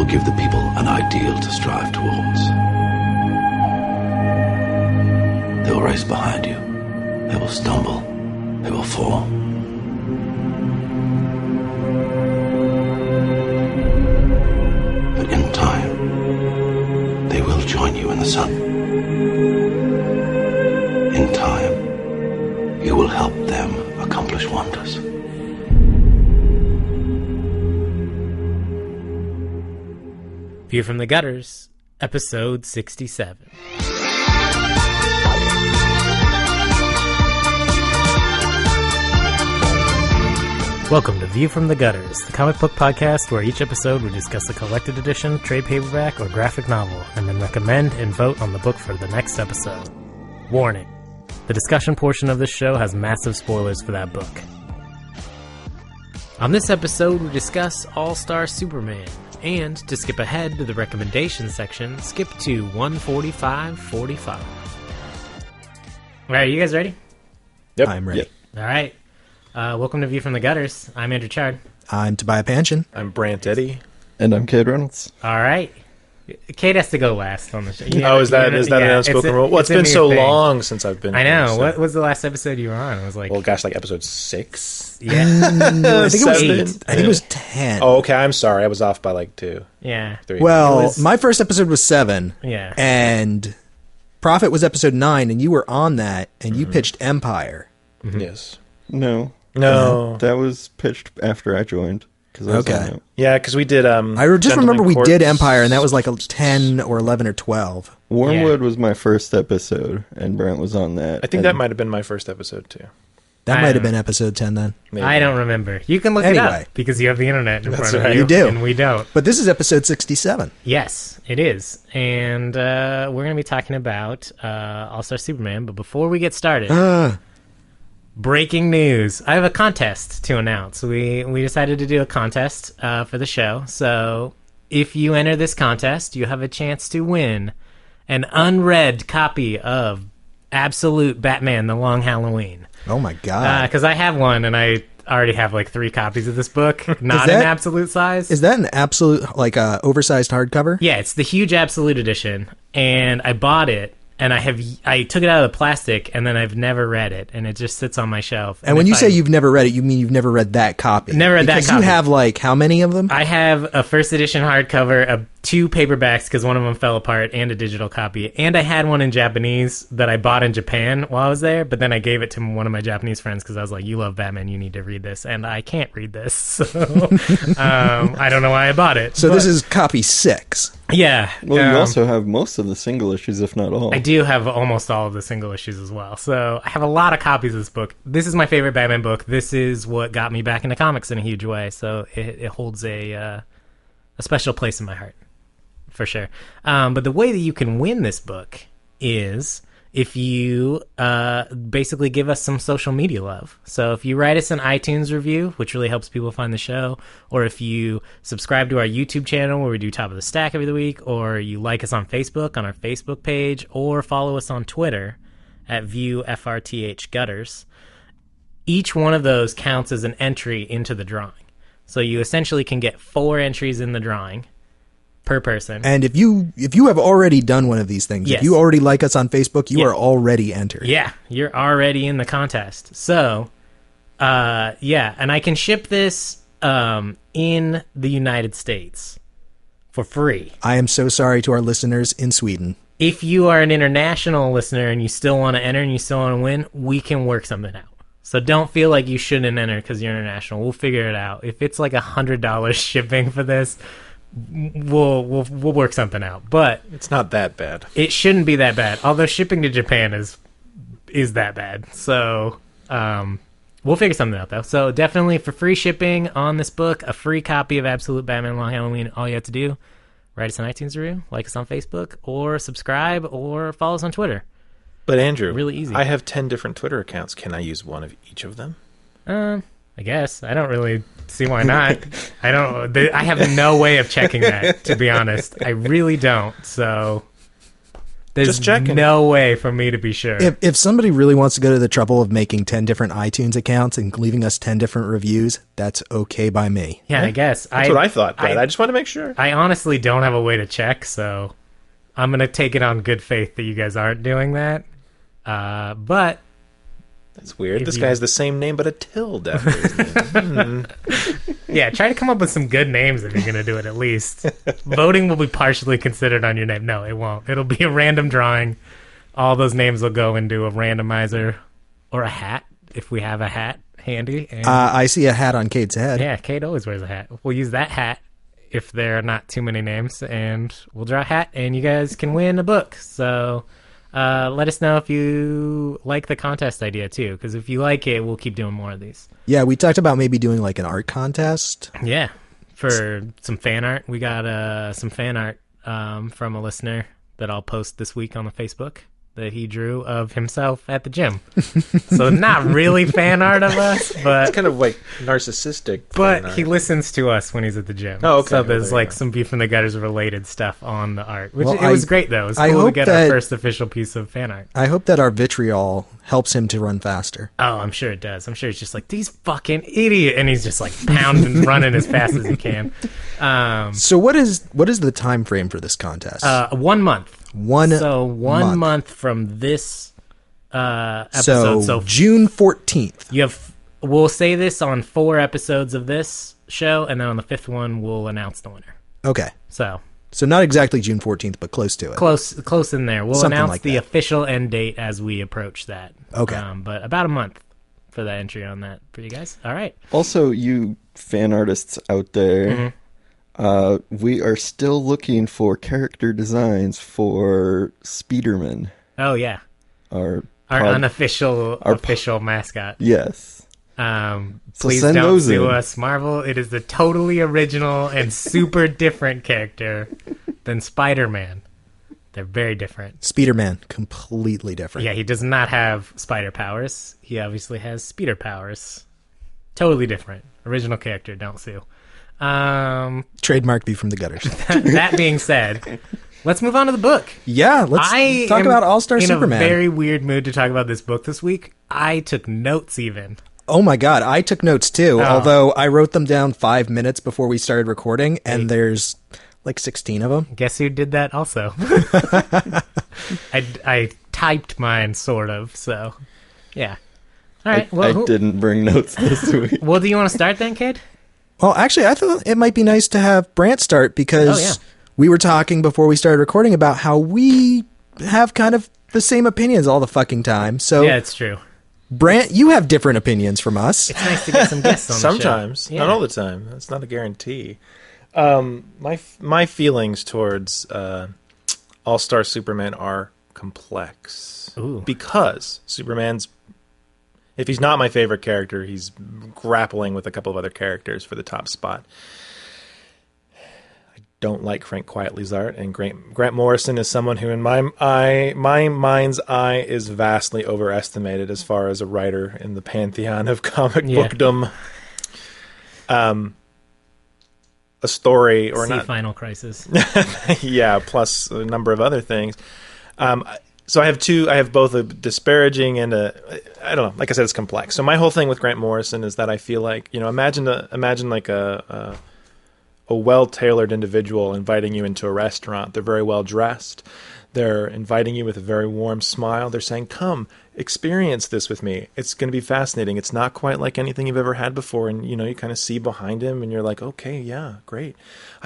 will give the people an ideal to strive towards. They will race behind you. They will stumble. They will fall. But in time, they will join you in the sun. In time, you will help them accomplish wonders. View from the Gutters, episode 67. Welcome to View from the Gutters, the comic book podcast where each episode we discuss a collected edition, trade paperback, or graphic novel, and then recommend and vote on the book for the next episode. Warning: the discussion portion of this show has massive spoilers for that book. On this episode, we discuss All-Star Superman, and to skip ahead to the recommendation section, skip to 145.45. Alright, you guys ready? Yep. I'm ready. Yep. Alright. Welcome to View from the Gutters. I'm Andrew Chard. I'm Tobiah Panchin. I'm Brant Eddy. And I'm Cade Reynolds. Alright. Kate has to go last on the show. Is that an unspoken rule? Well, it's been so long since I've been I know. here, so. What was the last episode you were on? It was like... Well, gosh, like episode 6? Yeah. I think it was 7? 8. I think it was 10. Oh, okay. I'm sorry. I was off by like 2. Yeah. 3. Well, was- my first episode was 7. Yeah. And Prophet was episode 9, and you were on that, and you pitched Empire. Yes. No. No. That was pitched after I joined. Cause I was Okay. on that. Yeah, because we did... I just Gentleman remember we Corpse. did Empire, and that was like a 10 or 11 or 12. Wormwood was my first episode, and Brent was on that. I think that might have been my first episode, too. That I might have don't- been episode 10 then. Maybe. I don't remember. You can look it Anyway. up because you have the internet in That's front of right. you. You do. And we don't. But this is episode 67. Yes, it is. And we're going to be talking about All-Star Superman. But before we get started... Breaking news. I have a contest to announce. We decided to do a contest for the show. So if you enter this contest, you have a chance to win an unread copy of Absolute Batman: The Long Halloween. Oh my God. Because I have one, and I already have like 3 copies of this book. Not in that- absolute size. Is that an absolute, like, oversized hardcover? Yeah, it's the huge Absolute edition, and I bought it. And I took it out of the plastic, and then I've never read it, and it just sits on my shelf. And when if you say I- you've never read it, you mean you've never read that copy? Never read that Because copy. you have, like, how many of them? I have a first edition hardcover, 2 paperbacks because one of them fell apart, and a digital copy. And I had one in Japanese that I bought in Japan while I was there, but then I gave it to one of my Japanese friends because I was like, "You love Batman, you need to read this," and I can't read this, so I don't know why I bought it. So but- this is copy 6. yeah. Well, you also have most of the single issues, if not all. I do have almost all of the single issues as well. So I have a lot of copies of this book. This is my favorite Batman book. This is what got me back into comics in a huge way. So it holds a special place in my heart, for sure. But the way that you can win this book is if you basically give us some social media love. So if you write us an iTunes review, which really helps people find the show, or if you subscribe to our YouTube channel where we do Top of the Stack every week, or you like us on Facebook on our Facebook page, or follow us on Twitter at ViewFRTH Gutters, each one of those counts as an entry into the drawing. So you essentially can get 4 entries in the drawing per person. And if you have already done one of these things, Yes. if you already like us on Facebook, you Yeah. are already entered. Yeah, you're already in the contest. So, and I can ship this in the United States for free. I am so sorry to our listeners in Sweden. If you are an international listener and you still want to enter and you still want to win, we can work something out. So don't feel like you shouldn't enter because you're international. We'll figure it out. If it's like $100 shipping for this, we'll work something out. But It's not that bad. it shouldn't be that bad. Although shipping to Japan is that bad. So we'll figure something out though. So definitely for free shipping on this book, a free copy of Absolute Batman Long Halloween. All you have to do, write us an iTunes review, like us on Facebook, or subscribe, or follow us on Twitter. But Andrew, Really easy. I have 10 different Twitter accounts. Can I use one of each of them? I guess I don't really see why not. I have no way of checking that, to be honest. I really don't. So There's Just checking. no way for me to be sure. If somebody really wants to go to the trouble of making 10 different iTunes accounts and leaving us 10 different reviews, that's okay by me. Yeah, I guess. That's what I thought, Brad. I just want to make sure. I honestly don't have a way to check, so I'm going to take it on good faith that you guys aren't doing that. But That's weird. This guy has the same name, but a tilde after his name. yeah, try to come up with some good names if you're going to do it at least. Voting will be partially considered on your name. No, it won't. It'll be a random drawing. All those names will go into a randomizer or a hat, if we have a hat handy. And I see a hat on Kate's head. yeah, Kate always wears a hat. We'll use that hat if there are not too many names, and we'll draw a hat, and you guys can win a book. So let us know if you like the contest idea, too, because if you like it, we'll keep doing more of these. Yeah, we talked about maybe doing like an art contest. Yeah, for some fan art. We got some fan art from a listener that I'll post this week on the Facebook that he drew of himself at the gym. So not really fan art of us, but It's kind of like narcissistic. but he listens to us when he's at the gym. Oh, okay. So Well, there's there you like go. some Beef in the Gutters related stuff on the art, which Well, it was great though. It was I cool to hope get that- our first official piece of fan art. I hope that our vitriol helps him to run faster. Oh, I'm sure it does. I'm sure he's just like, these fucking idiot, and he's just like pounding, running as fast as he can. So what is the time frame for this contest? 1 month. One One month from this episode. So June 14th. you have. We'll say this on 4 episodes of this show, and then on the 5th one, we'll announce the winner. Okay. So So not exactly June 14th, but close to it. close in there. We'll Something announce like the that. official end date as we approach that. Okay. But about a month for that entry on that for you guys. All right. Also, you fan artists out there, we are still looking for character designs for Speederman. Oh yeah, Our unofficial official mascot. Yes. Please send don't those sue in. us, Marvel. It is a totally original and super different character than Spider-Man. They're very different. Speederman, completely different. Yeah, he does not have spider powers. He obviously has speeder powers. Totally different. Original character, don't sue. Trademark Beef from the Gutters. That being said, let's move on to the book. Yeah, let's I talk am about All-Star in Superman. a very weird mood to talk about this book this week. I took notes even. Oh my god, I took notes too, Oh. although I wrote them down 5 minutes before we started recording, and there's like 16 of them. Guess who did that also? I typed mine, sort of, so yeah. All right, I well, didn't bring notes this week. well, do you want to start then, kid? Well, actually, I thought it might be nice to have Brant start because Oh, yeah. we were talking before we started recording about how we have kind of the same opinions all the fucking time. So, Yeah, it's true. Brant, you have different opinions from us. It's nice to get some guests on Sometimes, the show. not all the time. That's not a guarantee. My feelings towards All-Star Superman are complex. Ooh. Because Superman's, if he's not my favorite character, he's grappling with a couple of other characters for the top spot. I don't like Frank Quitely's art, and Grant Morrison is someone who, in my mind's eye, is vastly overestimated as far as a writer in the pantheon of comic Yeah. bookdom. A story, or See not? Final Crisis. Yeah, plus a number of other things. So I have both a disparaging and I don't know. Like I said, it's complex. So my whole thing with Grant Morrison is that I feel like, imagine like a well-tailored individual inviting you into a restaurant. They're very well dressed. They're inviting you with a very warm smile. They're saying, "Come, experience this with me. It's going to be fascinating. It's not quite like anything you've ever had before." And, you kind of see behind him and you're like, "Okay, yeah, great.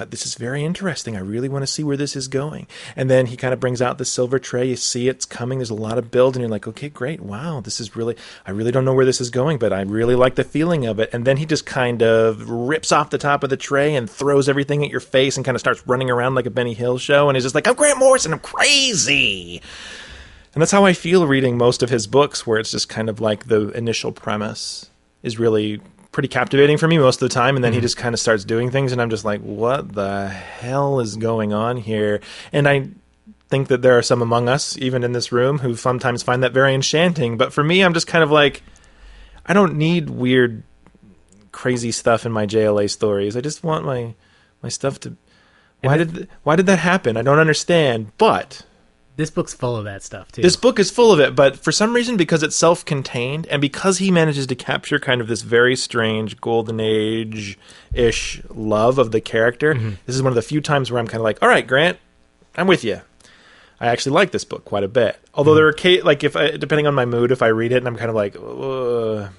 This is very interesting. I really want to see where this is going." And then he kind of brings out the silver tray. You see it's coming. There's a lot of build and you're like, "Okay, great. Wow, this is really, I really don't know where this is going, but I really like the feeling of it." And then he just kind of rips off the top of the tray and throws everything at your face and kind of starts running around like a Benny Hill show. And he's just like, "I'm Grant Morrison. I'm crazy." And that's how I feel reading most of his books, where it's just kind of like the initial premise is really pretty captivating for me most of the time, and then he just kind of starts doing things, and I'm just like, what the hell is going on here? And I think that there are some among us, even in this room, who sometimes find that very enchanting, but for me, I'm just kind of like, I don't need weird, crazy stuff in my JLA stories. I just want my stuff to... Why did that happen? I don't understand, but This book's full of that stuff too. This book is full of it, but for some reason, because it's self-contained, and because he manages to capture kind of this very strange golden age-ish love of the character, this is one of the few times where I'm kind of like, all right, Grant, I'm with you. I actually like this book quite a bit. Although there are like depending on my mood, if I read it and I'm kind of like, ugh.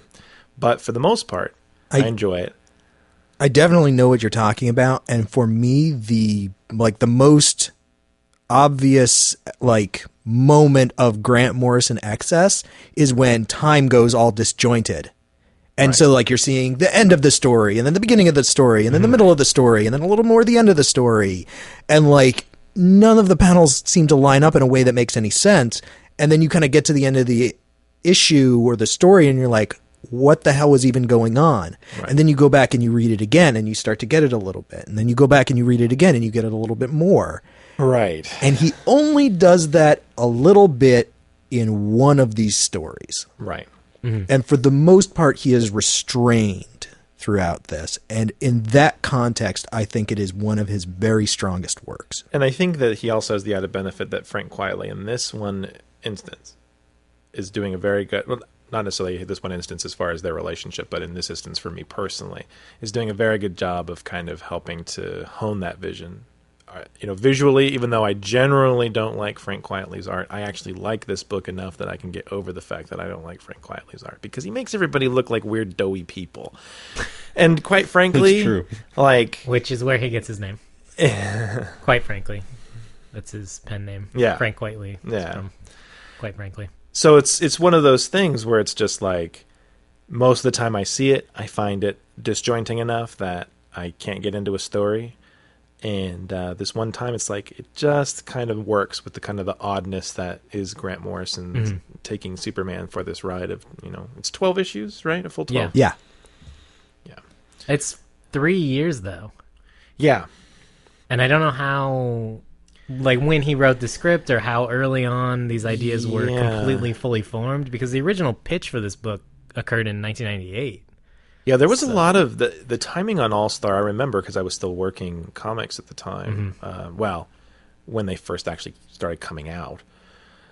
But for the most part, I enjoy it. I definitely know what you're talking about, and for me, the most obvious moment of Grant Morrison excess is when time goes all disjointed. And so you're seeing the end of the story and then the beginning of the story and then the middle of the story and then a little more the end of the story. And none of the panels seem to line up in a way that makes any sense. And then you kind of get to the end of the issue or the story and you're like, what the hell was even going on? Right. And then you go back and you read it again and you start to get it a little bit. And then you go back and you read it again and you get it a little bit more. Right. And he only does that a little bit in one of these stories. Right. Mm-hmm. And for the most part, he is restrained throughout this. And in that context, I think it is one of his very strongest works. And I think that he also has the added benefit that Frank Quietly, in this one instance, is doing a very good... Well, not necessarily this one instance as far as their relationship, but in this instance for me personally, is doing a very good job of kind of helping to hone that vision. Visually, even though I generally don't like Frank Quietly's art, I actually like this book enough that I can get over the fact that I don't like Frank Quietly's art because he makes everybody look like weird, doughy people. And quite frankly, true. Which is where he gets his name. Quite frankly, that's his pen name. Yeah, Frank Quietly. Yeah, quite frankly. So it's one of those things where it's just most of the time I see it, I find it disjointing enough that I can't get into a story. And this one time, it's it just kind of works with the kind of the oddness that is Grant Morrison's taking Superman for this ride of, it's 12 issues, right? A full 12? Yeah. It's 3 years, though. Yeah. And I don't know how, when he wrote the script or how early on these ideas were completely fully formed, because the original pitch for this book occurred in 1998. Yeah, there was a lot of the timing on All-Star. I remember because I was still working comics at the time. When they first actually started coming out,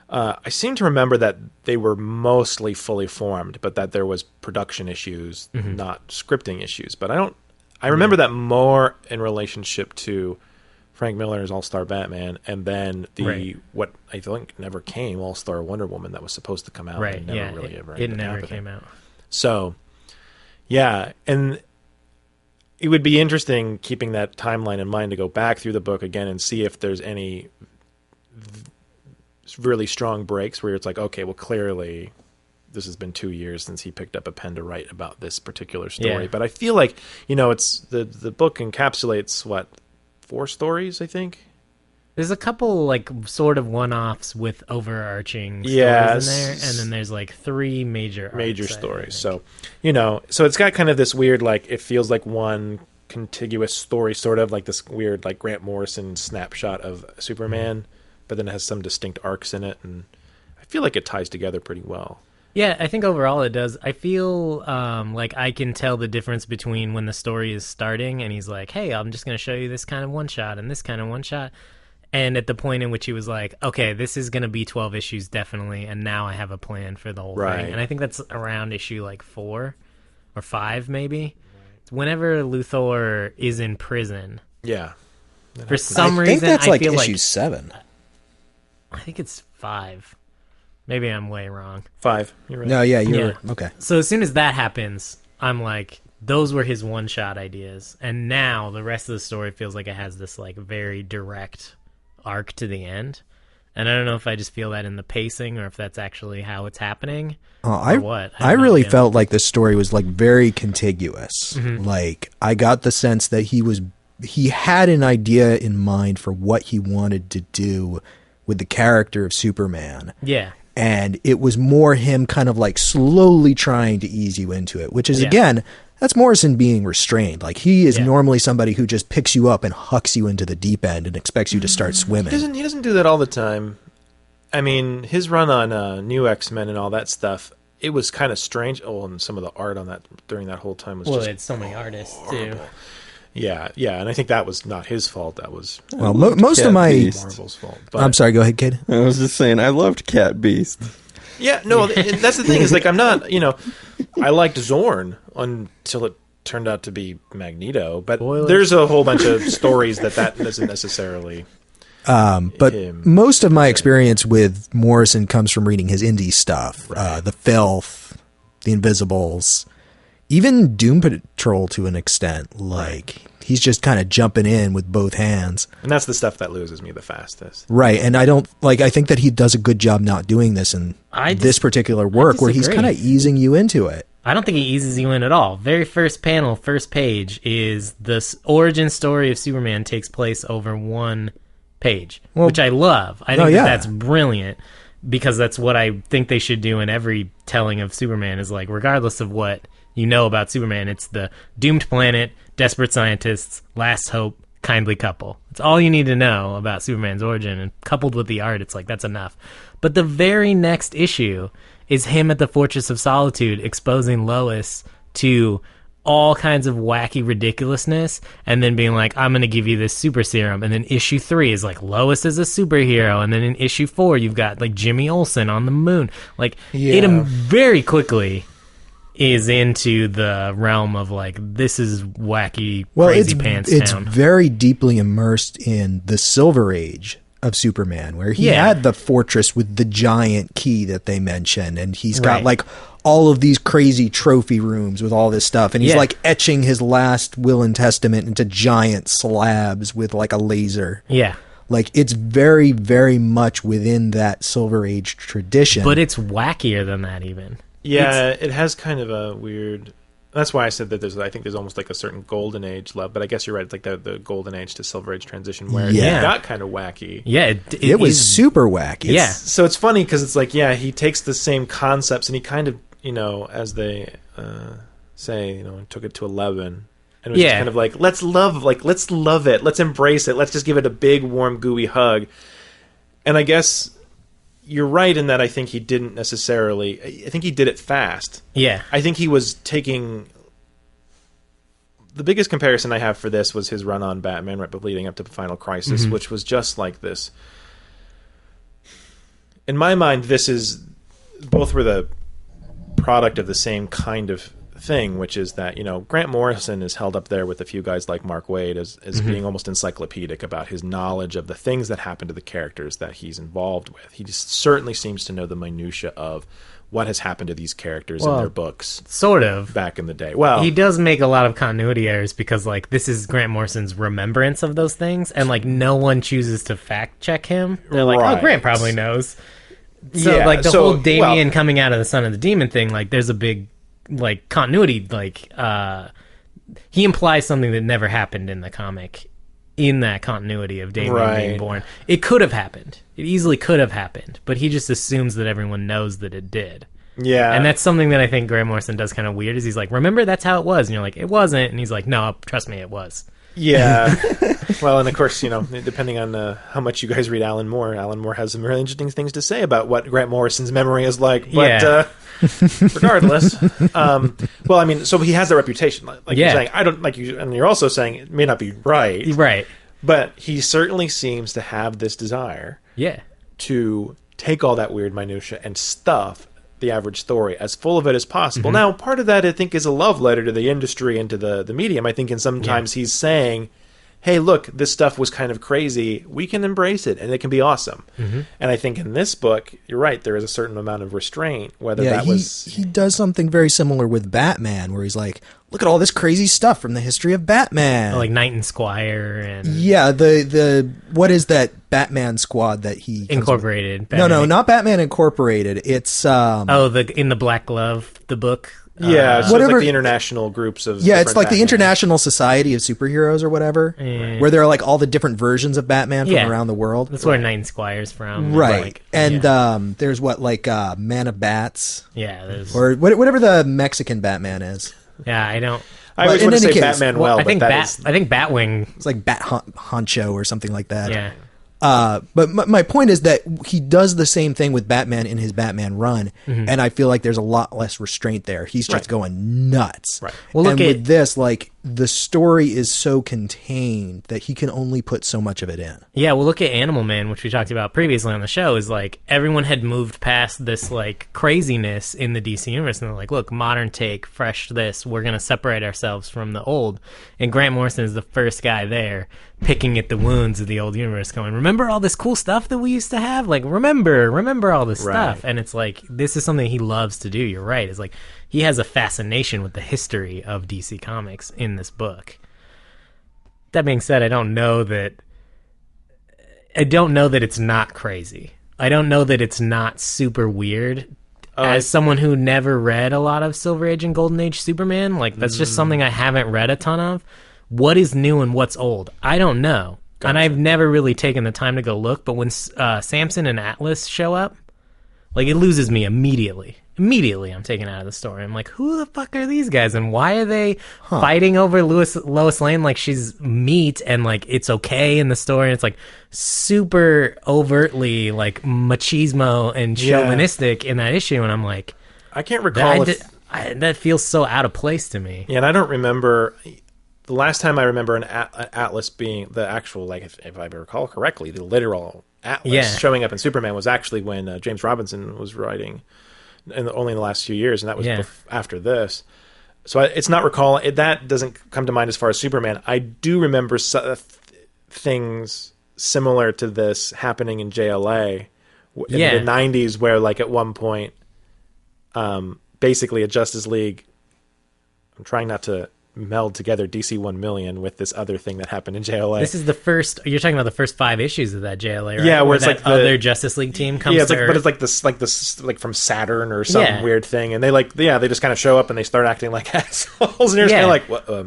I seem to remember that they were mostly fully formed, but that there was production issues, not scripting issues. But I remember that more in relationship to Frank Miller's All-Star Batman, and then what I think never came, All-Star Wonder Woman, that was supposed to come out. Right. And never really ever it never came out. So. Yeah, and it would be interesting keeping that timeline in mind to go back through the book again and see if there's any really strong breaks where it's okay, well, clearly this has been 2 years since he picked up a pen to write about this particular story. Yeah. But I feel it's the book encapsulates, 4 stories, I think? There's a couple sort of one-offs with overarching stories in there, and then there's 3 major stories. So, so it's got kind of this weird it feels like one contiguous story, sort of this weird Grant Morrison snapshot of Superman, but then it has some distinct arcs in it, and I feel like it ties together pretty well. Yeah, I think overall it does. I feel I can tell the difference between when the story is starting and he's like, hey, I'm just going to show you this kind of one shot and this kind of one shot. And at the point in which he was like, okay, this is going to be 12 issues definitely, and now I have a plan for the whole thing. And I think that's around issue 4 or 5 maybe. Right. Whenever Luthor is in prison. Yeah. For some reason, I think feel that's issue 7. I think it's 5. Maybe I'm way wrong. 5. You're right. No, yeah, you're right. Okay. So as soon as that happens, I'm like, those were his one-shot ideas. And now the rest of the story feels like it has this very direct arc to the end, and I don't know if I just feel that in the pacing or if that's actually how it's happening or what. I really felt like the story was very contiguous. I got the sense that he had an idea in mind for what he wanted to do with the character of Superman. Yeah. And it was more him kind of slowly trying to ease you into it, which is again, that's Morrison being restrained. He is normally somebody who just picks you up and hucks you into the deep end and expects you to start swimming. He doesn't do that all the time. I mean, his run on New X-Men and all that stuff, it was kind of strange. Oh, and some of the art on that during that whole time was just it's so many artists horrible. too. Yeah, and I think that was not his fault. That was Well, most of Cat my... Beast. Marvel's fault. But, I'm sorry, go ahead, kid. I was just saying, I loved Cat Beast. Yeah, no, and that's the thing is like I'm not, I liked Zorn until it turned out to be Magneto, but there's a whole bunch of stories that doesn't necessarily. But most of my experience with Morrison comes from reading his indie stuff, The Filth, The Invisibles, even Doom Patrol to an extent. Like he's just kind of jumping in with both hands. And that's the stuff that loses me the fastest. Right. And I think that he does a good job not doing this in this particular work where he's kind of easing you into it. I don't think he eases you in at all. Very first panel, first page is this origin story of Superman takes place over one page, which I love. I think that's brilliant because that's what I think they should do in every telling of Superman is like, regardless of what you know about Superman, it's the doomed planet, desperate scientists, last hope, kindly couple. It's all you need to know about Superman's origin, and coupled with the art, it's like, that's enough. But the very next issue is him at the Fortress of Solitude exposing Lois to all kinds of wacky ridiculousness and then being like, I'm going to give you this super serum. And then issue 3 is like Lois is a superhero. And then in issue 4, you've got like Jimmy Olsen on the moon. Like it very quickly is into the realm of like, this is wacky, crazy pants town. It's very deeply immersed in the Silver Age of Superman, where he had the fortress with the giant key that they mentioned, and he's got like all of these crazy trophy rooms with all this stuff, and he's like etching his last will and testament into giant slabs with like a laser. Yeah. Like it's very, very much within that Silver Age tradition. But it's wackier than that even. Yeah, it has kind of a weird... That's why I said that I think there's almost like a certain golden age love, but I guess you're right. It's like the golden age to silver age transition where it got kind of wacky. Yeah, it was super wacky. So it's funny because it's like, he takes the same concepts and he kind of, as they say, took it to 11. And it was just kind of like, let's love it. Let's embrace it. Let's just give it a big, warm, gooey hug. And I guess... You're right in that I think he didn't necessarily... I think he did it fast. Yeah. I think he was taking... The biggest comparison I have for this was his run on Batman right leading up to Final Crisis, which was just like this. In my mind, this is... Both were the product of the same kind of thing, which is that, Grant Morrison is held up there with a few guys like Mark Waid as being almost encyclopedic about his knowledge of the things that happen to the characters that he's involved with. He just certainly seems to know the minutia of what has happened to these characters in their books. Sort of. Back in the day. Well, he does make a lot of continuity errors because, like, this is Grant Morrison's remembrance of those things, and, like, no one chooses to fact check him. They're like, oh, Grant probably knows. So, like, the whole Damien coming out of the Son of the Demon thing, like, there's a big... like continuity, like he implies something that never happened in the comic in that continuity of Damien being born. It could have happened. It easily could have happened, but he just assumes that everyone knows that it did. Yeah. And that's something that I think Grant Morrison does kind of weird is he's like, remember that's how it was? And you're like, it wasn't. And he's like, no, trust me, it was. Yeah. Well, and of course, depending on how much you guys read Alan Moore has some really interesting things to say about what Grant Morrison's memory is like. But regardless, well, I mean, so he has that reputation. Like you're saying, I don't like you, and you're also saying it may not be right. Right. But he certainly seems to have this desire. To take all that weird minutia and stuff the average story as full of it as possible. Now, part of that, I think, is a love letter to the industry and to the medium. I think, and sometimes he's saying, hey, look, this stuff was kind of crazy. We can embrace it, and it can be awesome. And I think in this book, you're right, there is a certain amount of restraint, whether that was... He does something very similar with Batman, where he's like, look at all this crazy stuff from the history of Batman. Like Knight and Squire and... Yeah, the what is that Batman squad that he... Incorporated. No, not Batman Incorporated. It's... In the Black Glove, the book... Yeah, so it's like the international groups of... Yeah, it's like the International Society of Superheroes or whatever, where there are like all the different versions of Batman from around the world. That's where Knight and Squire's from. Right. Like, and there's Man of Bats. Yeah, there's... Or whatever the Mexican Batman is. Yeah, I don't... I always want to say Batman I think Batwing... It's like Bat Honcho or something like that. Yeah. But my point is that he does the same thing with Batman in his Batman run, and I feel like there's a lot less restraint there. He's just going nuts. Right. Well, with this, like, the story is so contained that he can only put so much of it in. Yeah, well, look at Animal Man, which we talked about previously on the show, is like everyone had moved past this like craziness in the DC universe, and they're like, look, modern take, fresh this, we're going to separate ourselves from the old. And Grant Morrison is the first guy there picking at the wounds of the old universe, going, remember all this cool stuff that we used to have? Like, remember all this stuff. And it's like, this is something he loves to do. You're right. It's like, he has a fascination with the history of DC Comics in this book. That being said, I don't know that it's not crazy. I don't know that it's not super weird. As someone who never read a lot of Silver Age and Golden Age Superman, like that's just something I haven't read a ton of. What is new and what's old? I don't know. Gotcha. And I've never really taken the time to go look, but when Samson and Atlas show up, like it loses me immediately. Immediately, I'm taken out of the story. I'm like, who the fuck are these guys? And why are they fighting over Lois Lane like she's meat and like it's okay in the story? And it's like super overtly like machismo and chauvinistic in that issue. And I'm like, I can't recall that feels so out of place to me. Yeah, and I don't remember the last time I remember an Atlas being the actual, like if I recall correctly, the literal Atlas showing up in Superman was actually when James Robinson was writing. Only in the last few years, and that was after this. So it's not that doesn't come to mind as far as Superman. I do remember things similar to this happening in JLA in the 90s, where like at one point, basically a Justice League, I'm trying not to meld together DC 1 Million with this other thing that happened in JLA. This is the first. You're talking about the first 5 issues of that JLA, right? Yeah, where it's like other Justice League team comes. Yeah, but it's like this, like from Saturn or some weird thing, and they just kind of show up and they start acting like assholes, and you're just kind of like, what?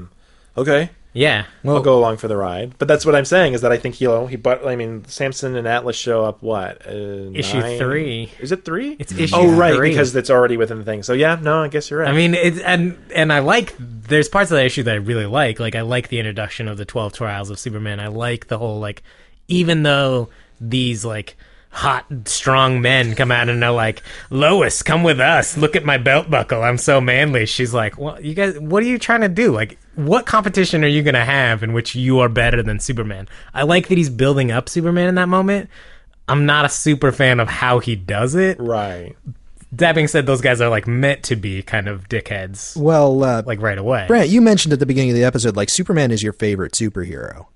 Okay. Yeah, well, I'll go along for the ride. But that's what I'm saying is that I think Samson and Atlas show up issue 3. Is it 3? It's issue 3 because it's already within the thing. So yeah, no, I guess you're right. I mean, it's and I like there's parts of that issue that I really like. Like I like the introduction of the 12 Trials of Superman. I like the whole like even though these like hot, strong men come out and they're like, Lois, come with us. Look at my belt buckle. I'm so manly. She's like, well, you guys, what are you trying to do? Like, what competition are you going to have in which you are better than Superman? I like that he's building up Superman in that moment. I'm not a super fan of how he does it. Right. That being said, those guys are like meant to be kind of dickheads. Well, like right away. Brant, you mentioned at the beginning of the episode, like Superman is your favorite superhero.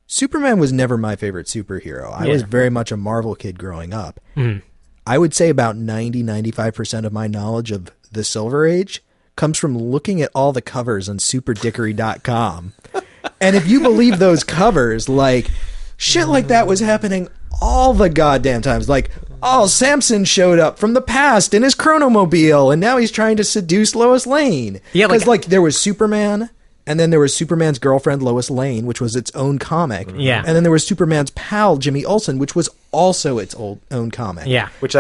Superman was never my favorite superhero. I was very much a Marvel kid growing up. Mm. I would say about 90-95% of my knowledge of the Silver Age comes from looking at all the covers on superdickery.com. And if you believe those covers, like, shit like that was happening all the goddamn times. Like, oh, Samson showed up from the past in his chronomobile, and now he's trying to seduce Lois Lane. Yeah, because like there was Superman, and then there was Superman's girlfriend, Lois Lane, which was its own comic. Yeah. And then there was Superman's pal, Jimmy Olsen, which was also its own comic. Yeah. Which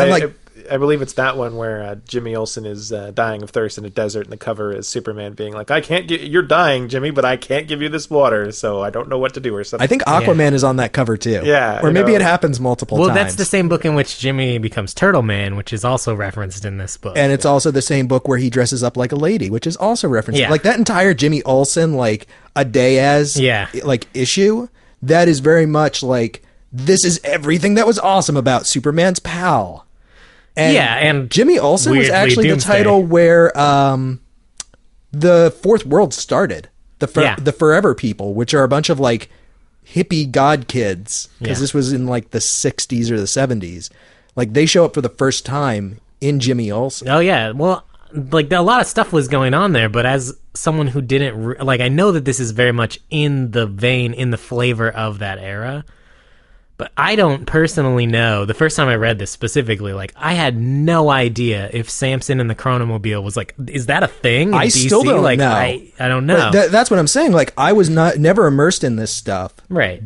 I believe it's that one where Jimmy Olsen is dying of thirst in a desert, and the cover is Superman being like, you're dying, Jimmy, but I can't give you this water, so I don't know what to do or something. I think Aquaman is on that cover too. Yeah. Or maybe it happens multiple times. Well, that's the same book in which Jimmy becomes Turtle Man, which is also referenced in this book. And it's also the same book where he dresses up like a lady, which is also referenced. Yeah. Like that entire Jimmy Olsen, like a day as like issue, that is very much like, this is everything that was awesome about Superman's pal. And Jimmy Olsen was actually Doomsday. The title where the Fourth World started. The Forever People, which are a bunch of like hippie god kids, because this was in like the 60s or the 70s. Like they show up for the first time in Jimmy Olsen. Oh yeah, well, like a lot of stuff was going on there, but as someone who didn't like, I know that this is very much in the vein, in the flavor of that era. But I don't personally know. The first time I read this specifically, like I had no idea if Samson and the Chronomobile was like, is that a thing? I DC? still don't know. I don't know. That's what I'm saying. Like I was never immersed in this stuff. Right.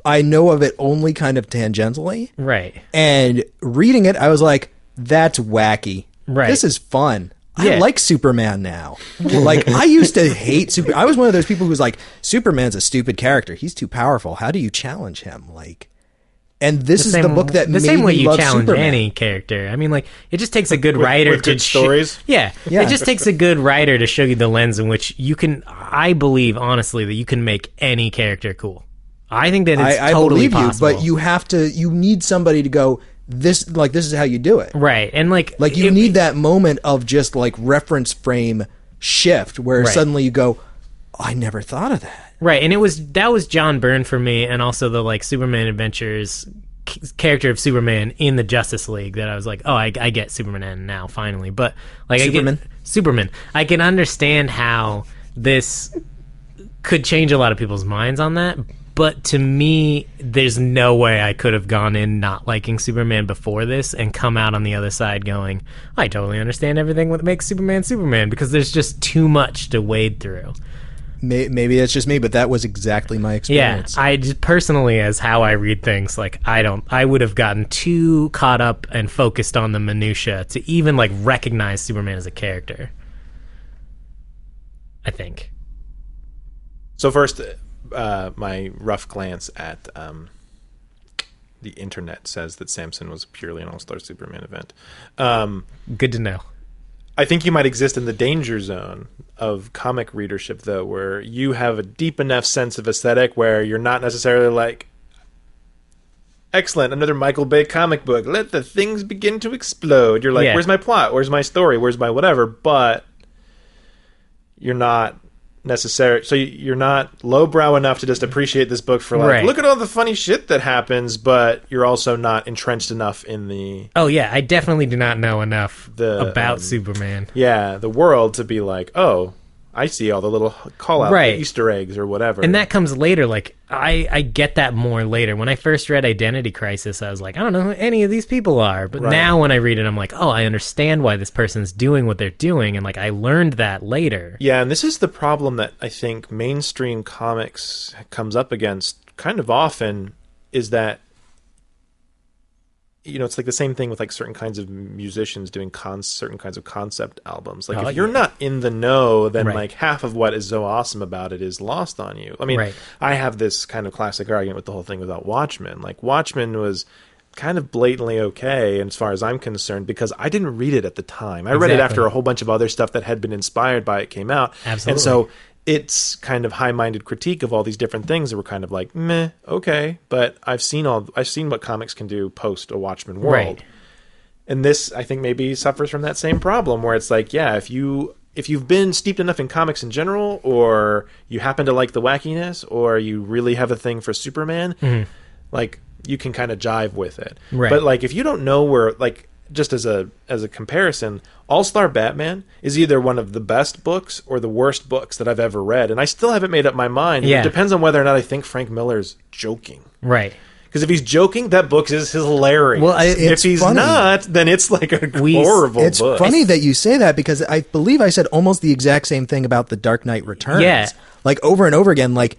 I know of it only kind of tangentially. Right. And reading it, I was like, that's wacky. Right. This is fun. I like Superman now. Like I used to hate Superman. I was one of those people who's like, Superman's a stupid character. He's too powerful. How do you challenge him? Like. And this is the book that the made same way me you love challenge Superman. any character. I mean, like, it just takes a good writer with to good stories? Yeah, Yeah. it just takes a good writer to show you the lens in which you can. I believe honestly that you can make any character cool. I think that it's I totally believe possible. you, but you need somebody to go, this is how you do it. right, and like You need that moment of just like reference frame shift where Right. suddenly you go, oh, I never thought of that. right, and that was John Byrne for me, and also the like Superman Adventures character of Superman in the Justice League that I was like, oh, I get Superman now finally, but like Superman. I can understand how this could change a lot of people's minds on that. But to me, there's no way I could have gone in not liking Superman before this and come out on the other side going, I totally understand everything that makes Superman Superman, because there's just too much to wade through. Maybe that's just me, but that was exactly my Yeah, experience. I just, personally, as how I read things, like I would have gotten too caught up and focused on the minutia to even like recognize Superman as a character. I think. So first, my rough glance at the internet says that Samson was purely an All-Star Superman event. Good to know. I think you might exist in the danger zone of comic readership, though, where you have a deep enough sense of aesthetic where you're not necessarily like, excellent, another Michael Bay comic book, let the things begin to explode. You're like, Yeah. where's my plot? Where's my story? Where's my whatever? But you're not necessary, so you're not lowbrow enough to just appreciate this book for like, Right. look at all the funny shit that happens, but you're also not entrenched enough in the Oh yeah, I definitely do not know enough The, about Superman. the world to be like, oh, I see all the little call out Right. Easter eggs or whatever. And that comes later. Like I get that more later. When I first read Identity Crisis, I was like, I don't know who any of these people are. But Right. now when I read it, I'm like, oh, I understand why this person's doing what they're doing, and like I learned that later. Yeah, and this is the problem that I think mainstream comics comes up against kind of often, is that, you know, it's like the same thing with like certain kinds of musicians doing certain kinds of concept albums. Like, Oh, if you're yeah. not in the know, then Right. like half of what is so awesome about it is lost on you. I mean, Right. I have this kind of classic argument with the whole thing about Watchmen. Like, Watchmen was kind of blatantly okay, and as far as I'm concerned, because I didn't read it at the time. I read it Exactly. after a whole bunch of other stuff that had been inspired by it came out. Absolutely. And so it's kind of high-minded critique of all these different things that were kind of like, meh, okay, but I've seen what comics can do post a Watchmen world. Right. And this, I think, maybe suffers from that same problem, where it's like, yeah, if you've been steeped enough in comics in general, or you happen to like the wackiness, or you really have a thing for Superman, like, you can kind of jive with it. Right. But like, if you don't know where, like, just as a comparison, All-Star Batman is either one of the best books or the worst books that I've ever read, and I still haven't made up my mind. Yeah. It depends on whether or not I think Frank Miller's joking. Right. Because if he's joking, that book is hilarious. Well, if it's he's funny. not, then it's like a horrible It's book. funny that you say that, because I believe I said almost the exact same thing about The Dark Knight Returns. Yeah. Like, over and over again, like,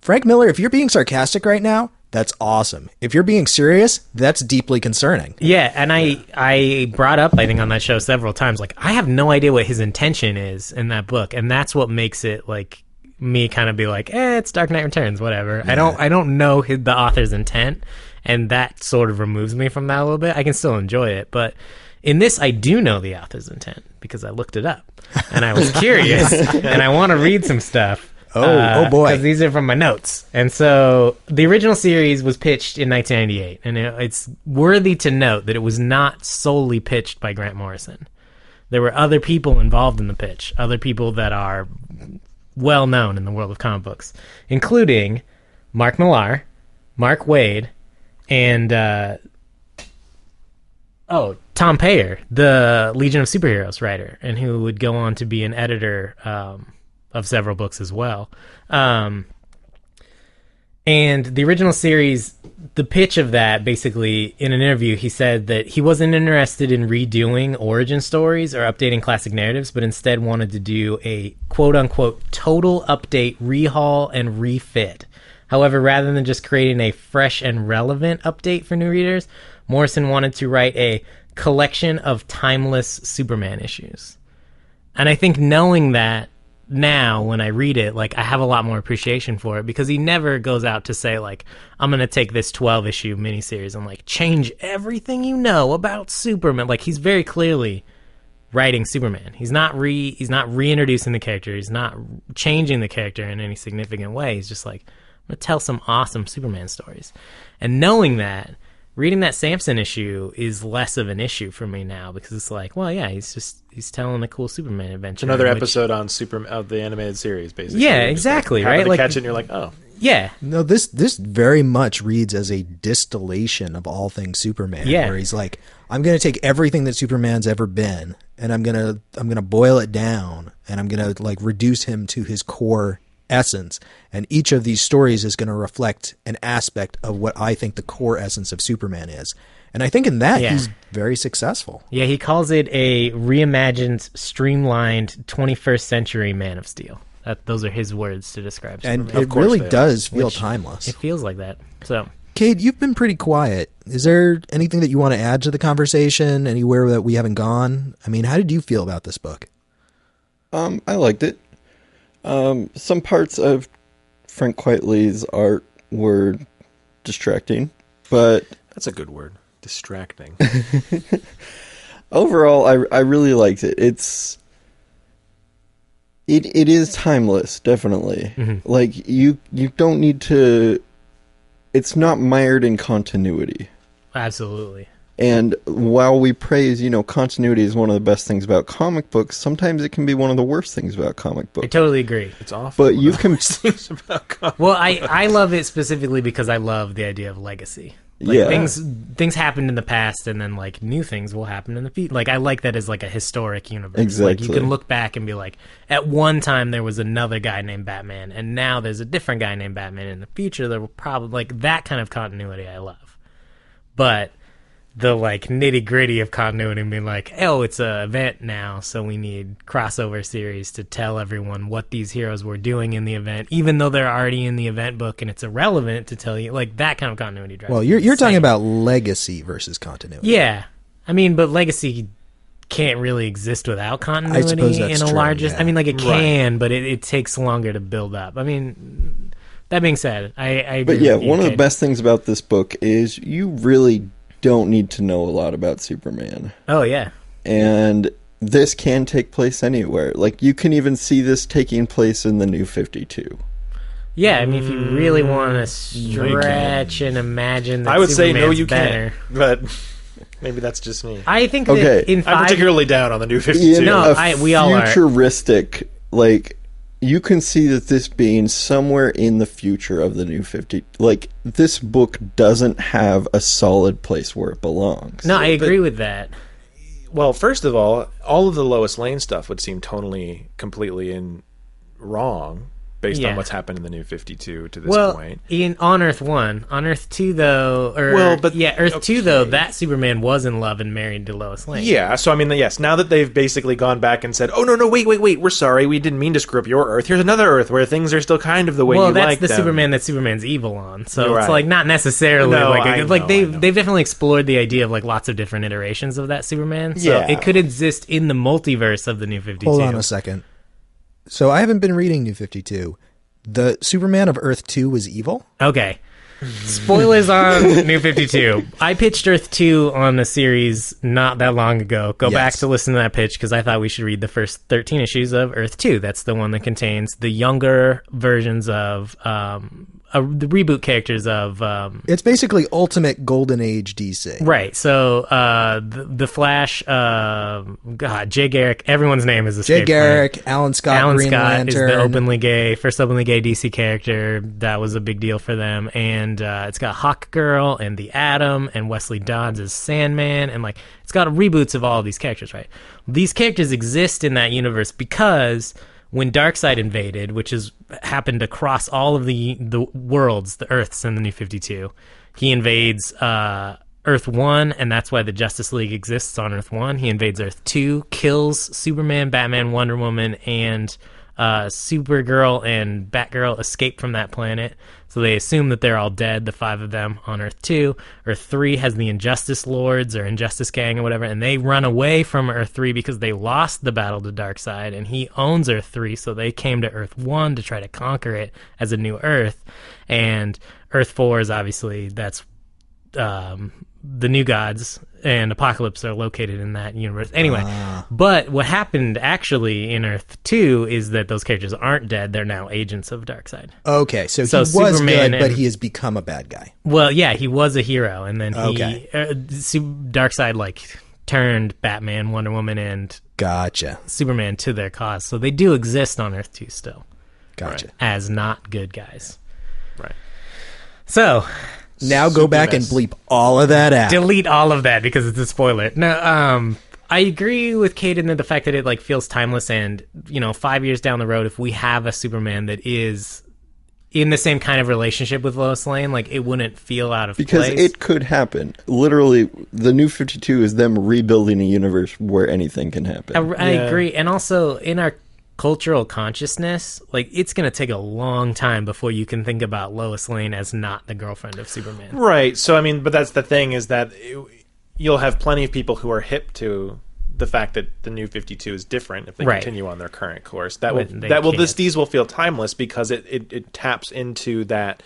Frank Miller, if you're being sarcastic right now, that's awesome. If you're being serious, that's deeply concerning. Yeah, and I brought up, I think, on that show several times, like, I have no idea what his intention is in that book, and that's what makes it, like, me kind of be like, it's Dark Knight Returns, whatever. Yeah. I don't know the author's intent, and that sort of removes me from that a little bit. I can still enjoy it, but in this, I do know the author's intent, because I looked it up, and I was curious, and I want to read some stuff. Oh boy. Because these are from my notes. And so the original series was pitched in 1998, and it's worthy to note that it was not solely pitched by Grant Morrison. There were other people involved in the pitch, other people that are well known in the world of comic books, including Mark Millar, Mark Waid, and Tom Payer, the Legion of Superheroes writer, and who would go on to be an editor of several books as well. And the original series, the pitch of that, basically, in an interview, he said that he wasn't interested in redoing origin stories or updating classic narratives, but instead wanted to do a quote-unquote total update, rehaul, and refit. However, rather than just creating a fresh and relevant update for new readers, Morrison wanted to write a collection of timeless Superman issues. And I think knowing that now when I read it, like, I have a lot more appreciation for it, because he never goes out to say, like, I'm going to take this 12-issue miniseries and, like, change everything you know about Superman. Like, he's very clearly writing Superman. He's not reintroducing the character. He's not changing the character in any significant way. He's just like, I'm going to tell some awesome Superman stories. And knowing that, reading that Samson issue is less of an issue for me now, because it's like, well, yeah, he's telling a cool Superman adventure. Another episode on of the animated series, basically. Yeah, exactly, right? Like, catch it and you're like, oh. Yeah. No, this very much reads as a distillation of all things Superman. Yeah. Where he's like, I'm going to take everything that Superman's ever been, and I'm gonna boil it down, and I'm gonna, like, reduce him to his core essence. And each of these stories is going to reflect an aspect of what I think the core essence of Superman is. And I think in that he's very successful. Yeah, he calls it a reimagined, streamlined 21st century Man of Steel. Those are his words to describe Superman. And it really does feel timeless. It feels like that. So, Cade, you've been pretty quiet. Is there anything that you want to add to the conversation? Anywhere that we haven't gone? I mean, how did you feel about this book? I liked it. Some parts of Frank Quitely's art were distracting, but That's a good word. Distracting. overall, I really liked it. It is timeless, definitely. Mm-hmm. Like, you don't need to. It's not mired in continuity. absolutely. And while we praise, continuity is one of the best things about comic books, sometimes it can be one of the worst things about comic I books. totally agree. It's awful. But you can. things about comics. Well, I love it specifically because I love the idea of legacy. Like, Yeah. things happened in the past, and then, like, new things will happen in the future. Like, I like that as, like, a historic universe. Exactly. Like, you can look back and be like, at one time there was another guy named Batman, and now there's a different guy named Batman. In the future, there will probably, like, that kind of continuity I love. But the, like, nitty-gritty of continuity and being like, oh, it's an event now, so we need crossover series to tell everyone what these heroes were doing in the event, even though they're already in the event book and it's irrelevant to tell you. Like, that kind of continuity drives Well, me you're talking insane. about legacy versus continuity. Yeah. I mean, but legacy can't really exist without continuity suppose that's in a true, larger... yeah. I mean, like, it can, but it takes longer to build up. I mean, that being said, I agree But yeah, with you, one of the Kate. best things about this book is you really don't need to know a lot about Superman. Oh, yeah. And this can take place anywhere. Like, you can even see this taking place in the New 52. Yeah, I mean, if you really want to stretch and imagine that I would say no, Superman's you better. can't. But maybe that's just me. I think Okay. that in I'm 5... particularly down on the New 52. No, a we all are. futuristic, like, you can see that this being somewhere in the future of the New 50. Like, this book doesn't have a solid place where it belongs. No, I agree with that. Well, first of all of the Lois Lane stuff would seem tonally completely wrong based Yeah. on what's happened in the New 52 to this point. On Earth 1. On Earth 2, though... Earth 2, though, that Superman was in love and married to Lois Lane. Yeah, so I mean, yes, now that they've basically gone back and said, oh, no, wait, we're sorry, we didn't mean to screw up your Earth. Here's another Earth where things are still kind of the way you like them. Well, that's the Superman that Superman's evil on. So Right. it's, like, not necessarily... No, like, I know. they've definitely explored the idea of, like, lots of different iterations of that Superman. So Yeah. it could exist in the multiverse of the New 52. Hold on a second. So I haven't been reading New 52. The Superman of Earth 2 was evil? Okay. Spoilers on New 52. I pitched Earth 2 on the series not that long ago. Go back to listen to that pitch because I thought we should read the first 13 issues of Earth 2. That's the one that contains the younger versions of the reboot characters of... It's basically ultimate Golden Age DC. right. So the Flash, Jay Garrick, everyone's name is Jay escaped me. Garrick, Alan Scott, Green Scott is Lantern. the first openly gay DC character. That was a big deal for them. And it's got Hawk Girl and the Atom and Wesley Dodds as Sandman. And, like, it's got reboots of all of these characters, right? These characters exist in that universe because when Darkseid invaded, which has happened across all of the worlds, the Earths in the New 52, he invades Earth 1, and that's why the Justice League exists on Earth 1. He invades Earth 2, kills Superman, Batman, Wonder Woman, and Supergirl and Batgirl escape from that planet, so they assume that they're all dead, the 5 of them on Earth 2. Earth 3 has the Injustice Lords or Injustice Gang or whatever, and they run away from Earth 3 because they lost the battle to Darkseid, and he owns Earth 3, so they came to Earth 1 to try to conquer it as a new Earth. And Earth 4 is obviously, that's the New Gods and Apocalypse are located in that universe. Anyway, but what happened actually in Earth 2 is that those characters aren't dead. They're now agents of Darkseid. Okay, so he was Superman good, but he has become a bad guy. Well, yeah, he was a hero, and then Darkseid like turned Batman, Wonder Woman, and Gotcha. Superman to their cause. So they do exist on Earth 2 still. Gotcha. As not good guys. Right. So now go back and bleep all of that out. delete all of that because it's a spoiler. No, I agree with Caden in the fact that it like feels timeless, and 5 years down the road, if we have a Superman that is in the same kind of relationship with Lois Lane, like it wouldn't feel out of Because place. it could happen. Literally, the New 52 is them rebuilding a universe where anything can happen. I agree, and also in our cultural consciousness, like it's going to take a long time before you can think about Lois Lane as not the girlfriend of Superman. Right. So, I mean, but that's the thing is that you'll have plenty of people who are hip to the fact that the New 52 is different if they continue on their current course. These will feel timeless because it taps into that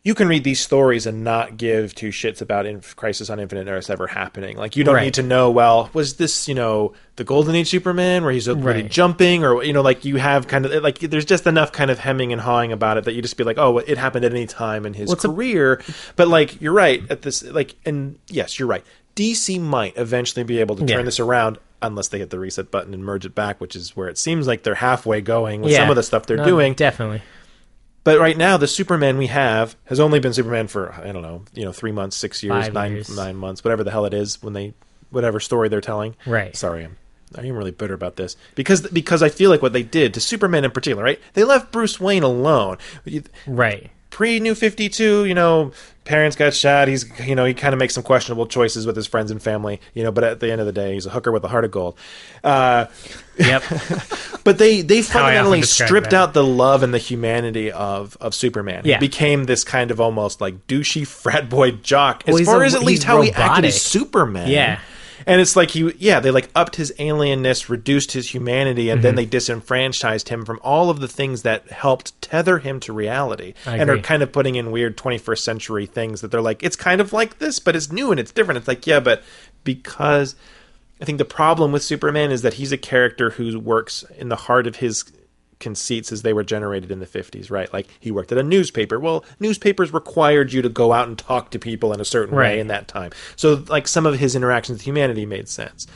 you can read these stories and not give two shits about Crisis on Infinite Earths ever happening. Like, you don't need to know, well, was this, the Golden Age Superman where he's really jumping, or, like you have kind of, like, there's just enough kind of hemming and hawing about it that you just be like, oh, it happened at any time in his career. But, like, you're right at this, like, and yes, you're right. DC might eventually be able to turn this around unless they hit the reset button and merge it back, which is where it seems like they're halfway going with some of the stuff they're doing. Definitely. But right now, the Superman we have has only been Superman for, I don't know, 3 months, 6 years, 9 months, whatever the hell it is, whatever story they're telling. Right. Sorry, I am really bitter about this. Because I feel like what they did to Superman in particular, right? They left Bruce Wayne alone. Right. Pre-New 52, parents got shot. He's, he kind of makes some questionable choices with his friends and family, but at the end of the day, he's a hooker with a heart of gold. Yep. But they fundamentally stripped out the love and the humanity of Superman. Yeah. He became this kind of almost like douchey frat boy jock, as far as at least how he acted as Superman. Yeah. And it's like they like upped his alienness, reduced his humanity, and then they disenfranchised him from all of the things that helped tether him to reality. And are kind of putting in weird 21st century things that they're like, it's kind of like this, but it's new and it's different. It's like, yeah, but because I think the problem with Superman is that he's a character who works in the heart of his conceits as they were generated in the 50s, right? Like, he worked at a newspaper. Well, newspapers required you to go out and talk to people in a certain way in that time. So, like, some of his interactions with humanity made sense.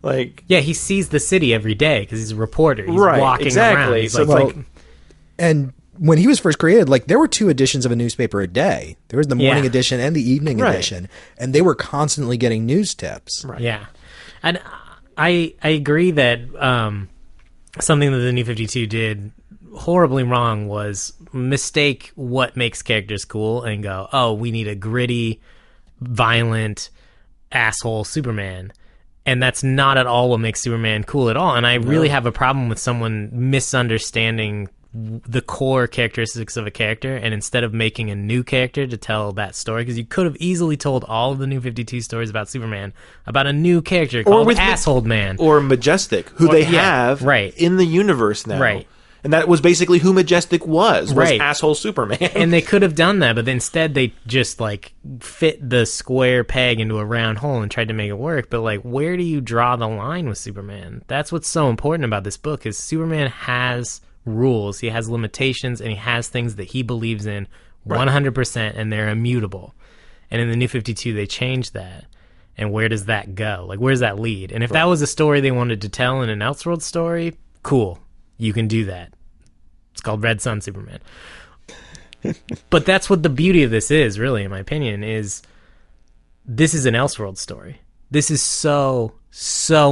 Like, yeah, he sees the city every day because he's a reporter. He's walking around. He's and when he was first created, like, there were 2 editions of a newspaper a day. There was the morning edition and the evening edition, and they were constantly getting news tips. Right. Yeah, and I agree that something that the New 52 did horribly wrong was mistake what makes characters cool and go, oh, we need a gritty, violent, asshole Superman. And that's not at all what makes Superman cool at all. And I really have a problem with someone misunderstanding the core characteristics of a character, and instead of making a new character to tell that story, because you could have easily told all of the New 52 stories about Superman about a new character called Asshole Man. Or Majestic, who they have in the universe now. Right. And that was basically who Majestic was asshole Superman. And they could have done that, but instead they just, like, fit the square peg into a round hole and tried to make it work. But, like, where do you draw the line with Superman? That's what's so important about this book, is Superman has rules, he has limitations, and he has things that he believes in 100%, and they're immutable. And in the New 52, they changed that. And where does that go? Like, where does that lead? And if that was a story they wanted to tell in an Elseworld story, cool. You can do that. It's called Red Sun Superman. But that's what the beauty of this is, really, in my opinion, is this is an Elseworld story. This is so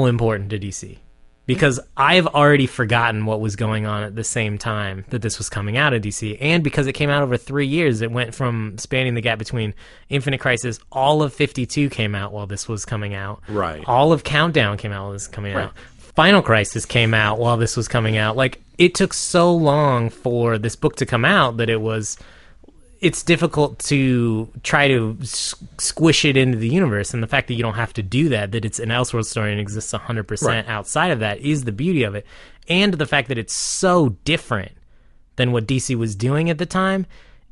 important to DC. Because I've already forgotten what was going on at the same time that this was coming out of DC. And because it came out over 3 years, it went from spanning the gap between Infinite Crisis, all of 52 came out while this was coming out. Right. All of Countdown came out while this was coming out. Final Crisis came out while this was coming out. Like, it took so long for this book to come out that it's difficult to try to squish it into the universe. And the fact that you don't have to do that it's an Elseworld story and exists 100% outside of that is the beauty of it. And the fact that it's so different than what DC was doing at the time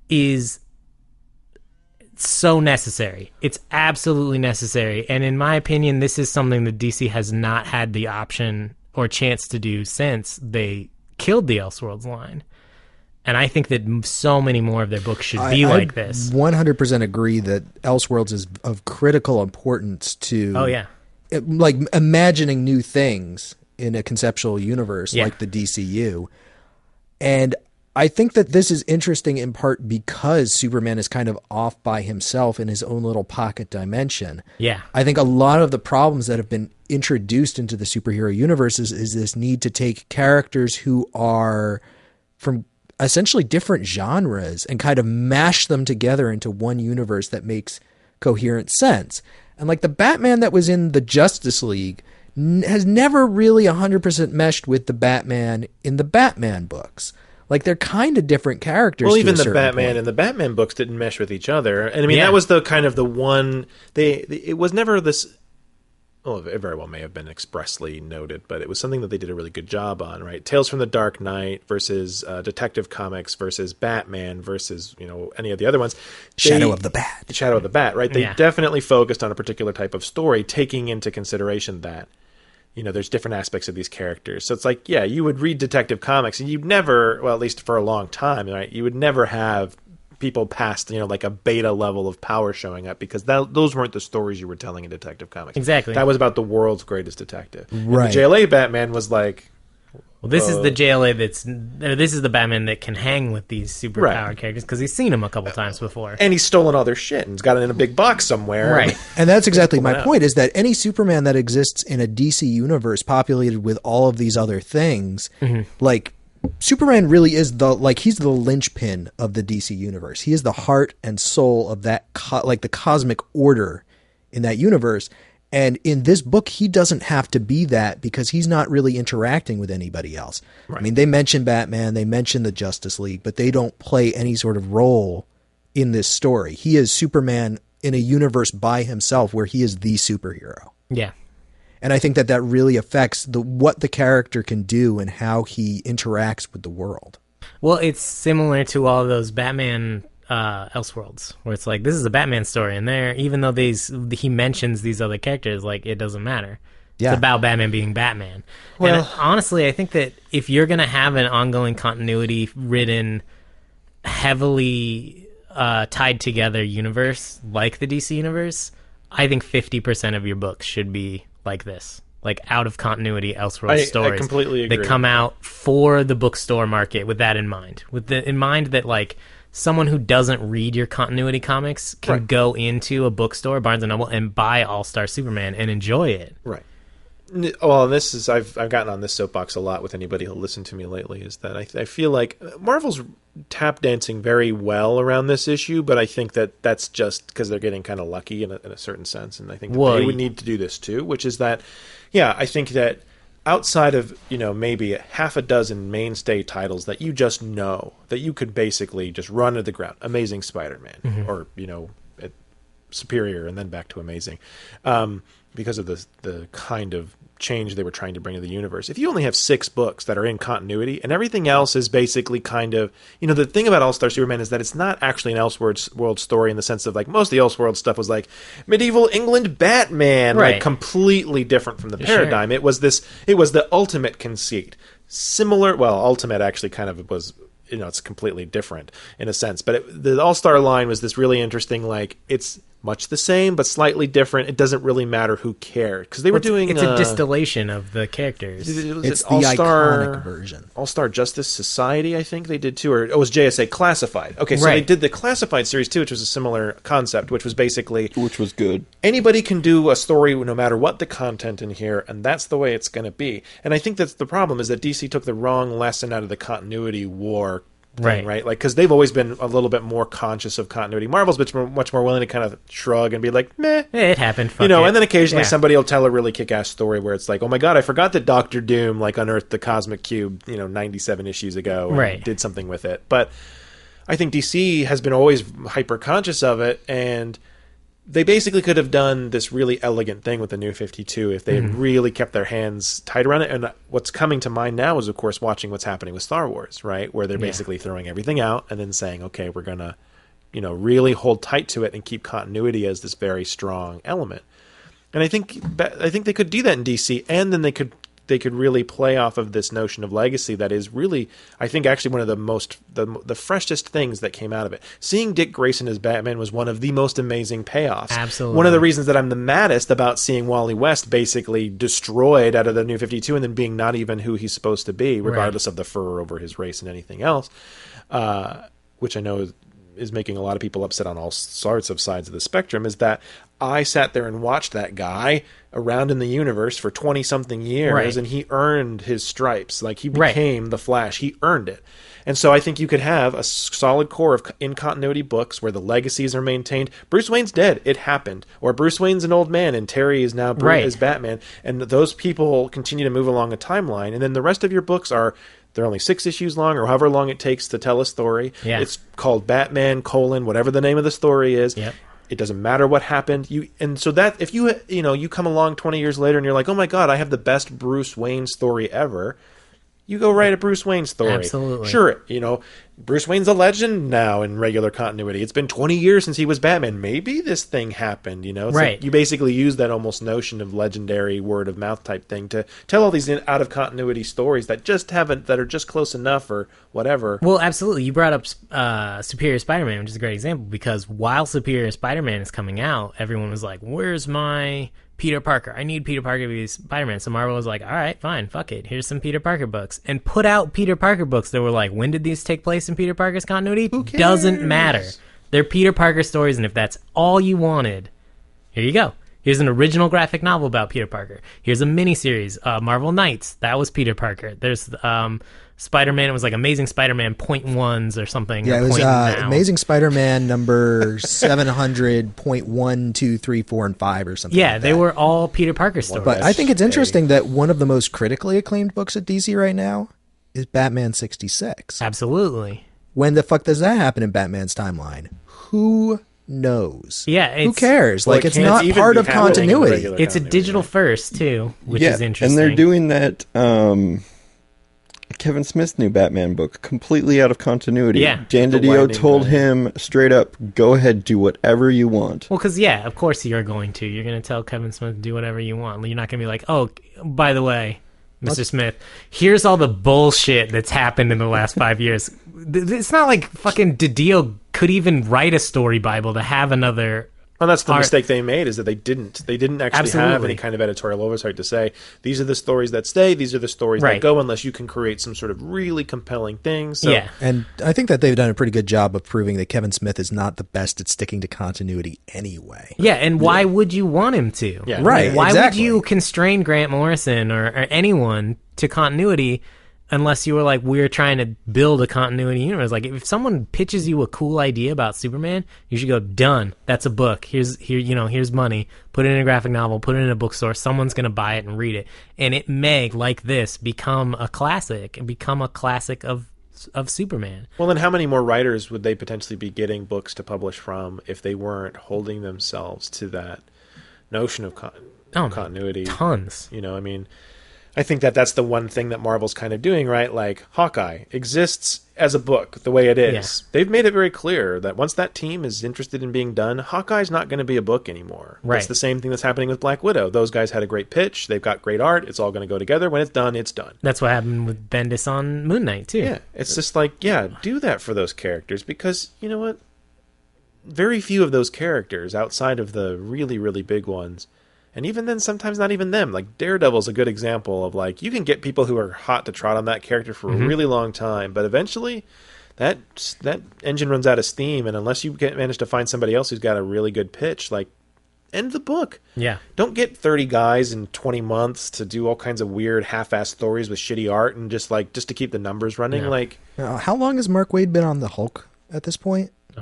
is so necessary. It's absolutely necessary. And in my opinion, this is something that DC has not had the option or chance to do since they killed the Elseworlds line. And I think that so many more of their books should be like this. 100% agree that Elseworlds is of critical importance to like imagining new things in a conceptual universe like the DCU. And I think that this is interesting in part because Superman is kind of off by himself in his own little pocket dimension. Yeah. I think a lot of the problems that have been introduced into the superhero universes is this need to take characters who are from essentially different genres and kind of mash them together into one universe that makes coherent sense. And like the Batman that was in the Justice League has never really 100% meshed with the Batman in the Batman books. Like they're kind of different characters. Well, to even a the certain Batman point. and the Batman books didn't mesh with each other. And I mean, that was the kind of the one it was never this. Well, it very well may have been expressly noted, but it was something that they did a really good job on, right? Tales from the Dark Knight versus Detective Comics versus Batman versus, any of the other ones. Shadow of the Bat. Shadow of the Bat, right? They Yeah. definitely focused on a particular type of story, taking into consideration that, there's different aspects of these characters. So it's like, yeah, you would read Detective Comics and you'd never, well, at least for a long time, right? You would never have people past, like a beta level of power showing up because those weren't the stories you were telling in Detective Comics. Exactly. That was about the world's greatest detective. Right. And the JLA Batman was like... Well, this is the JLA this is the Batman that can hang with these superpowered characters because he's seen them a couple times before. And he's stolen all their shit and he's got it in a big box somewhere. Right. And that's exactly my out. point, is that any Superman that exists in a DC universe populated with all of these other things, like Superman really is he's the linchpin of the DC universe. He is the heart and soul of that, the cosmic order in that universe. And in this book, he doesn't have to be that because he's not really interacting with anybody else. Right. I mean, they mention Batman, they mention the Justice League, but they don't play any sort of role in this story. He is Superman in a universe by himself where he is the superhero. Yeah. And I think that really affects what the character can do and how he interacts with the world. Well, it's similar to all those Batman Elseworlds, where it's like, this is a Batman story, and there, even though he mentions these other characters, like, it doesn't matter. Yeah. It's about Batman being Batman. Well, and honestly, I think that if you're going to have an ongoing continuity ridden, heavily tied together universe like the DC universe, I think 50% of your books should be like this. Like out of continuity Elseworld stories. I completely agree. That come out for the bookstore market with that in mind. In mind that like someone who doesn't read your continuity comics can go into a bookstore, Barnes & Noble, and buy All-Star Superman and enjoy it. Right. Well, this is I've gotten on this soapbox a lot with anybody who'll listen to me lately, is that I feel like Marvel's tap dancing very well around this issue, but I think that's just because they're getting kind of lucky in a certain sense, and I think that they would need to do this too, which is that, yeah, I think that outside of, maybe half a dozen mainstay titles that you just know, that you could basically just run to the ground, Amazing Spider-Man, or, Superior and then back to Amazing, because of the kind of change they were trying to bring to the universe. If you only have 6 books that are in continuity and everything else is basically kind of, the thing about All-Star Superman is that it's not actually an Elseworld story in the sense of like most of the Elseworld stuff was like medieval England Batman, like completely different from the paradigm. It was the ultimate conceit. Similar, well, ultimate actually kind of was, it's completely different in a sense, but the All-Star line was this really interesting, like it's much the same but slightly different. It doesn't really matter who cared because they were doing. It's a distillation of the characters. It's the iconic version. All-Star Justice Society, I think they did too, or it was JSA Classified. Okay, so they did the Classified series too, which was a similar concept, which was good. Anybody can do a story no matter what the content in here, and that's the way it's going to be. And I think that's the problem, is that DC took the wrong lesson out of the continuity war thing, right? Like, because they've always been a little bit more conscious of continuity. Marvel's much more willing to kind of shrug and be like, meh. It happened, fuck you know, it. and then occasionally somebody will tell a really kick-ass story where it's like, oh my god, I forgot that Doctor Doom, like, unearthed the Cosmic Cube, 97 issues ago and did something with it. But I think DC has been always hyper-conscious of it, and they basically could have done this really elegant thing with the New 52 if they had really kept their hands tight around it. And what's coming to mind now is, of course, watching what's happening with Star Wars, right? Where they're basically throwing everything out and then saying, okay, we're going to, really hold tight to it and keep continuity as this very strong element. And I think they could do that in DC, and then they could really play off of this notion of legacy that is really, I think, actually one of the freshest things that came out of it. Seeing Dick Grayson as Batman was one of the most amazing payoffs. Absolutely. One of the reasons that I'm the maddest about seeing Wally West basically destroyed out of the New 52 and then being not even who he's supposed to be, regardless of the fur over his race and anything else, which I know is making a lot of people upset on all sorts of sides of the spectrum, is that I sat there and watched that guy around in the universe for 20-something years, and he earned his stripes. Like, he became the Flash. He earned it. And so I think you could have a solid core of in-continuity books where the legacies are maintained. Bruce Wayne's dead. It happened. Or Bruce Wayne's an old man, and Terry is now is Batman. And those people continue to move along a timeline. And then the rest of your books they're only 6 issues long, or however long it takes to tell a story. Yeah. It's called Batman, whatever the name of the story is. Yep. It doesn't matter what happened. And so that if you come along 20 years later and you're like, oh my god, I have the best Bruce Wayne story ever, you go write a Bruce Wayne story. Absolutely. Sure, Bruce Wayne's a legend now in regular continuity. It's been 20 years since he was Batman. Maybe this thing happened, It's like you basically use that almost notion of legendary word of mouth type thing to tell all these out of continuity stories that are just close enough or whatever. Well, absolutely. You brought up Superior Spider-Man, which is a great example, because while Superior Spider-Man is coming out, everyone was like, where's my Peter Parker? I need Peter Parker to be Spider-Man. So Marvel was like, all right, fine, fuck it. Here's some Peter Parker books. And put out Peter Parker books that were like, when did these take place in Peter Parker's continuity? Who cares? Doesn't matter. They're Peter Parker stories, and if that's all you wanted, here you go. Here's an original graphic novel about Peter Parker. Here's a miniseries, Marvel Knights. That was Peter Parker. There's Spider-Man. It was like Amazing Spider-Man .1s or something. Yeah, or it was Now. Amazing Spider-Man number 700.1, 2, 3, 4, and 5 or something. Yeah, like they that. were all Peter Parker stories. But I think it's interesting that one of the most critically acclaimed books at DC right now is Batman 66. Absolutely. When the fuck does that happen in Batman's timeline? Who knows? Yeah, who cares? Well, like, it it's can't not even part be of happening in continuity. regular It's a continuity, digital right? first, too, which is interesting. And they're doing that Kevin Smith's new Batman book completely out of continuity. Yeah. Dan The DiDio Winding told Line. him straight up, go ahead, do whatever you want. Well, because, yeah, of course you're going to. You're going to tell Kevin Smith to do whatever you want. You're not going to be like, oh, by the way, Mr. Smith, here's all the bullshit that's happened in the last 5 years. It's not like fucking DiDio could even write a story Bible to have another... Well, that's the mistake they made, is that they didn't actually have Absolutely. any kind of editorial oversight to say, these are the stories that stay, these are the stories that go, unless you can create some sort of really compelling thing. So, Yeah. And I think that they've done a pretty good job of proving that Kevin Smith is not the best at sticking to continuity anyway. Yeah, and why would you want him to? Yeah. Right, Why exactly. would you constrain Grant Morrison or anyone to continuity unless you were like, we're trying to build a continuity universe? Like, if someone pitches you a cool idea about Superman, you should go, done. That's a book. Here's money. Put it in a graphic novel. Put it in a bookstore. Someone's going to buy it and read it. And it may, like this, become a classic of Superman. well, then how many more writers would they potentially be getting books to publish from if they weren't holding themselves to that notion of continuity? Tons. I mean, I think that's the one thing that Marvel's kind of doing, right? Like, Hawkeye exists as a book the way it is. Yeah. They've made it very clear that once that team is interested in being done, Hawkeye's not going to be a book anymore. Right. It's the same thing that's happening with Black Widow. Those guys had a great pitch. They've got great art. It's all going to go together. When it's done, it's done. That's what happened with Bendis on Moon Knight, too. Yeah. It's just like, do that for those characters, because, you know what? Very few of those characters, outside of the really, really big ones, and even then, sometimes not even them. Like, Daredevil's a good example of, like, you can get people who are hot to trot on that character for a really long time, but eventually that engine runs out of steam, and unless you manage to find somebody else who's got a really good pitch, like, end the book. Yeah. Don't get 30 guys in 20 months to do all kinds of weird half-assed stories with shitty art and just to keep the numbers running. Yeah. Like, How long has Mark Waid been on the Hulk at this point? They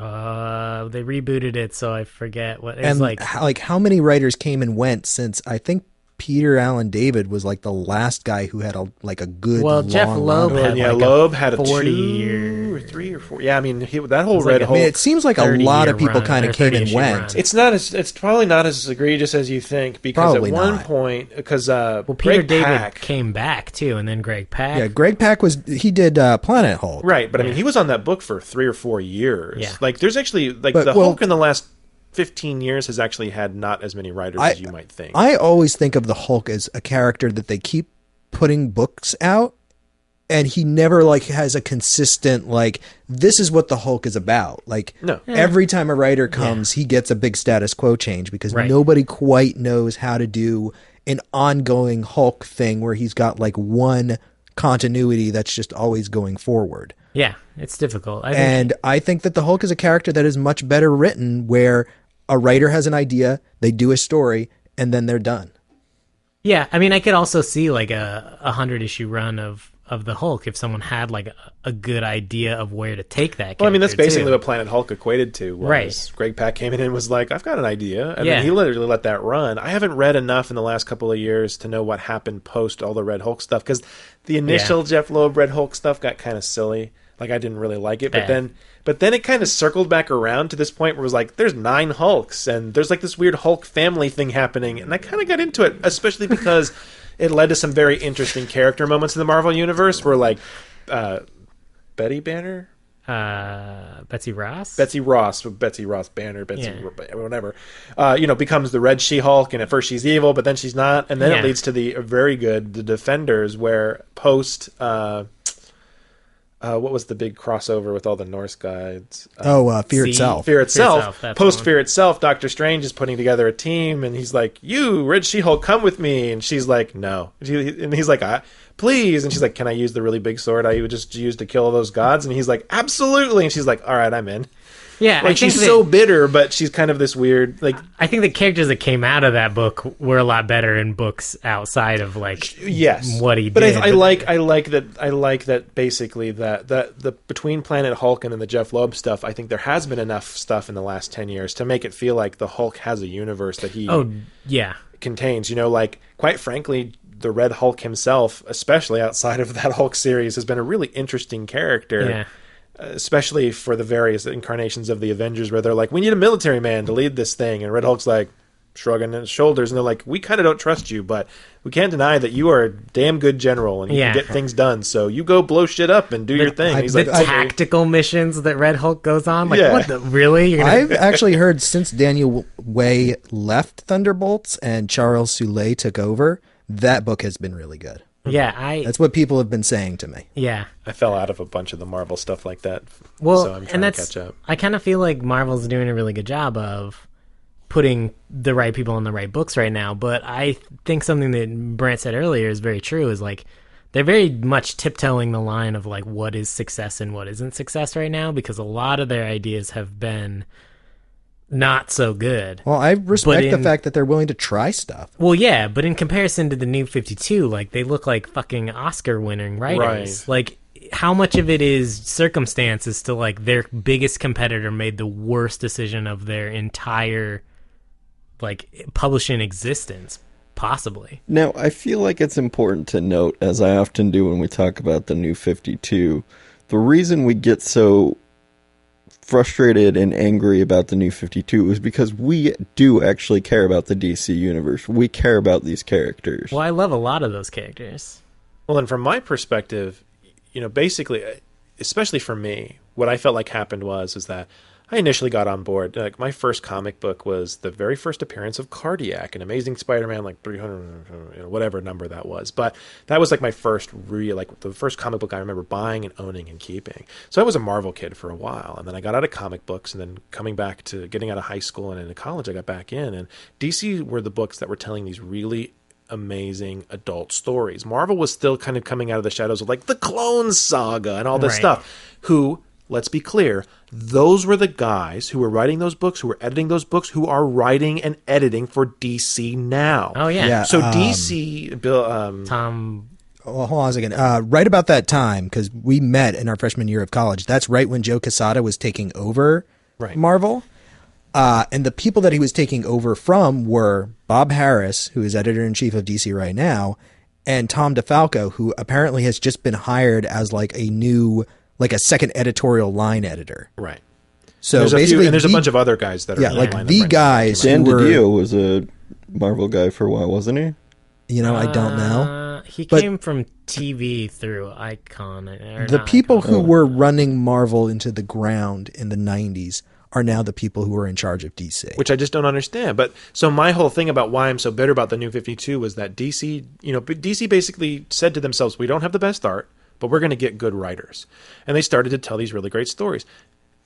rebooted it, so I forget what it's And like. how many writers came and went since I think Peter Allen David was like the last guy who had a good. Well, Jeff long Loeb run. had Loeb had a 40 2 or 3 or 4. Yeah, I mean, that whole like Red a- Hulk. I mean, it seems like a 30 lot of year people run, kind or of came 30 and issue went. run. It's probably not as egregious as you think, because Probably at one not. point, because Well, Peter Greg David Pak, came back too, and then Greg Pak. Yeah, Greg Pak he did Planet Hulk. right? But I mean, he was on that book for 3 or 4 years. Yeah. Like, there's actually But, the well- Hulk in the last 15 years has actually had not as many writers as you might think. I always think of the Hulk as a character that they keep putting books out, and he never has a consistent this is what the Hulk is about. No. Every time a writer comes, he gets a big status quo change because Right. nobody quite knows how to do an ongoing Hulk thing where he's got one continuity that's just always going forward. Yeah, it's difficult. I think, And I think that the Hulk is a character that is much better written, where a writer has an idea, they do a story, and then they're done. yeah, I mean, I could also see like a 100-issue run of the Hulk if someone had a good idea of where to take that character. Well, I mean, that's basically too. what Planet Hulk equated to. Was Right. Greg Pak came in and was like, I've got an idea. And Yeah. then he literally let that run. I haven't read enough in the last couple of years to know what happened post all the Red Hulk stuff, because the initial Jeff Loeb Red Hulk stuff got kind of silly. Like, I didn't really like it. But then it kind of circled back around to this point where it was like, there's 9 Hulks, and there's this weird Hulk family thing happening. And I kind of got into it, especially because it led to some very interesting character moments in the Marvel Universe where, Betty Banner? Betsy Ross. Betsy Ross Banner, whatever, becomes the Red She-Hulk, and at first she's evil, but then she's not, and then it leads to the Defenders, where post, what was the big crossover with all the Norse guys? Fear Itself. Fear Itself. that's Post the one. Fear Itself, Doctor Strange is putting together a team, and he's like, "You, Red She-Hulk, come with me," and she's like, "No," and he's like, "Please," and she's like, "Can I use the really big sword I would just use to kill all those gods?" And he's like, "Absolutely," and she's like, "All right, I'm in." Yeah, I think she's so bitter, but she's kind of this weird, I think the characters that came out of that book were a lot better in books outside of yes, what he but did. I like that basically that the between Planet Hulk and then the Jeff Loeb stuff. I think there has been enough stuff in the last 10 years to make it feel like the Hulk has a universe that he contains. Quite frankly, the Red Hulk himself, especially outside of that Hulk series, has been a really interesting character. Yeah. Especially for the various incarnations of the Avengers, where they're like, we need a military man to lead this thing, and Red Hulk's like shrugging his shoulders, and they're like, we kind of don't trust you, but we can't deny that you are a damn good general and you can get things done, so you go blow shit up and do your thing. And he's the like, okay. tactical missions that Red Hulk goes on, Yeah. what the really? You're gonna... I've actually heard since Daniel Way left Thunderbolts and Charles Soule took over, that book has been really good. Yeah, That's what people have been saying to me. Yeah. I fell out of a bunch of the Marvel stuff like that, Well, so I'm trying and to that's, catch up. I kind of feel like Marvel's doing a really good job of putting the right people in the right books right now. But I think something that Brant said earlier is very true, is they're very much tiptoeing the line of what is success and what isn't success right now, because a lot of their ideas have been not so good. Well, I respect the fact that they're willing to try stuff. Well, yeah, but in comparison to the New 52, they look like fucking Oscar-winning writers. Right. How much of it is circumstance as to, their biggest competitor made the worst decision of their entire, publishing existence, possibly. Now, I feel like it's important to note, as I often do when we talk about the New 52, the reason we get so frustrated and angry about the New 52 is because we do actually care about the DC universe. We care about these characters. Well, I love a lot of those characters. Well, and from my perspective, basically, especially for me, what I felt like happened is that I initially got on board. My first comic book was the very first appearance of Cardiac, an Amazing Spider-Man, 300, whatever number that was. But that was my first the first comic book I remember buying and owning and keeping. So I was a Marvel kid for a while, and then I got out of comic books, and then coming back to getting out of high school and into college, I got back in, and DC were the books that were telling these really amazing adult stories. Marvel was still kind of coming out of the shadows of the Clone Saga and all this Right. stuff. Who, let's be clear, those were the guys who were writing those books, who were editing those books, who are writing and editing for DC now. Oh yeah. Yeah. So DC, Bill, Tom. Well, hold on a second. Right about that time, because we met in our freshman year of college. That's right when Joe Quesada was taking over Marvel. And the people that he was taking over from were Bob Harris, who is editor-in-chief of DC right now, and Tom DeFalco, who apparently has just been hired as like a second editorial line editor. right. So There's basically, a bunch of other guys that are yeah, in like line up the right now. guys Dan who were, DiDio was a Marvel guy for a while, wasn't he? I don't know. He But- came from TV through Icon. The people who were running Marvel into the ground in the 90s are now the people who are in charge of DC. Which I just don't understand. But so my whole thing about why I'm so bitter about the New 52 was that DC, DC basically said to themselves, we don't have the best art, but we're going to get good writers. And they started to tell these really great stories.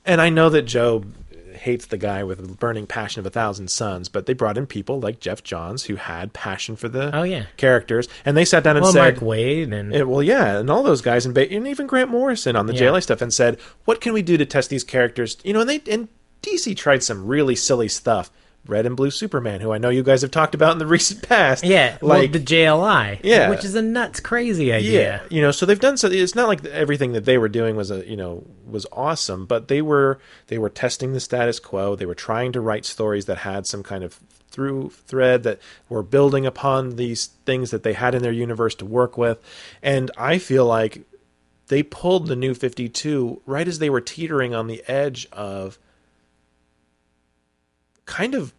And I know that Joe hates the guy with the burning passion of 1,000 suns, but they brought in people like Jeff Johns who had passion for the characters. And they sat down and said... Mark Waid and... and all those guys, and even Grant Morrison on the JLA stuff, and said, what can we do to test these characters? And DC tried some really silly stuff. Red and Blue Superman, who I know you guys have talked about in the recent past. Yeah, like the JLI. Yeah. Which is a nuts, crazy idea. Yeah, so they've done so. It's not like everything that they were doing was was awesome, but they were testing the status quo. They were trying to write stories that had some kind of through thread, that were building upon these things that they had in their universe to work with. And I feel like they pulled the New 52 right as they were teetering on the edge of kind of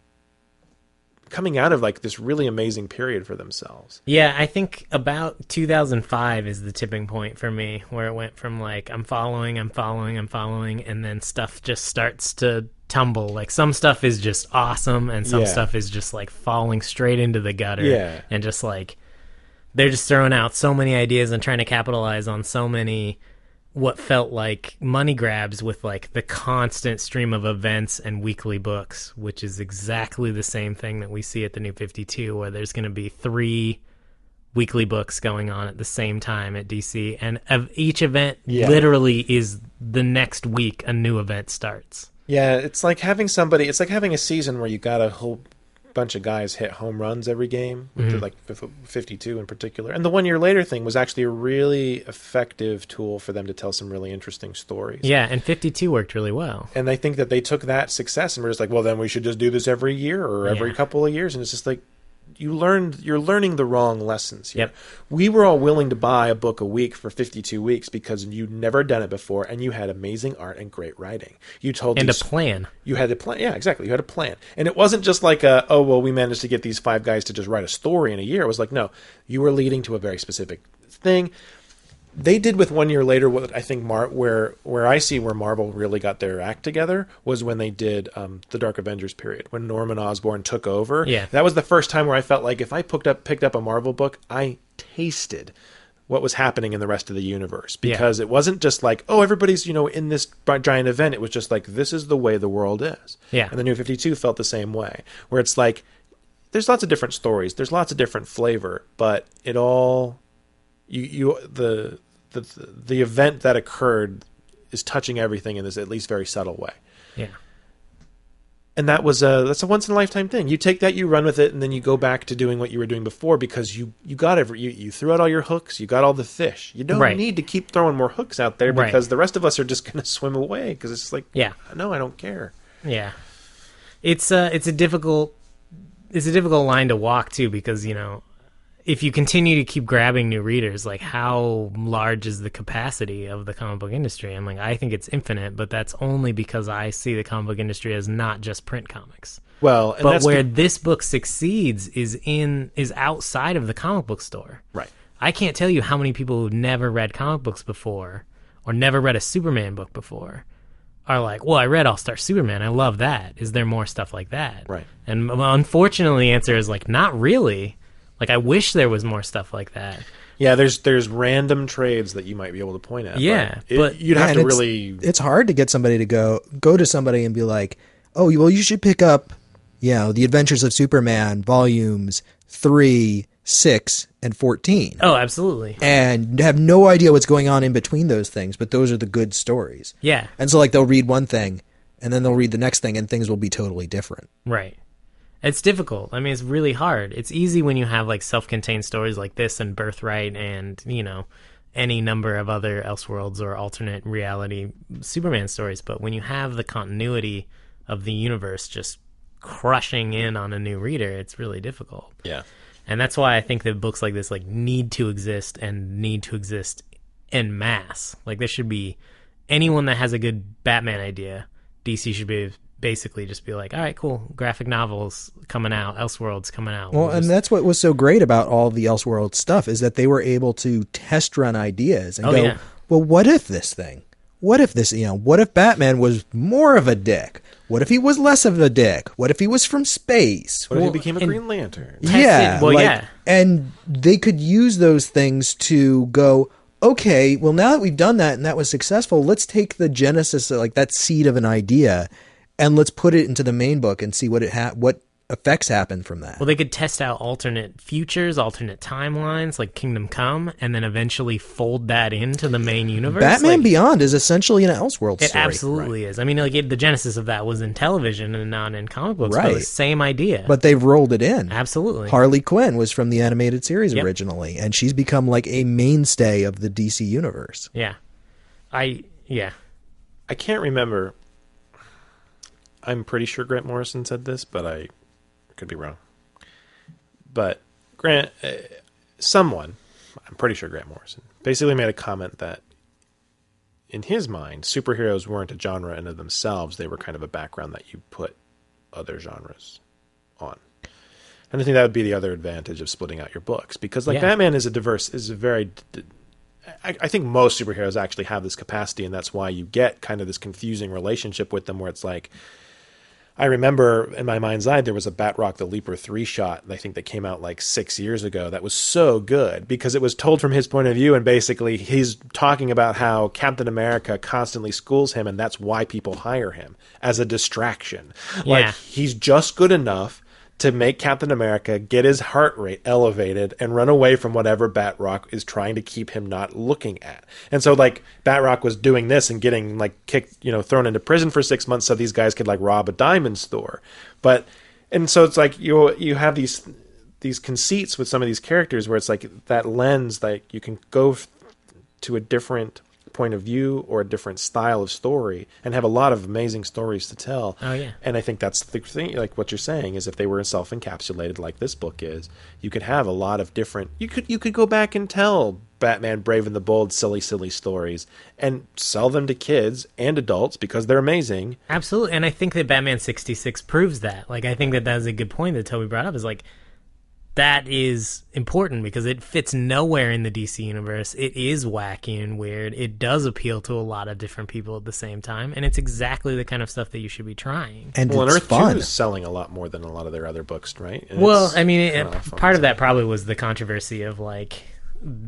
coming out of like this really amazing period for themselves. Yeah, I think about 2005 is the tipping point for me, where it went from like I'm following, and then stuff just starts to tumble. Like some stuff is just awesome, and some stuff is just like falling straight into the gutter. Yeah. And just like they're just throwing out so many ideas and trying to capitalize on so many what felt like money grabs with like the constant stream of events and weekly books, which is exactly the same thing that we see at the New 52, where there's going to be 3 weekly books going on at the same time at DC, and each event literally is the next week a new event starts. Yeah, it's like having a season where you got a whole bunch of guys hit home runs every game, like 52 in particular. And the 1 year later thing was actually a really effective tool for them to tell some really interesting stories. Yeah, and 52 worked really well. And I think that they took that success and were just like, well, then we should just do this every year or every couple of years. And it's just like, you're learning the wrong lessons here. Yep. We were all willing to buy a book a week for 52 weeks because you'd never done it before, and you had amazing art and great writing. You told and a plan. You had a plan. Yeah, exactly. You had a plan. And it wasn't just like we managed to get these 5 guys to just write a story in a year. It was like, no, you were leading to a very specific thing. They did with 1 year later what I think where I see where Marvel really got their act together was when they did the Dark Avengers period, when Norman Osborn took over. Yeah. That was the first time where I felt like if I picked up a Marvel book, I tasted what was happening in the rest of the universe, because it wasn't just like, oh, everybody's in this giant event. It was just like, this is the way the world is. Yeah. And the New 52 felt the same way, where it's like there's lots of different stories, there's lots of different flavor, but it all the event that occurred is touching everything in this at least very subtle way. Yeah. And that's a once in a lifetime thing. You take that, you run with it, and then you go back to doing what you were doing before, because you threw out all your hooks, you got all the fish. You don't need to keep throwing more hooks out there, because the rest of us are just going to swim away, because it's like, no, I don't care. Yeah. It's a difficult line to walk too, because if you continue to keep grabbing new readers, like how large is the capacity of the comic book industry? I'm like, I think it's infinite, but that's only because I see the comic book industry as not just print comics. Well, and but where this book succeeds is outside of the comic book store. Right. I can't tell you how many people who've never read comic books before or never read a Superman book before are like, well, I read All-Star Superman. I love that. Is there more stuff like that? Right. And unfortunately, the answer is like, not really. Like, I wish there was more stuff like that. Yeah, there's random trades that you might be able to point at. Yeah, but you'd have to really... It's hard to get somebody to go to somebody and be like, oh, well, you should pick up, The Adventures of Superman, volumes 3, 6, and 14. Oh, absolutely. And have no idea what's going on in between those things, but those are the good stories. Yeah. And so, like, they'll read one thing, and then they'll read the next thing, and things will be totally different. Right. It's difficult. I mean, it's really hard. It's easy when you have, like, self-contained stories like this and Birthright and, you know, any number of other Elseworlds or alternate reality Superman stories. But when you have the continuity of the universe just crushing in on a new reader, it's really difficult. Yeah. And that's why I think that books like this like need to exist en masse. Like there should be anyone that has a good Batman idea, DC should be basically just be like, all right, cool, graphic novels coming out, Elseworlds coming out. Well, and that's what was so great about all the Elseworlds stuff is that they were able to test run ideas and go, well, what if this thing? What if this, what if Batman was more of a dick? What if he was less of a dick? What if he was from space? What if he became a Green Lantern? Yeah. And they could use those things to go, okay, well, now that we've done that and that was successful, let's take the genesis, like that seed of an idea, and let's put it into the main book and see what effects happen from that. Well, they could test out alternate futures, alternate timelines, like Kingdom Come, and then eventually fold that into the main universe. Batman Beyond is essentially an Elseworld story. It absolutely is. I mean, like the genesis of that was in television and not in comic books. Right. But the same idea. But they've rolled it in. Absolutely. Harley Quinn was from the animated series originally, and she's become like a mainstay of the DC universe. Yeah. I can't remember. I'm pretty sure Grant Morrison said this, but I could be wrong. But I'm pretty sure Grant Morrison, basically made a comment that in his mind, superheroes weren't a genre in of themselves. They were kind of a background that you put other genres on. And I think that would be the other advantage of splitting out your books. Because Batman is I think most superheroes actually have this capacity, and that's why you get kind of this confusing relationship with them where it's like, I remember in my mind's eye, there was a Batroc the Leaper 3-shot, I think that came out like 6 years ago that was so good because it was told from his point of view, and basically he's talking about how Captain America constantly schools him, and that's why people hire him as a distraction. Yeah. Like, he's just good enough to make Captain America get his heart rate elevated and run away from whatever Batroc is trying to keep him not looking at. And so, like, Batroc was doing this and getting, like, kicked, thrown into prison for 6 months so these guys could, like, rob a diamond store. And so it's like you have these conceits with some of these characters where it's like that lens, like, you can go to a different point of view or a different style of story and have a lot of amazing stories to tell. Oh yeah. And I think that's the thing, like what you're saying is if they were self-encapsulated like this book is, you could have a lot of different, you could go back and tell Batman Brave and the Bold silly stories and sell them to kids and adults because they're amazing. Absolutely. And I think that Batman 66 proves that. Like, I think that that's a good point that Toby brought up is like, that is important because it fits nowhere in the DC universe. It is wacky and weird. It does appeal to a lot of different people at the same time, and it's exactly the kind of stuff that you should be trying. And well, it's Earth fun. 2 is selling a lot more than a lot of their other books, right? And well, I mean, fun part of that probably was the controversy of like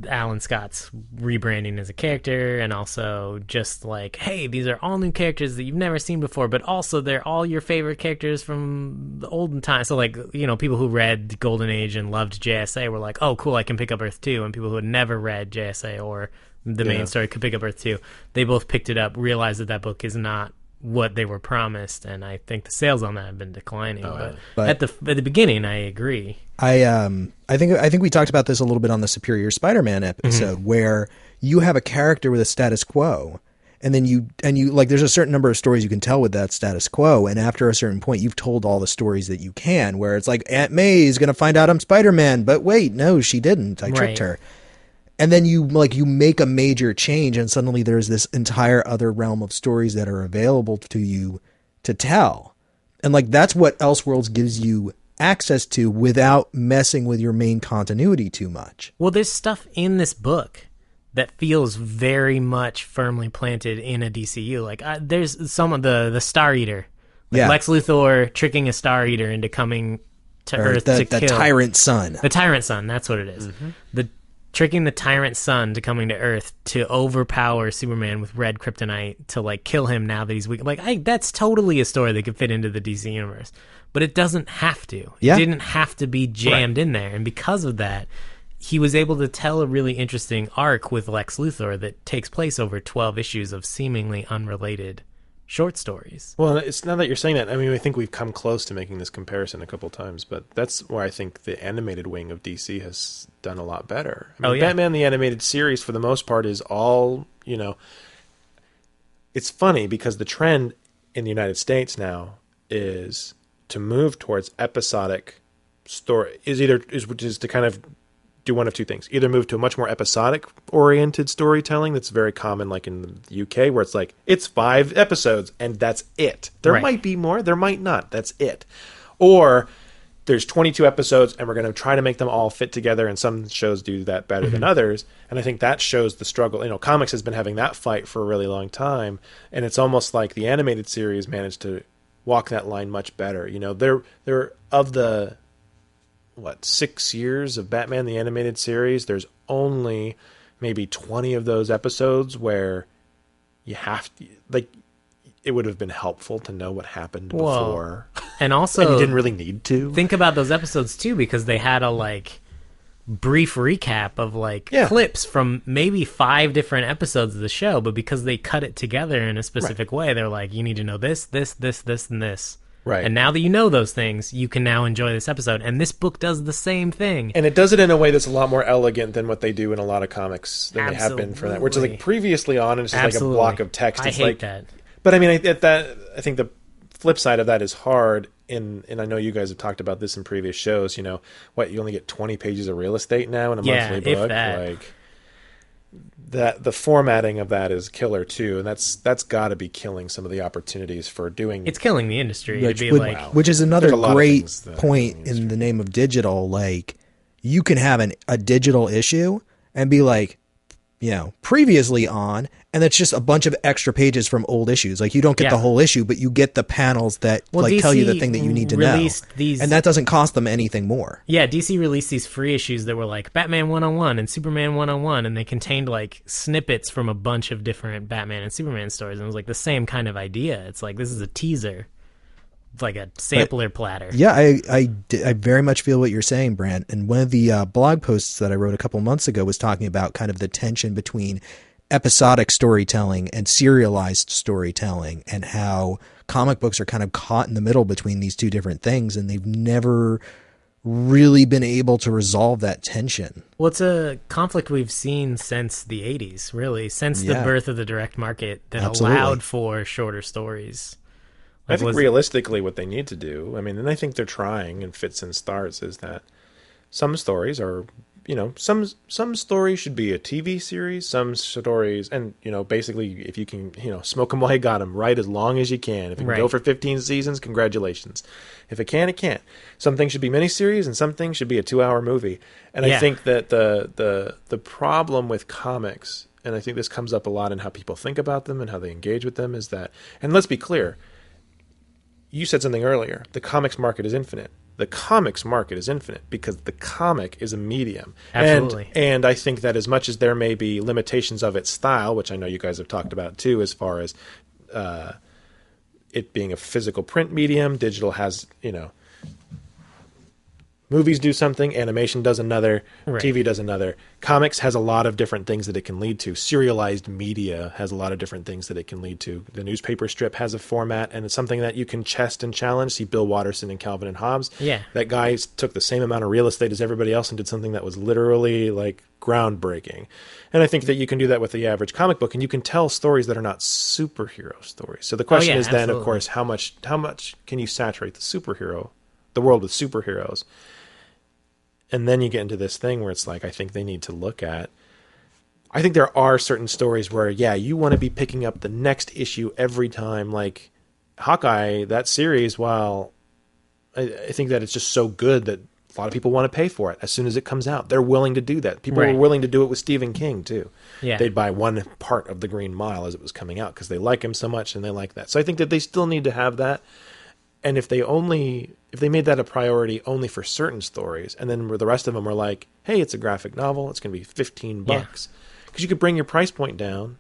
Alan Scott's rebranding as a character, and also just like, hey, these are all new characters that you've never seen before, but also they're all your favorite characters from the olden times. So like, people who read Golden Age and loved JSA were like, oh cool, I can pick up Earth 2, and people who had never read JSA or the main story could pick up Earth 2. They both picked it up, realized that book is not what they were promised, and I think the sales on that have been declining. But at the beginning, I agree. I think we talked about this a little bit on the Superior Spider-Man episode, where you have a character with a status quo, and then you like there's a certain number of stories you can tell with that status quo, and after a certain point, you've told all the stories that you can. Where it's like Aunt May is going to find out I'm Spider-Man, but wait, no, she didn't. I tricked her. And then you make a major change, and suddenly there's this entire other realm of stories that are available to you to tell. And like that's what Elseworlds gives you access to without messing with your main continuity too much. Well, there's stuff in this book that feels very much firmly planted in a DCU. Like there's some of the Star Eater, Lex Luthor tricking a Star Eater into coming to Earth to kill the Tyrant Son. The Tyrant Son, that's what it is. The tricking the tyrant sun to coming to Earth to overpower Superman with red kryptonite to like kill him now that he's weak. Like that's totally a story that could fit into the DC universe, but it doesn't have to. Yeah. It didn't have to be jammed in there, and because of that, he was able to tell a really interesting arc with Lex Luthor that takes place over 12 issues of seemingly unrelated short stories. Well, it's now that you're saying that, I mean, I think we've come close to making this comparison a couple times, but that's where I think the animated wing of DC has done a lot better. I mean, Batman the Animated Series, for the most part, is all, you know, it's funny because the trend in the United States now is to move towards episodic story, which is to kind of do one of two things. Either move to a much more episodic-oriented storytelling that's very common, like in the UK, where it's like, it's 5 episodes, and that's it. There might be more, there might not. That's it. Or there's 22 episodes, and we're going to try to make them all fit together, and some shows do that better than others. And I think that shows the struggle. You know, comics has been having that fight for a really long time, and it's almost like the animated series managed to walk that line much better. You know, they're of the 6 years of Batman the Animated Series, there's only maybe 20 of those episodes where you have to, like, it would have been helpful to know what happened before. And also, and you didn't really need to. Think about those episodes too, because they had a like brief recap of like clips from maybe 5 different episodes of the show, but because they cut it together in a specific way, they're like, you need to know this, and this. Right. And now that you know those things, you can now enjoy this episode. And this book does the same thing. And it does it in a way that's a lot more elegant than what they do in a lot of comics than they have been for that. Which is like previously on, and it's just like a block of text. It's I hate that. But I mean, I think the flip side of that is hard. And I know you guys have talked about this in previous shows. You know, you only get 20 pages of real estate now in a monthly book. If that. Like that, the formatting of that is killer too, and that's got to be killing some of the opportunities for doing. It's killing the industry. Which is another great point in the name of digital. Like, you can have a digital issue and be like, you know, previously on, and it's just a bunch of extra pages from old issues. Like, you don't get the whole issue, but you get the panels that tell you the thing that you need to know. And that doesn't cost them anything more. Yeah, DC released these free issues that were like Batman 101 and Superman 101, and they contained like snippets from a bunch of different Batman and Superman stories. And it was like the same kind of idea. It's like, this is a teaser. It's like a sampler platter. Yeah, I very much feel what you're saying, Brant. And one of the blog posts that I wrote a couple months ago was talking about kind of the tension between episodic storytelling and serialized storytelling, and how comic books are kind of caught in the middle between these two different things, and they've never really been able to resolve that tension. Well, it's a conflict we've seen since the 80s, really, since the birth of the direct market that allowed for shorter stories. I think realistically what they need to do, I mean, and I think they're trying in fits and starts, is that some stories are, you know, some stories should be a TV series, some stories, and, you know, basically if you can, you know, smoke 'em while you got 'em, write as long as you can. If it can go for 15 seasons, congratulations. If it can't, it can't. Some things should be miniseries and some things should be a 2-hour movie. And I think that the problem with comics, and I think this comes up a lot in how people think about them and how they engage with them, is that, and let's be clear, you said something earlier. The comics market is infinite. The comics market is infinite because the comic is a medium. Absolutely. And I think that as much as there may be limitations of its style, which I know you guys have talked about too, as far as it being a physical print medium, digital has, you know, movies do something, animation does another, TV does another. Comics has a lot of different things that it can lead to. Serialized media has a lot of different things that it can lead to. The newspaper strip has a format, and it's something that you can test and challenge. See Bill Watterson and Calvin and Hobbes. Yeah. That guy took the same amount of real estate as everybody else and did something that was literally like groundbreaking. And I think that you can do that with the average comic book, and you can tell stories that are not superhero stories. So the question is then, of course, how much can you saturate the world with superheroes? And then you get into this thing where it's like, I think they need to look at, I think there are certain stories where, you want to be picking up the next issue every time. Like Hawkeye, that series, while I think that it's just so good that a lot of people want to pay for it as soon as it comes out. They're willing to do that. People were willing to do it with Stephen King too. Yeah. They'd buy one part of the Green Mile as it was coming out because they like him so much and they like that. So I think that they still need to have that. And if they made that a priority only for certain stories, and then the rest of them were like, hey, it's a graphic novel, it's going to be $15. Because you could bring your price point down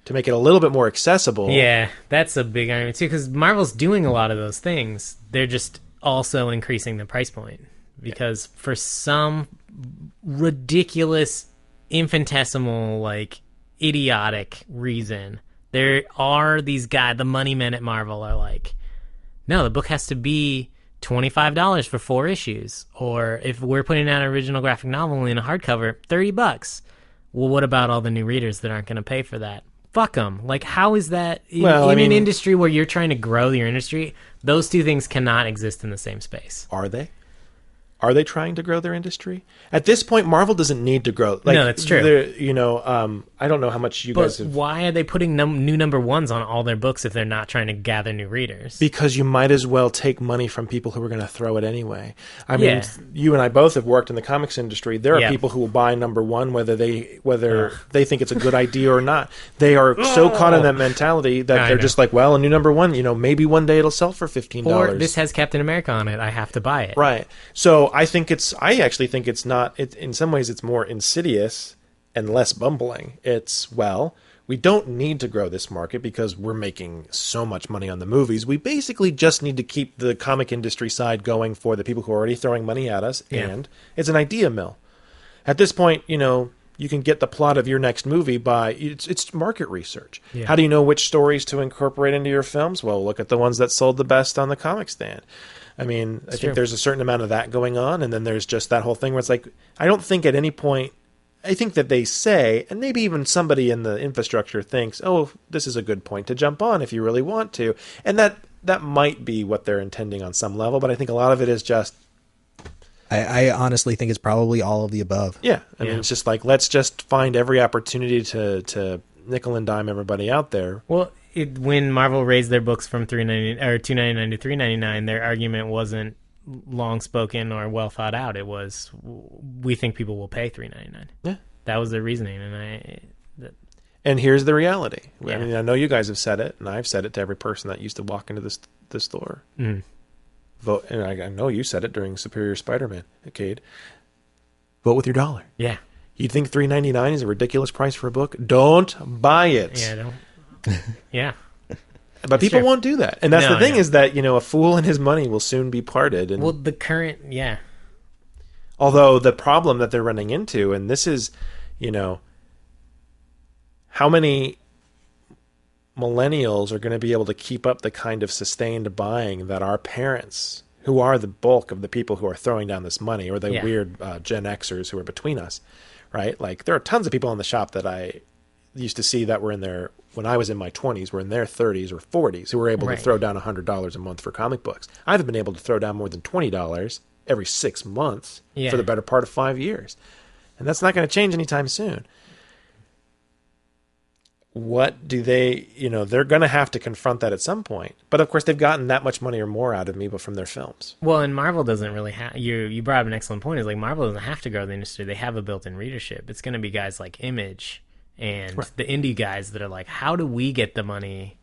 to make it a little bit more accessible. Yeah, that's a big argument too, because Marvel's doing a lot of those things. They're just also increasing the price point. Because for some ridiculous, infinitesimal, like, idiotic reason, there are these guys, the money men at Marvel are like, no, the book has to be $25 for 4 issues. Or if we're putting out an original graphic novel in a hardcover, $30. Well, what about all the new readers that aren't going to pay for that? Fuck them. Like, how is that in an industry where you're trying to grow your industry? Those two things cannot exist in the same space. Are they? Are they trying to grow their industry? At this point, Marvel doesn't need to grow. Like, no, that's true. I don't know how much you guys have... why are they putting new number ones on all their books if they're not trying to gather new readers? Because you might as well take money from people who are going to throw it anyway. I mean, you and I both have worked in the comics industry. There are people who will buy number one whether they think it's a good idea or not. They are so caught in that mentality that they're just like, well, a new number one, maybe one day it'll sell for $15. Or this has Captain America on it. I have to buy it. Right. So I actually think it's not, in some ways it's more insidious and less bumbling. It's, well, we don't need to grow this market because we're making so much money on the movies. We basically just need to keep the comic industry side going for the people who are already throwing money at us. Yeah. And it's an idea mill. At this point, you can get the plot of your next movie by, it's market research. Yeah. How do you know which stories to incorporate into your films? Well, look at the ones that sold the best on the comic stand. I mean, I think there's a certain amount of that going on, and then there's just that whole thing where it's like, I don't think at any point, I think that they say, and maybe even somebody in the infrastructure thinks, oh, this is a good point to jump on if you really want to. And that might be what they're intending on some level, but I think a lot of it is just... I honestly think it's probably all of the above. Yeah. I mean, it's just like, let's just find every opportunity to nickel and dime everybody out there. Well... when Marvel raised their books from $2.99 to $3.99, their argument wasn't long spoken or well thought out. It was, we think people will pay $3.99. Yeah, that was their reasoning, and here's the reality. Yeah. I mean, I know you guys have said it, and I've said it to every person that used to walk into the store. Mm. Vote, and I know you said it during Superior Spider-Man, Cade. Vote with your dollar. Yeah, you think $3.99 is a ridiculous price for a book? Don't buy it. Yeah, don't. Yeah, but people won't do that, and that's the thing is that a fool and his money will soon be parted. And well, the current, although the problem that they're running into, and this is, how many millennials are going to be able to keep up the kind of sustained buying that our parents, who are the bulk of the people who are throwing down this money, or the weird Gen Xers who are between us, right? Like there are tons of people in the shop that I used to see that were in their, when I was in my 20s, were in their 30s or 40s, who were able to throw down $100 a month for comic books. I've been able to throw down more than $20 every 6 months for the better part of 5 years. And that's not going to change anytime soon. What do they, they're going to have to confront that at some point. But of course, they've gotten that much money or more out of me, but from their films. Well, and Marvel doesn't really have, you brought up an excellent point, is like Marvel doesn't have to grow the industry. They have a built-in readership. It's going to be guys like Image and the indie guys that are like, how do we get the money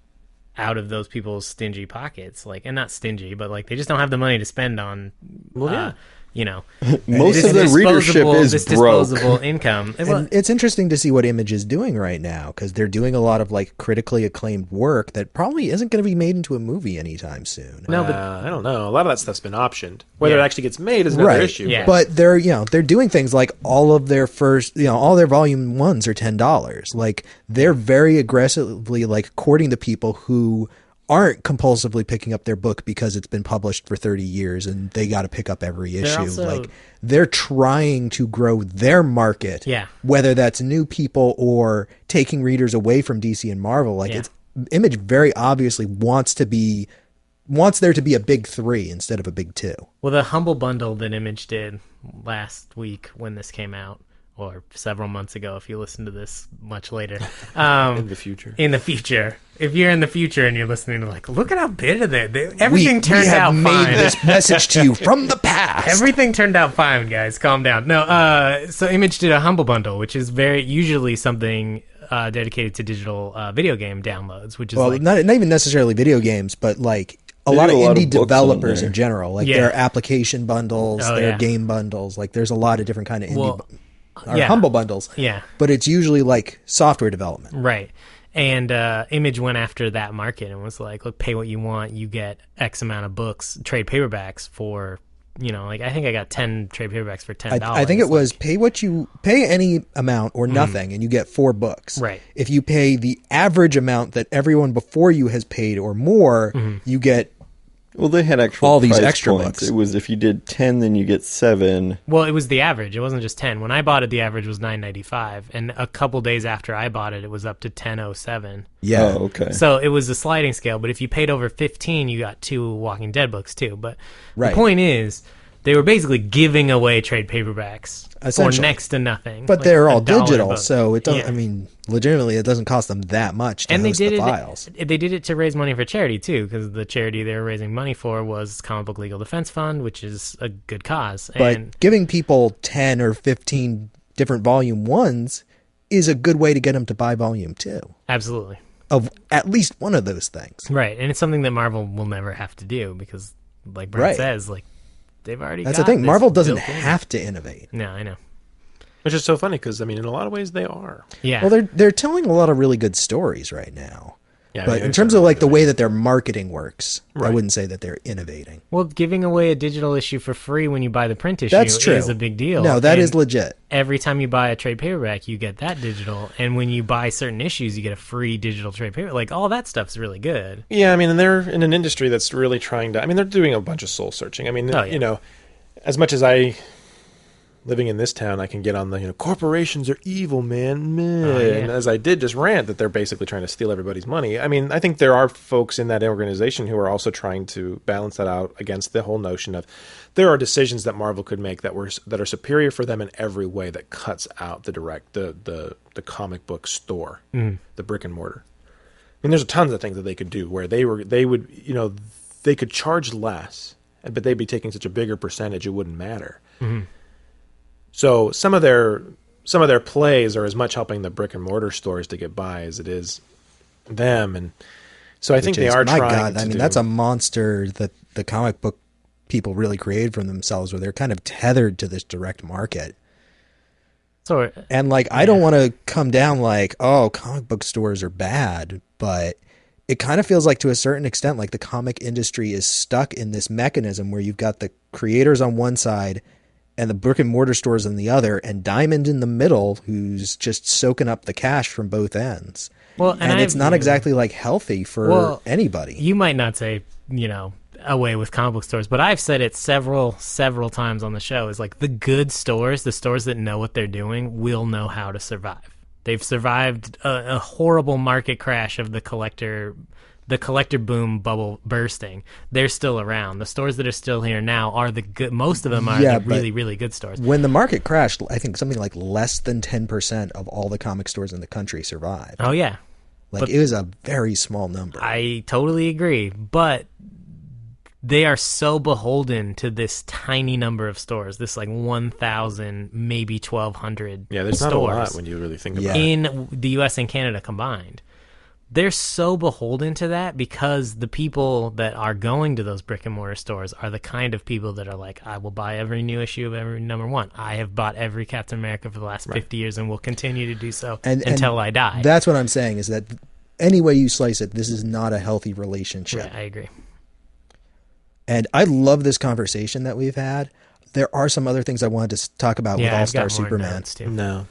out of those people's stingy pockets? Like, and not stingy, but like they just don't have the money to spend on, most of the readership is disposable income. And it's interesting to see what Image is doing right now, because they're doing a lot of like critically acclaimed work that probably isn't going to be made into a movie anytime soon. No, but I don't know. A lot of that stuff's been optioned. Whether it actually gets made is another issue. Yeah. But they're doing things like all of their first, all their volume ones are $10. Like they're very aggressively like courting the people who aren't compulsively picking up their book because it's been published for 30 years and they got to pick up every issue. They're trying to grow their market, whether that's new people or taking readers away from DC and Marvel. It's Image very obviously wants there to be a big 3 instead of a big 2. Well, the Humble Bundle that Image did last week when this came out, or several months ago if you listen to this much later. In the future. If you're in the future and you're listening to like, look at how bitter everything turned out fine. We have made this message to you from the past. Everything turned out fine, guys. Calm down. No, so Image did a Humble Bundle, which is usually something dedicated to digital video game downloads, which is not even necessarily video games, but like a They lot of do a lot indie of books on developers there. in general. Like Yeah. there are application bundles, Oh, there yeah. are game bundles. Like there's a lot of different kind of indie Well, or yeah. humble bundles. Yeah. But it's usually like software development. Right. And Image went after that market and was like, look, pay what you want. You get X amount of books, trade paperbacks for, like I think I got 10 trade paperbacks for $10. I think it was pay any amount or nothing and you get 4 books. Right. If you pay the average amount that everyone before you has paid or more, you get Well, they had actual all these price extra points. books. It was if you did 10, then you get 7. Well, it was the average. It wasn't just 10. When I bought it, the average was $9.95, and a couple days after I bought it, it was up to $10.07. yeah. Oh, okay. So it was a sliding scale. But if you paid over 15, you got 2 Walking Dead books too. But Right. the point is, they were basically giving away trade paperbacks for Essentially. next to nothing. But like they're all $1 a digital, book. so it doesn't. Yeah. I mean, legitimately, it doesn't cost them that much to And they host did the it. files. They did it to raise money for charity too, because the charity they were raising money for was Comic Book Legal Defense Fund, which is a good cause. But And giving people 10 or 15 different volume 1s is a good way to get them to buy volume 2 absolutely of at least one of those things. right, and it's something that Marvel will never have to do because, like Brent Right. says, like they've already. That's got the thing. this Marvel doesn't built in. have to innovate. No, I know. Which is so funny because, I mean, in a lot of ways they are. Yeah. Well, they're telling a lot of really good stories right now. Yeah, I But mean, in it's terms not of like the really way that their marketing works, I Right. wouldn't say that they're innovating. Well, giving away a digital issue for free when you buy the print issue That's true. is a big deal. No, that is And legit. every time you buy a trade paperback, you get that digital, and when you buy certain issues, you get a free digital trade paper. Like all that stuff's really good. Yeah, I mean, and they're in an industry that's really trying to. I mean, they're doing a bunch of soul searching. I mean, Oh, yeah. As much as living in this town, I can get on the corporations are evil, man. Meh. Oh, yeah. And as I did just rant that they're basically trying to steal everybody's money. I mean, I think there are folks in that organization who are also trying to balance that out against the whole notion of there are decisions that Marvel could make that are superior for them in every way that cuts out the comic book store, the brick and mortar. I mean, there's tons of things that they could do where they would they could charge less, but they'd be taking such a bigger percentage it wouldn't matter. So some of their plays are as much helping the brick and mortar stores to get by as it is them, and so I think they are my trying. God, to I mean, do- that's a monster that the comic book people really created for themselves, where they're kind of tethered to this direct market. So And like, I don't want to come down like, oh, comic book stores are bad, but it kind of feels like to a certain extent, like the comic industry is stuck in this mechanism where you've got the creators on one side and the brick and mortar stores on the other, and Diamond in the middle, who's just soaking up the cash from both ends. well, And it's not exactly like healthy for Well, anybody. You might not say, away with comic book stores, but I've said it several times on the show, is like the good stores, the stores that know what they're doing, will know how to survive. They've survived a horrible market crash of the collector boom bubble bursting. They're still around. The stores that are still here now are the good. Most of them are Yeah, the but really, really good stores. When the market crashed, I think something like less than 10% of all the comic stores in the country survived. Oh yeah, Like, it was a very small number. I totally agree, but they are so beholden to this tiny number of stores, this like 1,000, maybe 1,200 yeah, there's stores not a lot when you really think about Yeah. it. in the U.S. and Canada combined. They're so beholden to that because the people that are going to those brick and mortar stores are the kind of people that are like, I will buy every new issue of every number one. I have bought every Captain America for the last 50 years and will continue to do so until I die. That's what I'm saying, is that any way you slice it, this is not a healthy relationship. Right, I agree. And I love this conversation that we've had. There are some other things I wanted to talk about with Yeah, I've All-Star got more Superman. notes, too. No,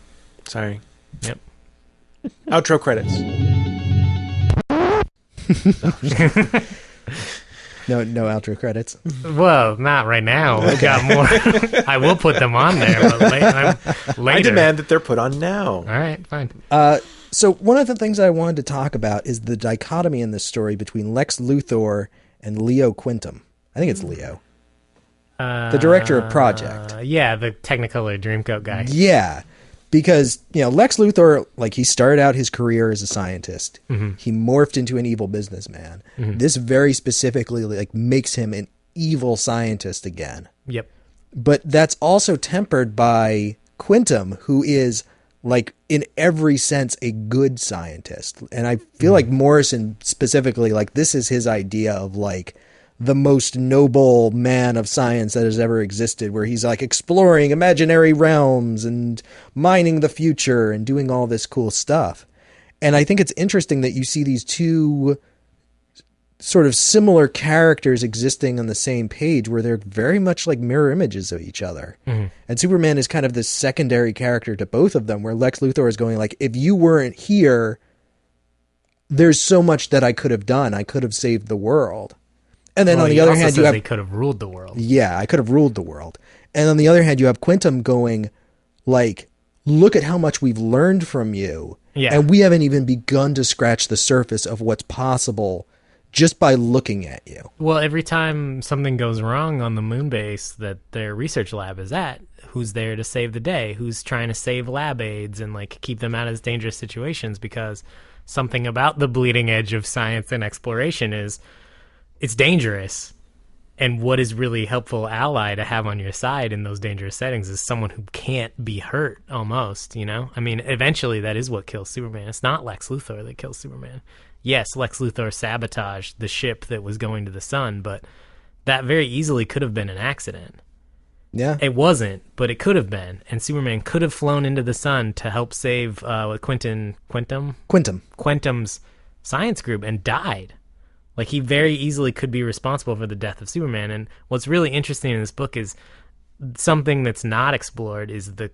sorry. Yep. Outro credits. No outro credits. Well, not right now. We've got more. I will put them on there, but later. I demand that they're put on now. All right, fine. So one of the things I wanted to talk about is the dichotomy in this story between Lex Luthor and Leo Quintum. I think it's Leo. The director of Project. Yeah, the Technicolor Dreamcoat guy. Yeah, because Lex Luthor, like, he started out his career as a scientist. Mm-hmm. He morphed into an evil businessman. This very specifically like makes him an evil scientist again. Yep. But that's also tempered by Quintum, who is, like, in every sense a good scientist. And I feel like Morrison specifically, like, this is his idea of, like, the most noble man of science that has ever existed, where he's like exploring imaginary realms and mining the future and doing all this cool stuff. And I think it's interesting that you see these two sort of similar characters existing on the same page where they're very much like mirror images of each other. Mm-hmm. And Superman is kind of this secondary character to both of them, where Lex Luthor is going like, if you weren't here, there's so much that I could have done. I could have saved the world. And then on the other hand, you have... they could have ruled the world. Yeah, I could have ruled the world. And on the other hand, you have Quintum going like, look at how much we've learned from you. Yeah. And we haven't even begun to scratch the surface of what's possible just by looking at you. Well, every time something goes wrong on the moon base that their research lab is at, who's there to save the day? Who's trying to save lab aides and like keep them out of dangerous situations? Because something about the bleeding edge of science and exploration is it's dangerous. And what is really helpful ally to have on your side in those dangerous settings is someone who can't be hurt almost, you know? I mean, eventually that is what kills Superman. It's not Lex Luthor that kills Superman. Yes, Lex Luthor sabotaged the ship that was going to the sun, but that very easily could have been an accident. Yeah. It wasn't, but it could have been. And Superman could have flown into the sun to help save Quintum's science group and died. Like, he very easily could be responsible for the death of Superman. And what's really interesting in this book is something that's not explored is the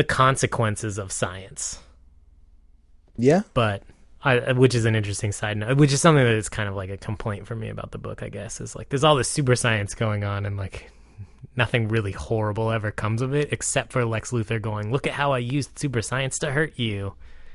consequences of science. Yeah. But which is an interesting side note, which is something that is kind of like a complaint for me about the book, I guess, is like there's all this super science going on and like nothing really horrible ever comes of it except for Lex Luthor going, look at how I used super science to hurt you.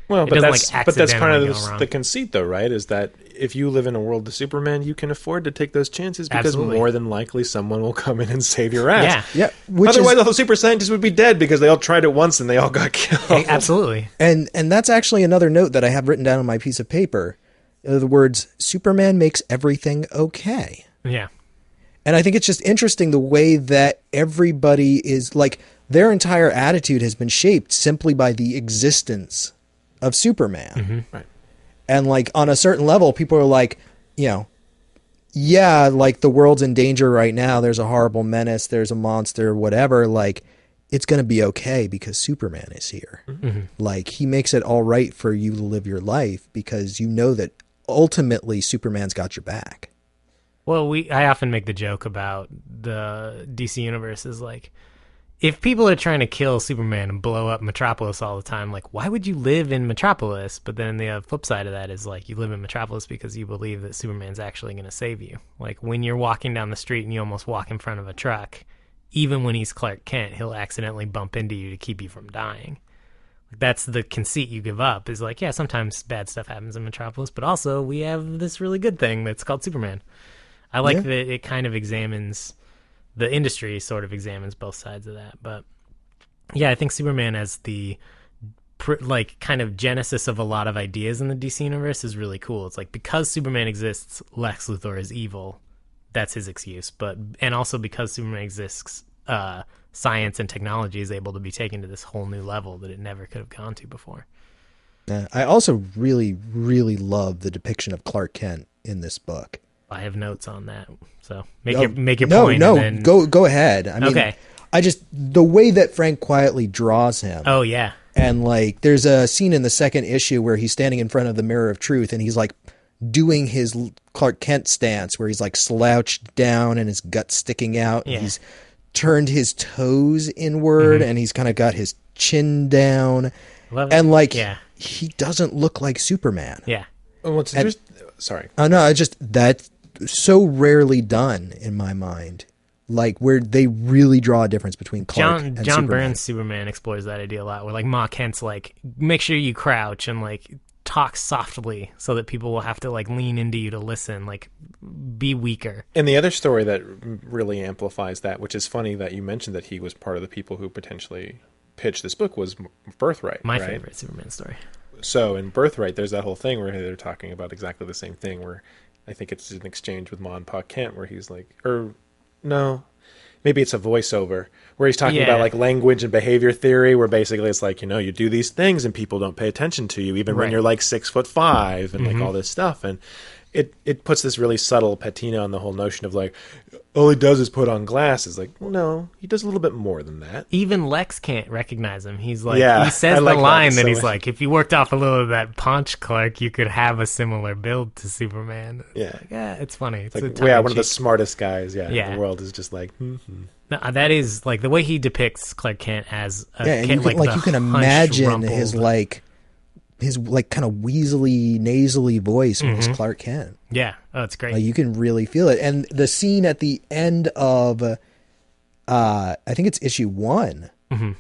Well, but that's part of the conceit, though, right? Is that if you live in a world of Superman, you can afford to take those chances because more than likely someone will come in and save your ass. Yeah. Otherwise, all the super scientists would be dead because they all tried it once and they all got killed. Hey, absolutely. And that's actually another note that I have written down on my piece of paper. The words, Superman makes everything okay. Yeah. And I think it's just interesting the way that everybody is, like, their entire attitude has been shaped simply by the existence of Superman. Mm-hmm. Right. And like on a certain level, people are like, you know, yeah, like the world's in danger right now. There's a horrible menace. There's a monster, whatever. Like it's going to be okay because Superman is here. Mm-hmm. Like he makes it all right for you to live your life because you know that ultimately Superman's got your back. Well, I often make the joke about the DC universe is like, if people are trying to kill Superman and blow up Metropolis all the time, like, why would you live in Metropolis? But then the flip side of that is, like, you live in Metropolis because you believe that Superman's actually going to save you. Like, when you're walking down the street and you almost walk in front of a truck, even when he's Clark Kent, he'll accidentally bump into you to keep you from dying. Like, that's the conceit you give up, is like, yeah, sometimes bad stuff happens in Metropolis, but also we have this really good thing that's called Superman. I like that it kind of examines... The industry sort of examines both sides of that. But yeah, I think Superman as the like kind of genesis of a lot of ideas in the DC universe is really cool. It's like because Superman exists, Lex Luthor is evil. That's his excuse. And also because Superman exists, science and technology is able to be taken to this whole new level that it never could have gone to before. I also really, really love the depiction of Clark Kent in this book. I have notes on that, so make your point. No, and then... go ahead. I mean, okay. I just the way that Frank quietly draws him. Oh yeah, and like there's a scene in the second issue where he's standing in front of the Mirror of Truth, and he's like doing his Clark Kent stance, where he's like slouched down and his gut sticking out. Yeah. And he's turned his toes inward, and he's kind of got his chin down, and like he doesn't look like Superman. Yeah. Oh, what's interesting? Sorry. Oh no, it's just that's so rarely done in my mind. Like where they really draw a difference between Clark and John Superman. Byrne's Superman explores that idea a lot. Where like Ma Kent's like, make sure you crouch and like talk softly so that people will have to like lean into you to listen. Like be weaker. And the other story that really amplifies that, which is funny that you mentioned that he was part of the people who potentially pitched this book, was Birthright. My favorite Superman story. So in Birthright, there's that whole thing where they're talking about exactly the same thing. Where I think it's an exchange with Ma and Pa Kent, where he's like, or no, maybe it's a voiceover where he's talking about like language and behavior theory, where basically it's like, you know, you do these things and people don't pay attention to you, even when you're like 6'5" and like all this stuff. And it puts this really subtle patina on the whole notion of like, all he does is put on glasses. Like, well, no, he does a little bit more than that. Even Lex can't recognize him. He's like, Yeah, he says I like the that line so that he's much. like, if you worked off a little of that paunch, Clark, you could have a similar build to Superman. Yeah. Like, yeah, it's funny. It's Like, a yeah, one of the tongue-in-cheek. smartest guys, in Yeah. the world is just like, No, that is like the way he depicts Clark Kent as a Yeah, and kid, you can, the you can hunched, imagine rumpled- his kind of weaselly, nasally voice when he's Clark Kent. Yeah, oh, it's great. Like, you can really feel it. And the scene at the end of, I think it's issue 1,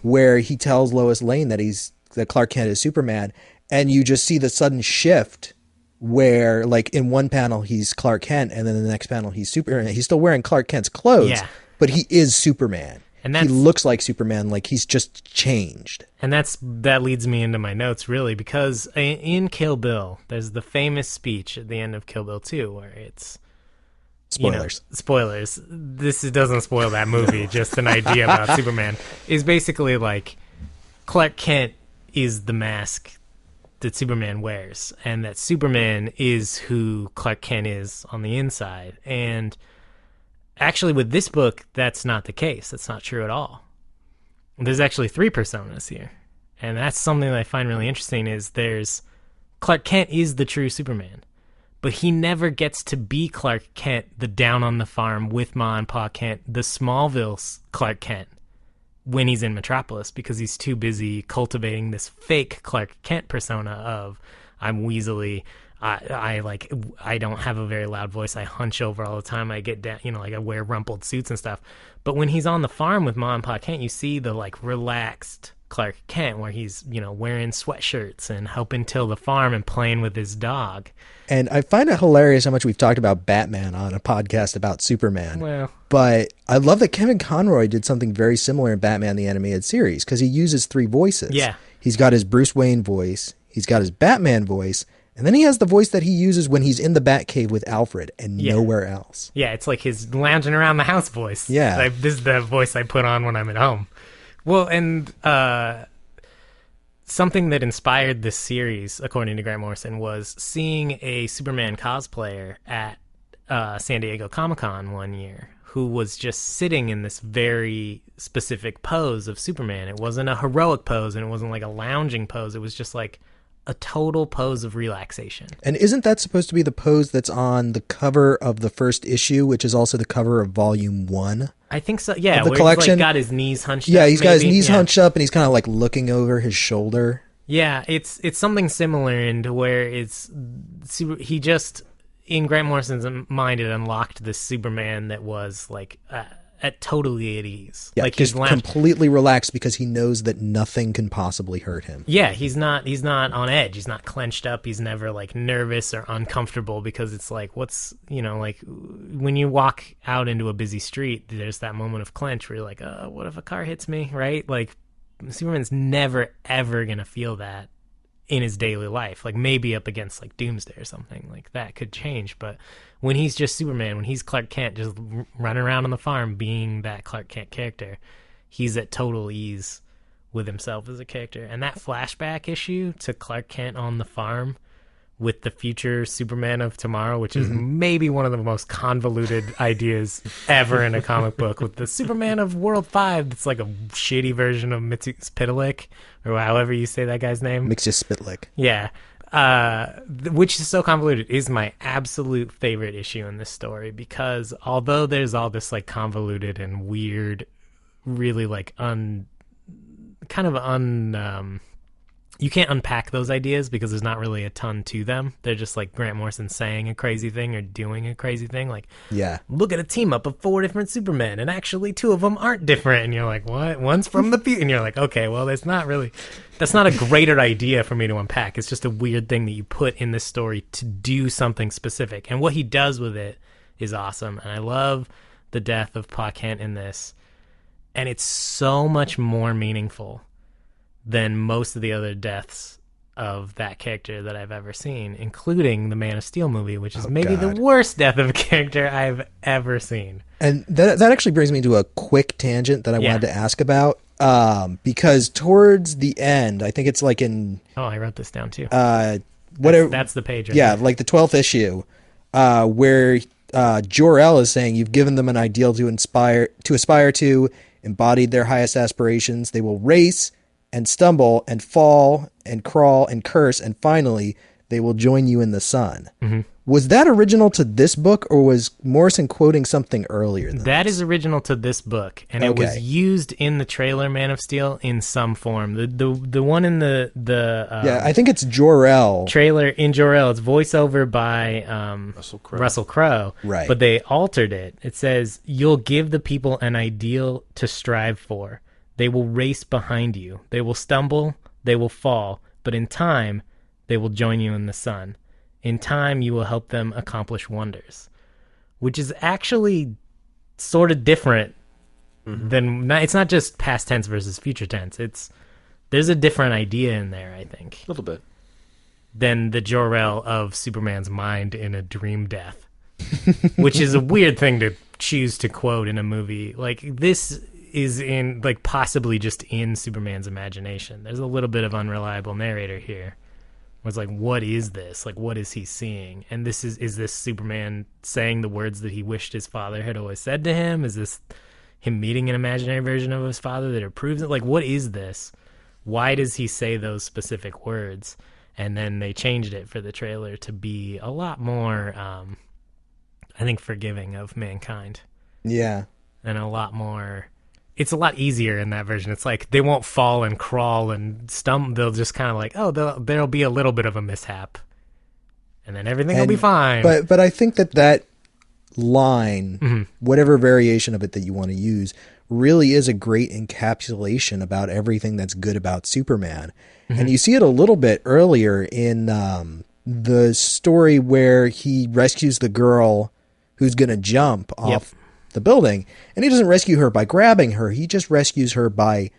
where he tells Lois Lane that Clark Kent is Superman, and you just see the sudden shift where, like, in one panel he's Clark Kent, and then in the next panel he's Superman. He's still wearing Clark Kent's clothes, Yeah. but he is Superman. And he that's- looks like Superman, like he's just changed. And that leads me into my notes, really, because in Kill Bill, there's the famous speech at the end of Kill Bill 2 where it's... Spoilers. Spoilers. This doesn't spoil that movie, just an idea about Superman. Is basically like Clark Kent is the mask that Superman wears, and that Superman is who Clark Kent is on the inside. And actually, with this book, that's not the case. That's not true at all. There's actually 3 personas here. And that's something that I find really interesting is there's Clark Kent is the true Superman. But he never gets to be Clark Kent, the down on the farm with Ma and Pa Kent, the Smallville Clark Kent, when he's in Metropolis, because he's too busy cultivating this fake Clark Kent persona of I'm weaselly, I don't have a very loud voice, I hunch over all the time, I get down, like I wear rumpled suits and stuff. But when he's on the farm with Ma and Pa Kent, you see the like relaxed Clark Kent where he's, wearing sweatshirts and helping till the farm and playing with his dog. And I find it hilarious how much we've talked about Batman on a podcast about Superman. Well, But I love that Kevin Conroy did something very similar in Batman the Animated Series, because he uses 3 voices. Yeah. He's got his Bruce Wayne voice, he's got his Batman voice, and then he has the voice that he uses when he's in the Batcave with Alfred and Yeah. nowhere else. yeah, it's like his lounging around the house voice. Yeah. Like, this is the voice I put on when I'm at home. Well, and something that inspired this series, according to Grant Morrison, was seeing a Superman cosplayer at San Diego Comic-Con one year who was just sitting in this very specific pose of Superman. It wasn't a heroic pose, and it wasn't like a lounging pose. It was just like a total pose of relaxation. And isn't that supposed to be the pose that's on the cover of the first issue, which is also the cover of Volume 1? I think so. Yeah, Of the where collection? he's like got his knees hunched Yeah, up. he's got his maybe. knees Yeah. hunched up and he's kind of like looking over his shoulder. Yeah, it's something similar into where he just, in Grant Morrison's mind, it unlocked this Superman that was like totally at ease. Yeah, like just he's lounged. completely relaxed because he knows that nothing can possibly hurt him. Yeah, he's not on edge. He's not clenched up. He's never like nervous or uncomfortable, because it's like, what's, like when you walk out into a busy street, there's that moment of clench where you're like, what if a car hits me, right? Like Superman's never ever gonna feel that in his daily life. Like maybe up against like Doomsday or something like that could change, but when he's just Superman, when he's Clark Kent just running around on the farm being that Clark Kent character, he's at total ease with himself as a character. And that flashback issue to Clark Kent on the farm with the future Superman of tomorrow, which is maybe one of the most convoluted ideas ever in a comic book, with the Superman of World 5 that's like a shitty version of Mitzi Spitalik, or however you say that guy's name. Mixus Spitlick. Yeah. Which is so convoluted, is my absolute favorite issue in this story, because although there's all this like convoluted and weird, really like you can't unpack those ideas because there's not really a ton to them. They're just like Grant Morrison saying a crazy thing or doing a crazy thing. Like, Yeah. look at a team up of 4 different Supermen, and actually 2 of them aren't different. And you're like, what? One's from the future. And you're like, okay, well, that's not a greater idea for me to unpack. It's just a weird thing that you put in this story to do something specific. And what he does with it is awesome. And I love the death of Pa Kent in this. And it's so much more meaningful than most of the other deaths of that character that I've ever seen, including the Man of Steel movie, which is maybe God. the worst death of a character I've ever seen. And that actually brings me to a quick tangent that I Yeah. wanted to ask about. Because towards the end, I think it's like in Oh, I wrote this down too. whatever. That's the page. Right Yeah, there. like the 12th issue. where Jor-El is saying, you've given them an ideal to aspire to, embodied their highest aspirations. They will race and stumble and fall and crawl and curse, and finally they will join you in the sun. Mm-hmm. Was that original to this book, or was Morrison quoting something earlier than that? This is original to this book, and it was used in the trailer Man of Steel in some form. The one in the yeah, I think it's Jor-El trailer in Jor-El. It's voiceover by Russell Crowe, right? But they altered it. It says, "You'll give the people an ideal to strive for. They will race behind you. They will stumble. They will fall. But in time, they will join you in the sun. In time, you will help them accomplish wonders," which is actually sort of different than, it's not just past tense versus future tense. There's a different idea in there, I think. A little bit. Than the Jor-El of Superman's mind in a dream death, which is a weird thing to choose to quote in a movie. Like, this is in, like, possibly just in Superman's imagination. There's a little bit of unreliable narrator here. Was like, what is this? Like, what is he seeing? And is this Superman saying the words that he wished his father had always said to him? Is this him meeting an imaginary version of his father that approves it? Like, what is this? Why does he say those specific words? And then they changed it for the trailer to be a lot more, I think, forgiving of mankind. Yeah. And a lot more... It's a lot easier in that version. It's like they won't fall and crawl and stumble. They'll just kind of like, oh, there'll be a little bit of a mishap, and then everything will be fine. But I think that line, whatever variation of it that you want to use, really is a great encapsulation about everything that's good about Superman. And you see it a little bit earlier in the story where he rescues the girl who's going to jump off the building, and he doesn't rescue her by grabbing her. He just rescues her by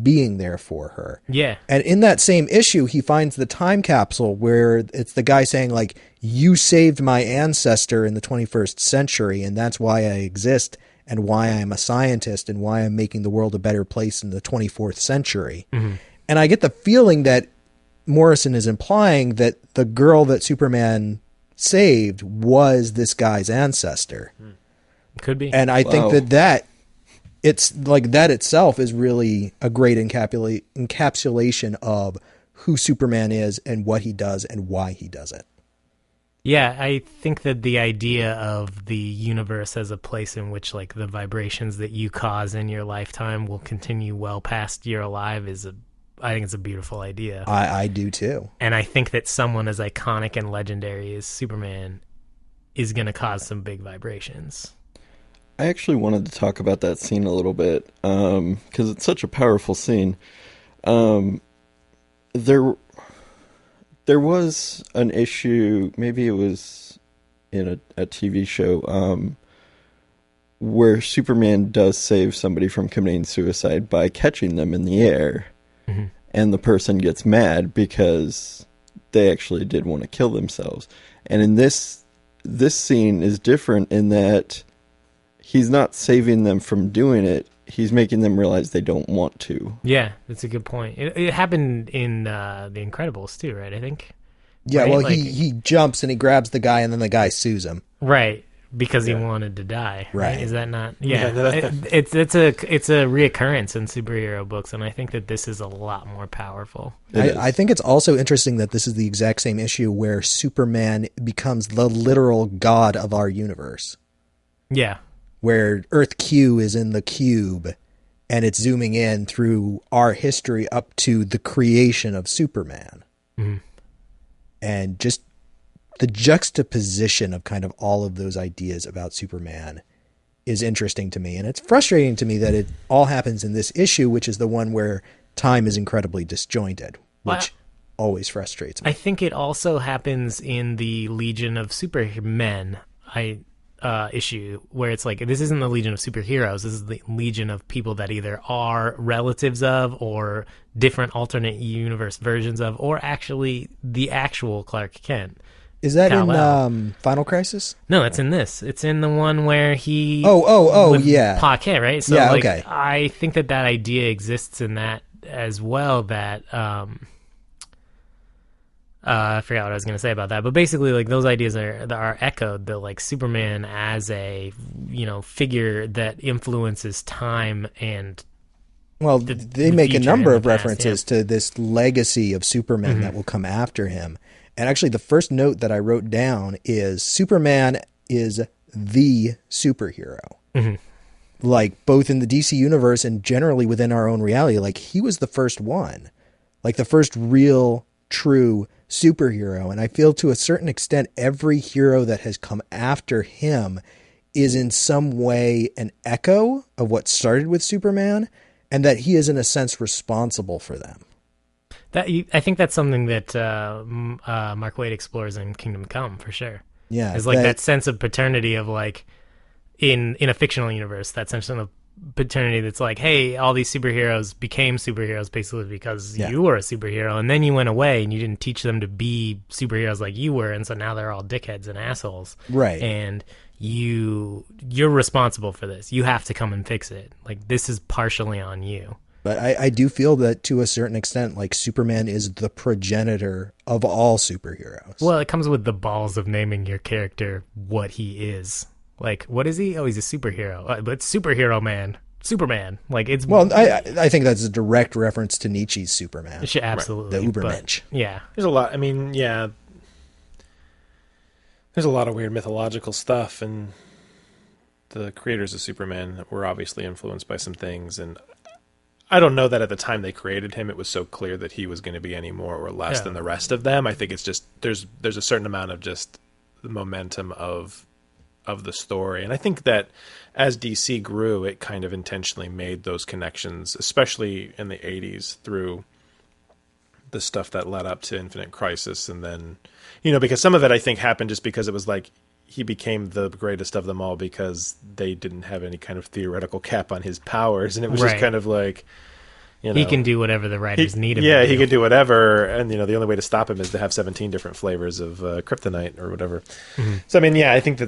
being there for her. Yeah. And in that same issue, he finds the time capsule where it's the guy saying, like, you saved my ancestor in the 21st century, and that's why I exist, and why I'm a scientist, and why I'm making the world a better place in the 24th century. And I get the feeling that Morrison is implying that the girl that Superman saved was this guy's ancestor. Could be. And I think that it's like that itself is really a great encapsulation of who Superman is and what he does and why he does it. Yeah, I think that the idea of the universe as a place in which, like, the vibrations that you cause in your lifetime will continue well past you're alive I think it's a beautiful idea. I do too. And I think that someone as iconic and legendary as Superman is going to cause some big vibrations. I actually wanted to talk about that scene a little bit, because it's such a powerful scene. There was an issue, maybe it was in a TV show, where Superman does save somebody from committing suicide by catching them in the air, and the person gets mad because they actually did want to kill themselves. And in this scene is different in that he's not saving them from doing it. He's making them realize they don't want to. Yeah, that's a good point. It happened in The Incredibles too, right? I think. Yeah, right? well, Like, he jumps and he grabs the guy, and then the guy sues him. Right, because he wanted to die. Right. Is that not? Yeah, it's a reoccurrence in superhero books, and I think that this is a lot more powerful. I think it's also interesting that this is the exact same issue where Superman becomes the literal god of our universe. Yeah. Where Earth Q is in the cube, and it's zooming in through our history up to the creation of Superman. And just the juxtaposition of kind of all of those ideas about Superman is interesting to me. And it's frustrating to me that it all happens in this issue, which is the one where time is incredibly disjointed, which always frustrates me. I think it also happens in the Legion of Supermen issue, where it's like, this isn't the Legion of Superheroes, this is the Legion of people that either are relatives of, or different alternate universe versions of, or actually the actual Clark Kent. Is that Kal-El. in Final Crisis? No, it's in this. It's in the one where he... with yeah. Paquet, right? So, yeah, like, okay. I think that idea exists in that as well, that... I forgot what I was going to say about that, but basically, like, those ideas are echoed. That, like, Superman as a, figure that influences time and Well, they make a future number and of the past, references to this legacy of Superman that will come after him. And actually, the first note that I wrote down is Superman is the superhero. Like, both in the DC universe and generally within our own reality. Like, he was the first one. Like, the first real, true superhero. And I feel to a certain extent, every hero that has come after him is in some way an echo of what started with Superman, and that he is in a sense responsible for them. I think that's something that Mark Waid explores in Kingdom Come, for sure. Yeah. It's like that sense of paternity of, like, in a fictional universe, that sense of paternity that's like, hey, all these superheroes became superheroes basically because you were a superhero, and then you went away and you didn't teach them to be superheroes like you were, and so now they're all dickheads and assholes. Right. And you're responsible for this. You have to come and fix it. Like, this is partially on you. But I do feel that to a certain extent, like, Superman is the progenitor of all superheroes. Well, it comes with the balls of naming your character what he is. Like, what is he? Oh, he's a superhero. But superhero man. Superman. Like, it's... Well, I think that's a direct reference to Nietzsche's Superman. Absolutely. The Ubermensch. Yeah. There's a lot. I mean, yeah. There's a lot of weird mythological stuff, and the creators of Superman were obviously influenced by some things, and I don't know that at the time they created him it was so clear that he was going to be any more or less than the rest of them. I think it's just there's a certain amount of just the momentum of the story, and I think that as DC grew, it kind of intentionally made those connections, especially in the 80s, through the stuff that led up to Infinite Crisis, and then, because some of it I think happened just because it was like he became the greatest of them all because they didn't have any kind of theoretical cap on his powers, and it was just kind of like, he can do whatever the writers need him to do. He can do whatever, and the only way to stop him is to have 17 different flavors of kryptonite or whatever. So I mean, I think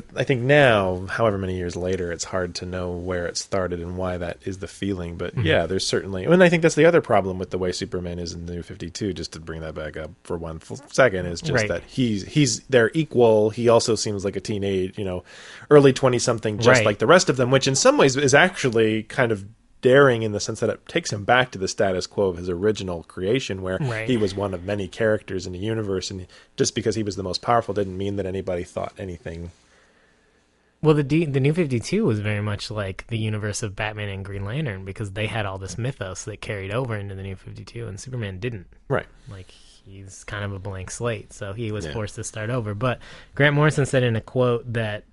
now, however many years later, it's hard to know where it started and why that is the feeling. But yeah, there's certainly, and I think that's the other problem with the way Superman is in the New 52. Just to bring that back up for one second, is just that he's their equal. He also seems like a teenage, early 20-something, just like the rest of them, which in some ways is actually kind of daring in the sense that it takes him back to the status quo of his original creation, where he was one of many characters in the universe, and just because he was the most powerful didn't mean that anybody thought anything. Well, the New 52 was very much like the universe of Batman and Green Lantern, because they had all this mythos that carried over into the New 52, and Superman didn't. Right. Like, he's kind of a blank slate, so he was forced to start over. But Grant Morrison said in a quote that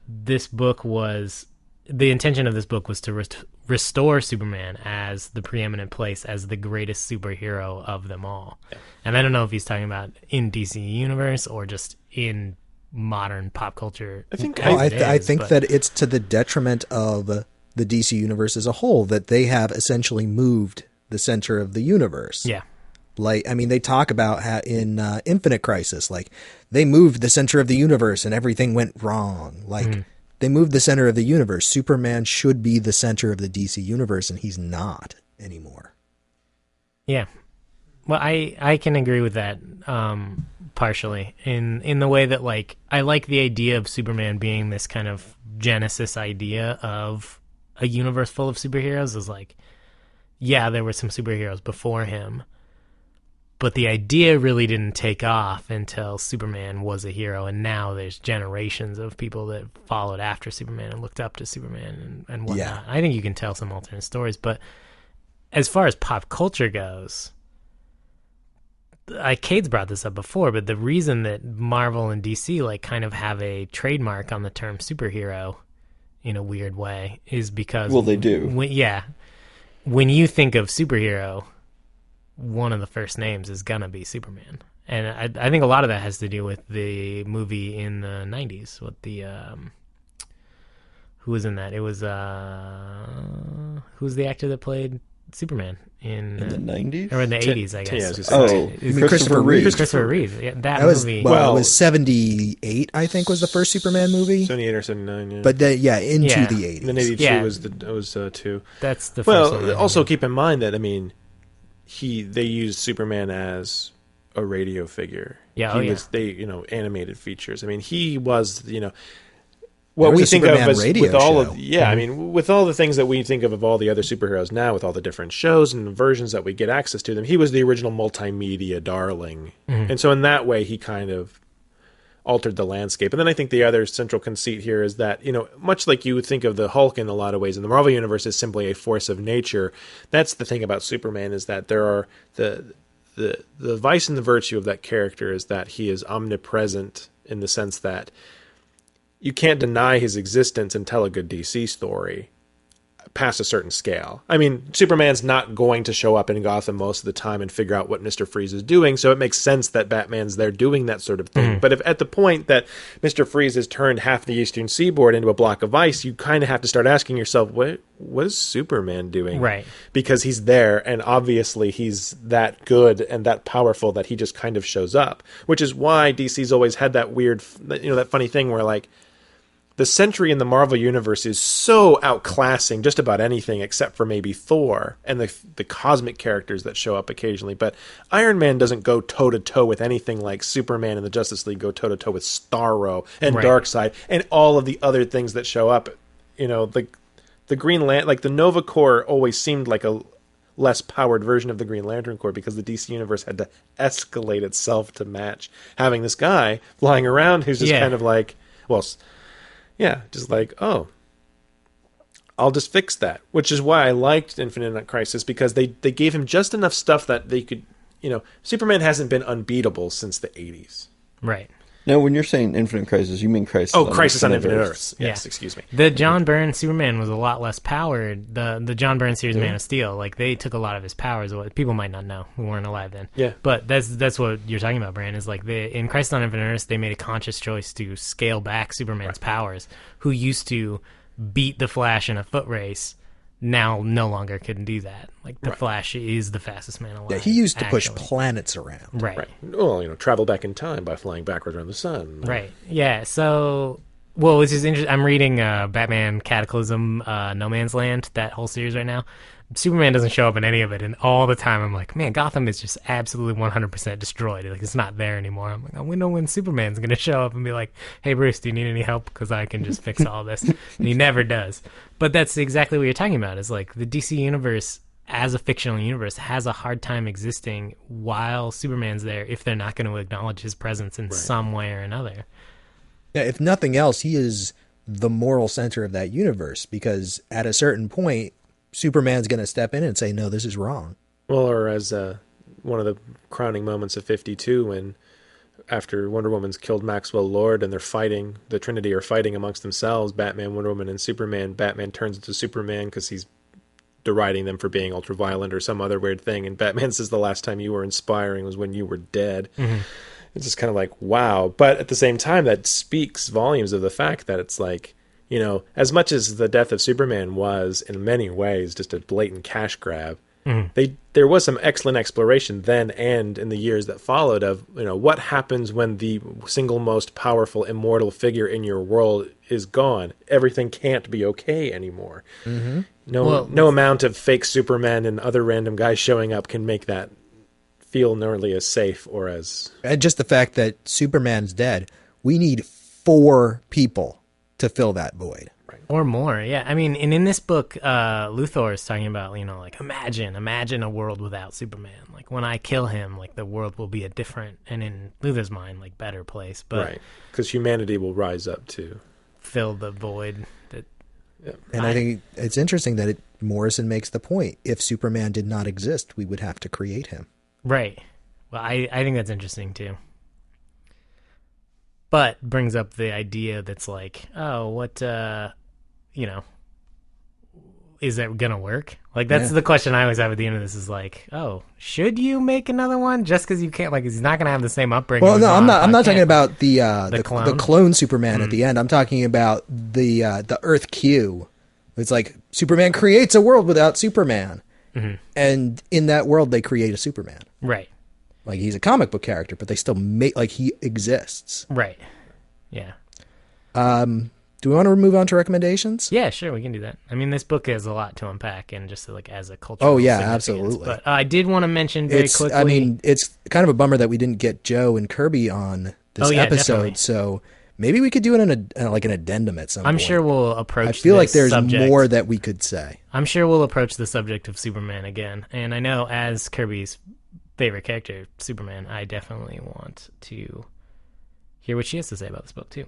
the intention of this book was to restore Superman as the preeminent place, as the greatest superhero of them all. And I don't know if he's talking about in DC Universe or just in modern pop culture. I think that it's to the detriment of the DC Universe as a whole that they have essentially moved the center of the universe. Yeah. Like, I mean, they talk about how in Infinite Crisis, like, they moved the center of the universe and everything went wrong. Like, they moved the center of the universe. Superman should be the center of the DC universe, and he's not anymore. Yeah. Well, I can agree with that partially in the way that, like, I like the idea of Superman being this kind of genesis idea of a universe full of superheroes. Is like, yeah, there were some superheroes before him, but the idea really didn't take off until Superman was a hero, and now there's generations of people that followed after Superman and looked up to Superman and whatnot. Yeah. I think you can tell some alternate stories, but as far as pop culture goes, Cade's brought this up before, but the reason that Marvel and DC like kind of have a trademark on the term superhero in a weird way is because... Well, they do. When you think of superhero, one of the first names is gonna be Superman, and I think a lot of that has to do with the movie in the 90s with the who was in that? It was who's the actor that played Superman in the 90s or in the 80s? I guess. Christopher Reeve. Christopher Reeve. Yeah, that movie. Well, it was 78, I think, was the first Superman movie. 78 or 79. Yeah. But then, into the 80s. And then 82 was 2. That's the first one. Well, also keep in mind that they used Superman as a radio figure. Yeah, animated features. I mean, he was, what was we a think Superman of as radio with all show. of I mean, with all the things that we think of all the other superheroes now, with all the different shows and versions that we get access to them, he was the original multimedia darling, and so in that way, he kind of altered the landscape. And then I think the other central conceit here is that, much like you would think of the Hulk in a lot of ways, in the Marvel Universe is simply a force of nature. That's the thing about Superman, is that there are the vice and the virtue of that character is that he is omnipresent, in the sense that you can't deny his existence and tell a good DC story past a certain scale. I mean, Superman's not going to show up in Gotham most of the time and figure out what Mr. Freeze is doing, so it makes sense that Batman's there doing that sort of thing. But if at the point that Mr. Freeze has turned half the eastern seaboard into a block of ice, you kind of have to start asking yourself, what is Superman doing? Right. Because he's there, and obviously he's that good and that powerful that he just kind of shows up, which is why DC's always had that weird, that funny thing where, like, the Sentry in the Marvel Universe is so outclassing just about anything except for maybe Thor and the cosmic characters that show up occasionally. But Iron Man doesn't go toe-to-toe with anything like Superman and the Justice League go toe-to-toe with Starro and Darkseid and all of the other things that show up. The Green Lantern, like the Nova Corps always seemed like a less powered version of the Green Lantern Corps, because the DC Universe had to escalate itself to match having this guy flying around who's just kind of like, just like, oh, I'll just fix that. Which is why I liked Infinite Crisis, because they gave him just enough stuff that they could, Superman hasn't been unbeatable since the 80s. Right. Now, when you're saying Infinite Crisis, you mean Crisis on Infinite Earths. Earths. Yes, excuse me. The John Byrne Superman was a lot less powered. The John Byrne series Man of Steel, like, they took a lot of his powers away. People might not know who weren't alive then. Yeah. But that's what you're talking about, Brand, is like in Crisis on Infinite Earths, they made a conscious choice to scale back Superman's powers, who used to beat the Flash in a foot race. Now no longer can do that. Like, the Flash is the fastest man alive. Yeah, he used to push planets around. Right. Well, travel back in time by flying backwards around the sun. Right. Yeah. So, this is interesting. I'm reading Batman Cataclysm, No Man's Land, that whole series right now. Superman doesn't show up in any of it, and all the time I'm like, man, Gotham is just absolutely 100% destroyed. Like, it's not there anymore. I'm like, I wonder when Superman's going to show up and be like, hey, Bruce, do you need any help? Because I can just fix all this. And he never does. But that's exactly what you're talking about, is like the DC universe as a fictional universe has a hard time existing while Superman's there if they're not going to acknowledge his presence in some way or another. Yeah, if nothing else, he is the moral center of that universe, because at a certain point, Superman's going to step in and say, no, this is wrong. Well, or as one of the crowning moments of 52, when after Wonder Woman's killed Maxwell Lord and they're fighting, the Trinity are fighting amongst themselves, Batman, Wonder Woman, and Superman. Batman turns into Superman because he's deriding them for being ultra-violent or some other weird thing, and Batman says the last time you were inspiring was when you were dead. Mm-hmm. It's just kind of like, wow. But at the same time, that speaks volumes of the fact that it's like, as much as the death of Superman was, in many ways, just a blatant cash grab, there was some excellent exploration then and in the years that followed of, what happens when the single most powerful immortal figure in your world is gone. Everything can't be okay anymore. Mm-hmm. No amount of fake Superman and other random guys showing up can make that feel nearly as safe or as... And just the fact that Superman's dead, we need 4 people to fill that void. Or more, yeah. I mean, and in this book, Luthor is talking about, like, imagine a world without Superman. Like, when I kill him, like, the world will be a different, and in Luthor's mind, like, better place. But right, because humanity will rise up to fill the void. And I think it's interesting that Morrison makes the point. If Superman did not exist, we would have to create him. Right. Well, I think that's interesting, too. But brings up the idea that's like, oh, what, is that going to work? Like, that's the question I always have at the end of this is like, oh, should you make another one just because you can't? Like, he's not going to have the same upbringing. Well, no, I'm not talking about the clone Superman at the end. I'm talking about the Earth Q. It's like Superman creates a world without Superman. Mm-hmm. And in that world, they create a Superman. Right. Like, he's a comic book character, but they still make, like, he exists. Right. Yeah. Do Do we want to move on to recommendations? Yeah, sure, we can do that. I mean, this book has a lot to unpack, and just like as a cultural. Oh yeah, significance. absolutely. But I did want to mention very quickly. I mean, it's kind of a bummer that we didn't get Joe and Kirby on this episode. Definitely. So maybe we could do it in like an addendum at some point. I'm sure we'll approach. I feel like there's subject. more that we could say. I'm sure we'll approach the subject of Superman again, and I know as Kirby's favorite character, Superman, I definitely want to hear what she has to say about this book too.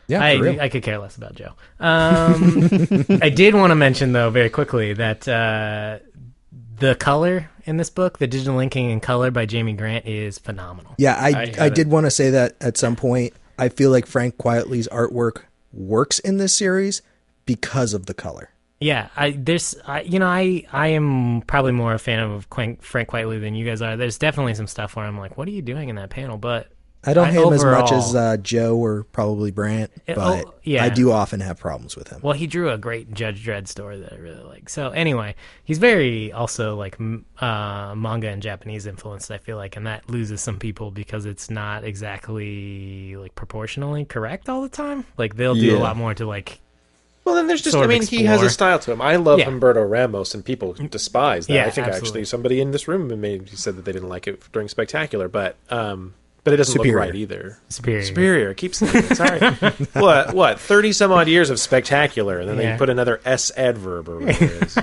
Yeah, I could care less about Joe. I did want to mention, though, very quickly, that the color in this book, the digital inking in color by Jamie Grant, is phenomenal. Yeah, I did want to say that at some point. I feel like Frank Quietly's artwork works in this series because of the color. Yeah, I am probably more a fan of Frank Quietly than you guys are. There's definitely some stuff where I'm like, what are you doing in that panel? But I don't hate him as much as Joe or probably Brant, but yeah. I do often have problems with him. Well, he drew a great Judge Dredd story that I really like. So anyway, he's very also like manga and Japanese influenced, I feel like, and that loses some people because it's not exactly like proportionally correct all the time. Like they'll do a lot more to like. Well, then there's just, sort of he has a explore. style to him. I love Humberto Ramos, and people despise that. Yeah, I think absolutely. actually somebody in this room maybe said that they didn't like it during Spectacular, but it doesn't Superior. look right either. Superior. I keep saying it. Sorry. What? 30 some odd years of Spectacular, and then they put another S adverb or whatever it is.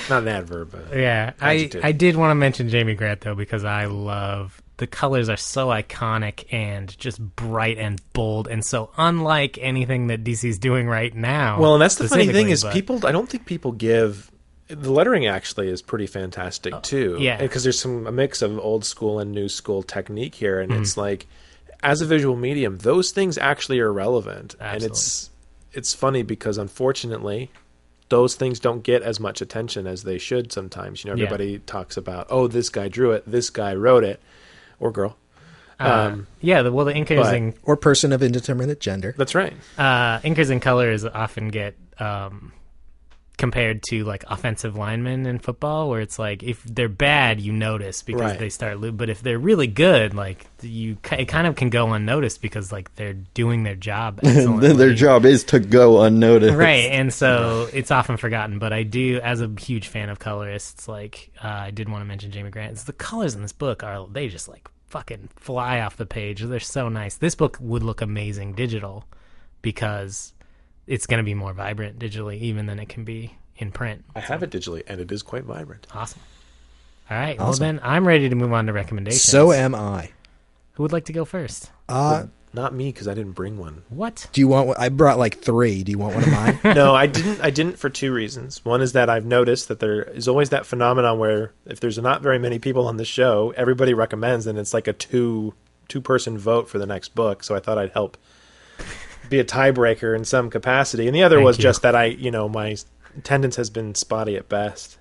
Not an adverb, but Yeah, adjective. I did want to mention Jamie Grant though because I love the colors are so iconic and just bright and bold and so unlike anything that DC's doing right now. Well, and that's the funny thing is specifically, I don't think people give. The lettering actually is pretty fantastic too. yeah. Because there's a mix of old school and new school technique here, and it's like, as a visual medium, those things actually are relevant. Absolutely. And it's funny because unfortunately, those things don't get as much attention as they should sometimes. Everybody talks about, oh, this guy drew it, this guy wrote it, or girl. the inkers and Or person of indeterminate gender. That's right. inkers and colors often get compared to like offensive linemen in football, where it's like if they're bad, you notice because they start. But if they're really good, like it kind of can go unnoticed because like they're doing their job. Their job is to go unnoticed, right? And so it's often forgotten. But I do, as a huge fan of colorists, like I did want to mention Jamie Grant. The colors in this book they just like fucking fly off the page. They're so nice. This book would look amazing digital because it's going to be more vibrant digitally even than it can be in print. I have it digitally, and it is quite vibrant. Awesome. All right. Awesome. Well, then I'm ready to move on to recommendations. So am I. Who would like to go first? Not me, because I didn't bring one. What? Do you want? I brought like 3. Do you want one of mine? No, I didn't for 2 reasons. One is that I've noticed that there is always that phenomenon where if there's not very many people on the show, everybody recommends, and it's like a two-person vote for the next book. So I thought I'd help be a tiebreaker in some capacity. And the other was just that my attendance has been spotty at best.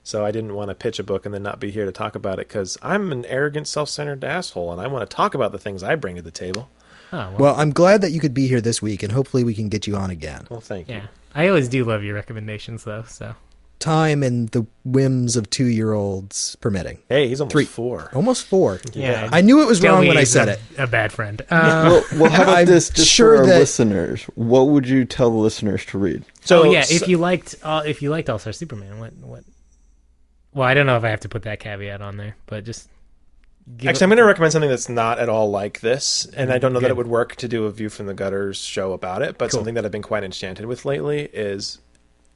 So I didn't want to pitch a book and then not be here to talk about it because I'm an arrogant, self-centered asshole, and I want to talk about the things I bring to the table. Oh, Well, I'm glad that you could be here this week, and hopefully we can get you on again. Well, thank you. yeah. I always do love your recommendations, though. So Time and the whims of 2-year-olds permitting. Hey, he's almost 3. 4. Almost 4. yeah, I knew it was wrong Joey when I is said it. A bad friend. Well, how about I'm this just sure for our that- listeners? What would you tell the listeners to read? So if you liked All Star Superman, what? Well, I don't know if I have to put that caveat on there, but just Actually, I'm going to recommend something that's not at all like this, and I don't know that it would work to do a View from the Gutters show about it, but something that I've been quite enchanted with lately is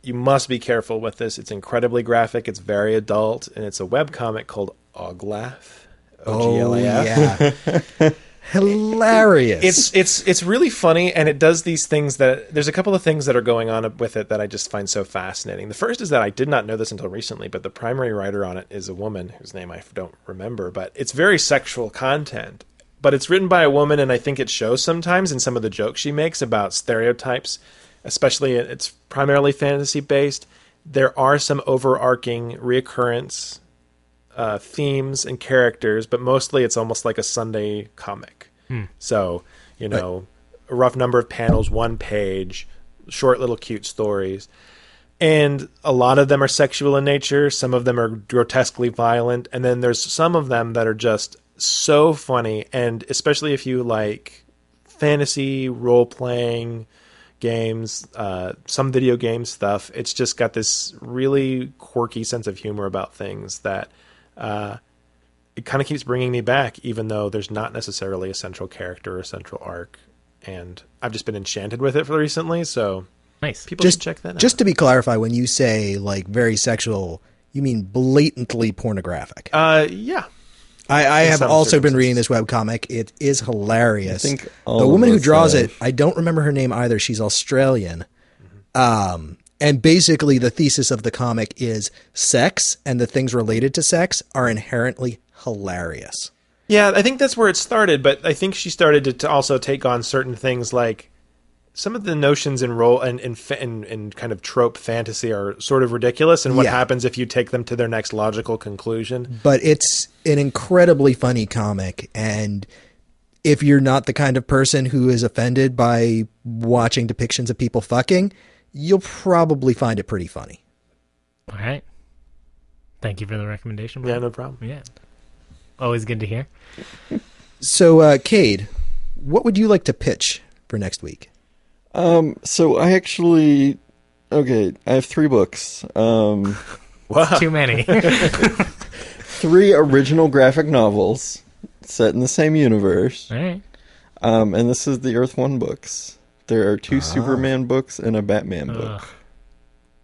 you must be careful with this. It's incredibly graphic, it's very adult, and it's a webcomic called Oglaf. O-G-L-A-F. Yeah. Hilarious. It's really funny, and it does these things that there's a couple of things that are going on with it that I just find so fascinating. The first is that I did not know this until recently, but the primary writer on it is a woman whose name I don't remember, but it's very sexual content. But it's written by a woman, and I think it shows sometimes in some of the jokes she makes about stereotypes, especially it's primarily fantasy based. There are some overarching reoccurrence themes and characters, but mostly it's almost like a Sunday comic. So, a rough number of panels, 1 page, short little cute stories. And a lot of them are sexual in nature. Some of them are grotesquely violent. And then there's some of them that are just so funny. And especially if you like fantasy, role-playing, games, some video game stuff. It's just got this really quirky sense of humor about things that it kind of keeps bringing me back, even though there's not necessarily a central character or central arc. And I've just been enchanted with it for recently, so Nice. people should check that out. Just to be clarified, when you say like very sexual, you mean blatantly pornographic. Yeah. I have some also been circumstances. reading this webcomic. It is hilarious. I think all the of woman who us draws have. it, I don't remember her name either. She's Australian. And basically the thesis of the comic is sex and the things related to sex are inherently hilarious. Yeah, I think that's where it started, but I think she started to also take on certain things like some of the notions in role and kind of trope fantasy are sort of ridiculous, and what Yeah. happens if you take them to their next logical conclusion. But it's an incredibly funny comic, and if you're not the kind of person who is offended by watching depictions of people fucking, you'll probably find it pretty funny. All right. Thank you for the recommendation. Yeah, Brian. no problem. Yeah. Always good to hear. So, Cade, what would you like to pitch for next week? So I actually, I have 3 books. Wow. Too many. 3 original graphic novels set in the same universe. All right. And this is the Earth 1 books. There are 2 Superman books and a Batman book. Ugh.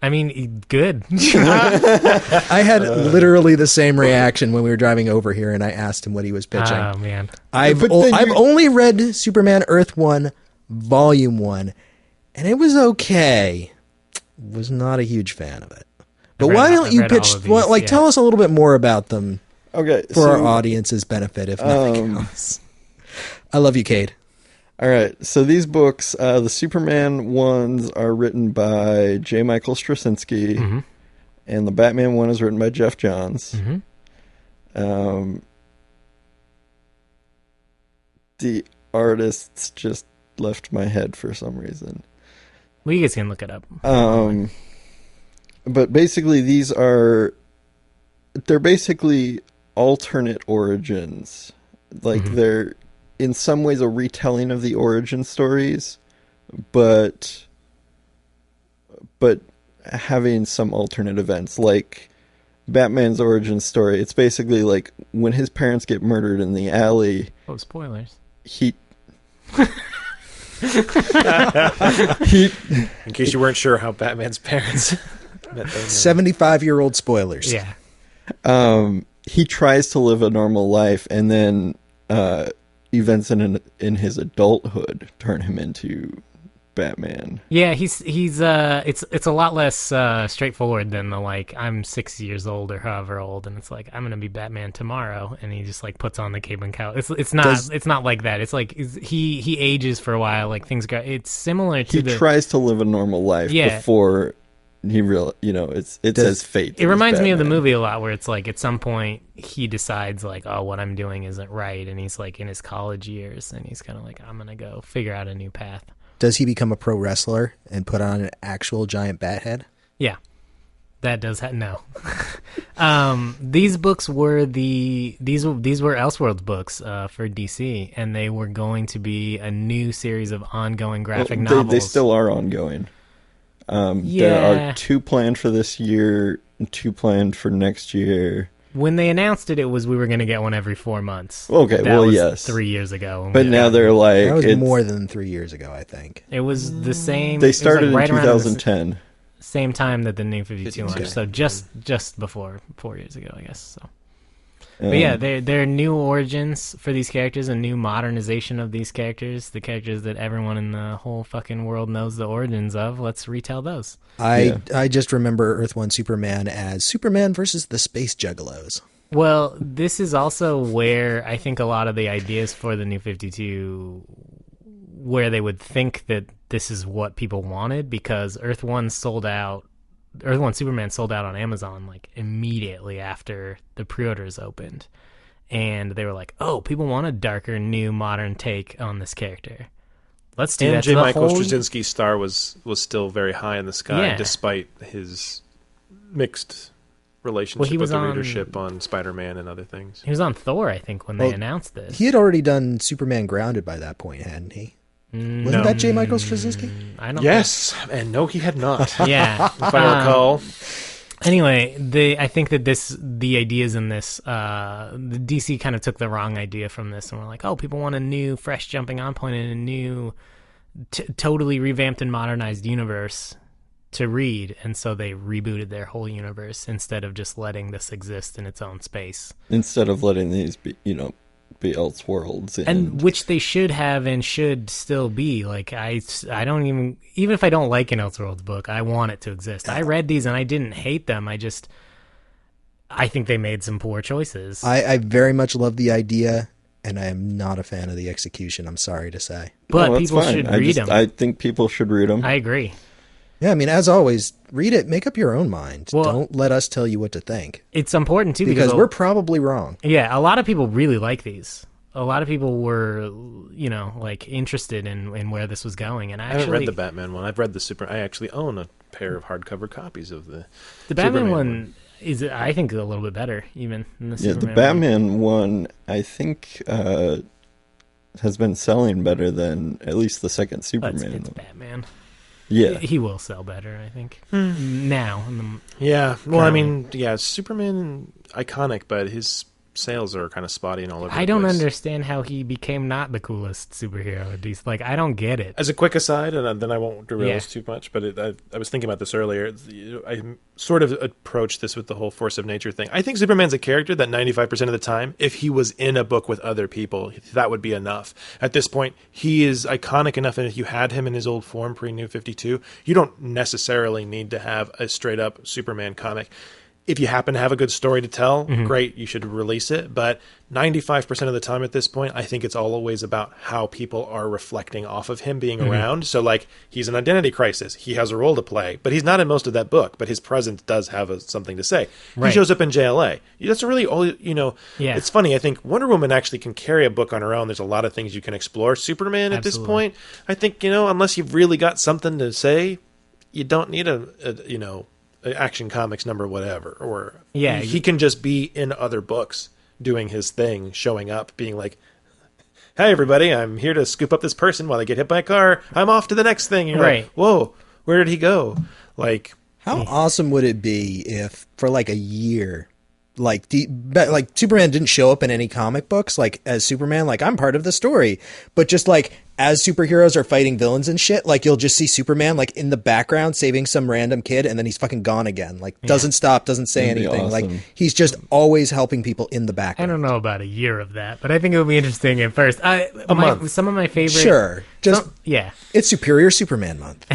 I mean, good. I had literally the same reaction when we were driving over here, and I asked him what he was pitching. Oh, man. I've But then I've you- only read Superman Earth 1, Volume 1, and it was okay. Was not a huge fan of it. But read why all- don't I've you read all pitch, of these, yeah. tell us a little bit more about them Okay, for so, our audience's benefit, if nothing else. I love you, Cade. all right, so these books, the Superman ones are written by J. Michael Straczynski, Mm-hmm. and the Batman one is written by Jeff Johns. Mm-hmm. The artists just left my head for some reason. Well, you guys can look it up. But basically they're basically alternate origins. Like they're in some ways a retelling of the origin stories, but having some alternate events. Like Batman's origin story, it's basically like when his parents get murdered in the alley, Oh, spoilers. he In case you weren't sure how Batman's parents met their 75-year-old spoilers. Yeah. he tries to live a normal life, and then events in his adulthood turn him into Batman. Yeah, he's it's a lot less straightforward than the like I'm 6 years old or however old, and it's like I'm gonna be Batman tomorrow, and he just like puts on the cape and cowl. It's not like that. It's like he ages for a while. Like things go. It's similar to He tries to live a normal life before he it says fate. It reminds me of the movie a lot, where it's like at some point he decides like, oh, what I'm doing isn't right, and he's like in his college years, and he's kind of like, I'm gonna go figure out a new path. Does he become a pro wrestler and put on an actual giant bat head? Yeah, that does no. These books were these were Elseworlds books for DC, and they were going to be a new series of ongoing graphic novels. They still are ongoing. There are 2 planned for this year, and 2 planned for next year. When they announced it, it was we were going to get one every 4 months. Okay, that well, was yes. 3 years ago. But now they're like That was it's- more than 3 years ago, I think. It was the same. They it was, like, started right in around the 2010. same time that the New 52 Okay. launched. So just before 4 years ago, I guess. So. But yeah, they're new origins for these characters, a new modernization of these characters, the characters that everyone in the whole fucking world knows the origins of. Let's retell those. I just remember Earth 1 Superman as Superman versus the Space Juggalos. Well, this is also where I think a lot of the ideas for the New 52, where they would think that this is what people wanted, because Earth 1 Superman sold out on Amazon like immediately after the pre-orders opened. And they were like, oh, people want a darker, new, modern take on this character. Let's do And that. J. to the Michael whole... Straczynski's star was still very high in the sky, Yeah. despite his mixed relationship he was with the on- readership on Spider-Man and other things. He was on Thor, I think, when they announced this. He had already done Superman Grounded by that point, hadn't he? Wasn't that J. Michael Straczynski? I don't Yes, and no, he had not. Yeah. If I recall. Anyway, I think that the ideas in this, the DC kind of took the wrong idea from this, and we're like, oh, people want a new, fresh jumping on point and a new, totally revamped and modernized universe to read, and so they rebooted their whole universe instead of just letting this exist in its own space. Instead of letting these be Elseworlds. And which they should have and should still be. Like, I don't even if I don't like an Elseworlds book, I want it to exist. I read these and I didn't hate them. I think they made some poor choices. I very much love the idea, and I am not a fan of the execution, I'm sorry to say. But people should read them. I think people should read them. I agree. Yeah, I mean, as always, read it, make up your own mind. Well, don't let us tell you what to think. It's important, too, because we're probably wrong. Yeah, a lot of people really like these. A lot of people were, like, interested in where this was going. And I haven't read the Batman one. I've read I actually own a pair of hardcover copies of the Batman Superman one. Is, I think, a little bit better, even than the Superman the Batman one, I think, has been selling better than at least the second Superman. It's Batman. Yeah. He will sell better, I think. Now. Yeah. Well, I mean, Superman, iconic, but his sales are kind of spotty and all over the place. I don't understand how he became not the coolest superhero. Like, I don't get it. As a quick aside, and then I won't derail this too much, but I was thinking about this earlier. I sort of approached this with the whole force of nature thing. I think Superman's a character that 95% of the time, if he was in a book with other people, that would be enough. At this point, he is iconic enough, and if you had him in his old form pre-New 52, you don't necessarily need to have a straight-up Superman comic. If you happen to have a good story to tell, great, you should release it. But 95% of the time at this point, I think it's always about how people are reflecting off of him being around. So, like, he's an identity crisis. He has a role to play. But he's not in most of that book. But his presence does have something to say. Right. He shows up in JLA. That's really all, It's funny. I think Wonder Woman actually can carry a book on her own. There's a lot of things you can explore. Superman, at this point, I think, unless you've really got something to say, you don't need Action Comics number whatever, or he can just be in other books doing his thing, showing up, being like, hey everybody, I'm here to scoop up this person while they get hit by a car, I'm off to the next thing. You're like, whoa, where did he go? Like, how awesome would it be if for like a year, like Superman didn't show up in any comic books like as Superman, like I'm part of the story, but just like as superheroes are fighting villains and shit, like you'll just see Superman like in the background saving some random kid, and then he's fucking gone again. Like doesn't stop, doesn't say anything. Awesome. Like he's just always helping people in the background. I don't know about a year of that, but I think it would be interesting at first. Month. Some of my favorite, it's Superior Superman Month.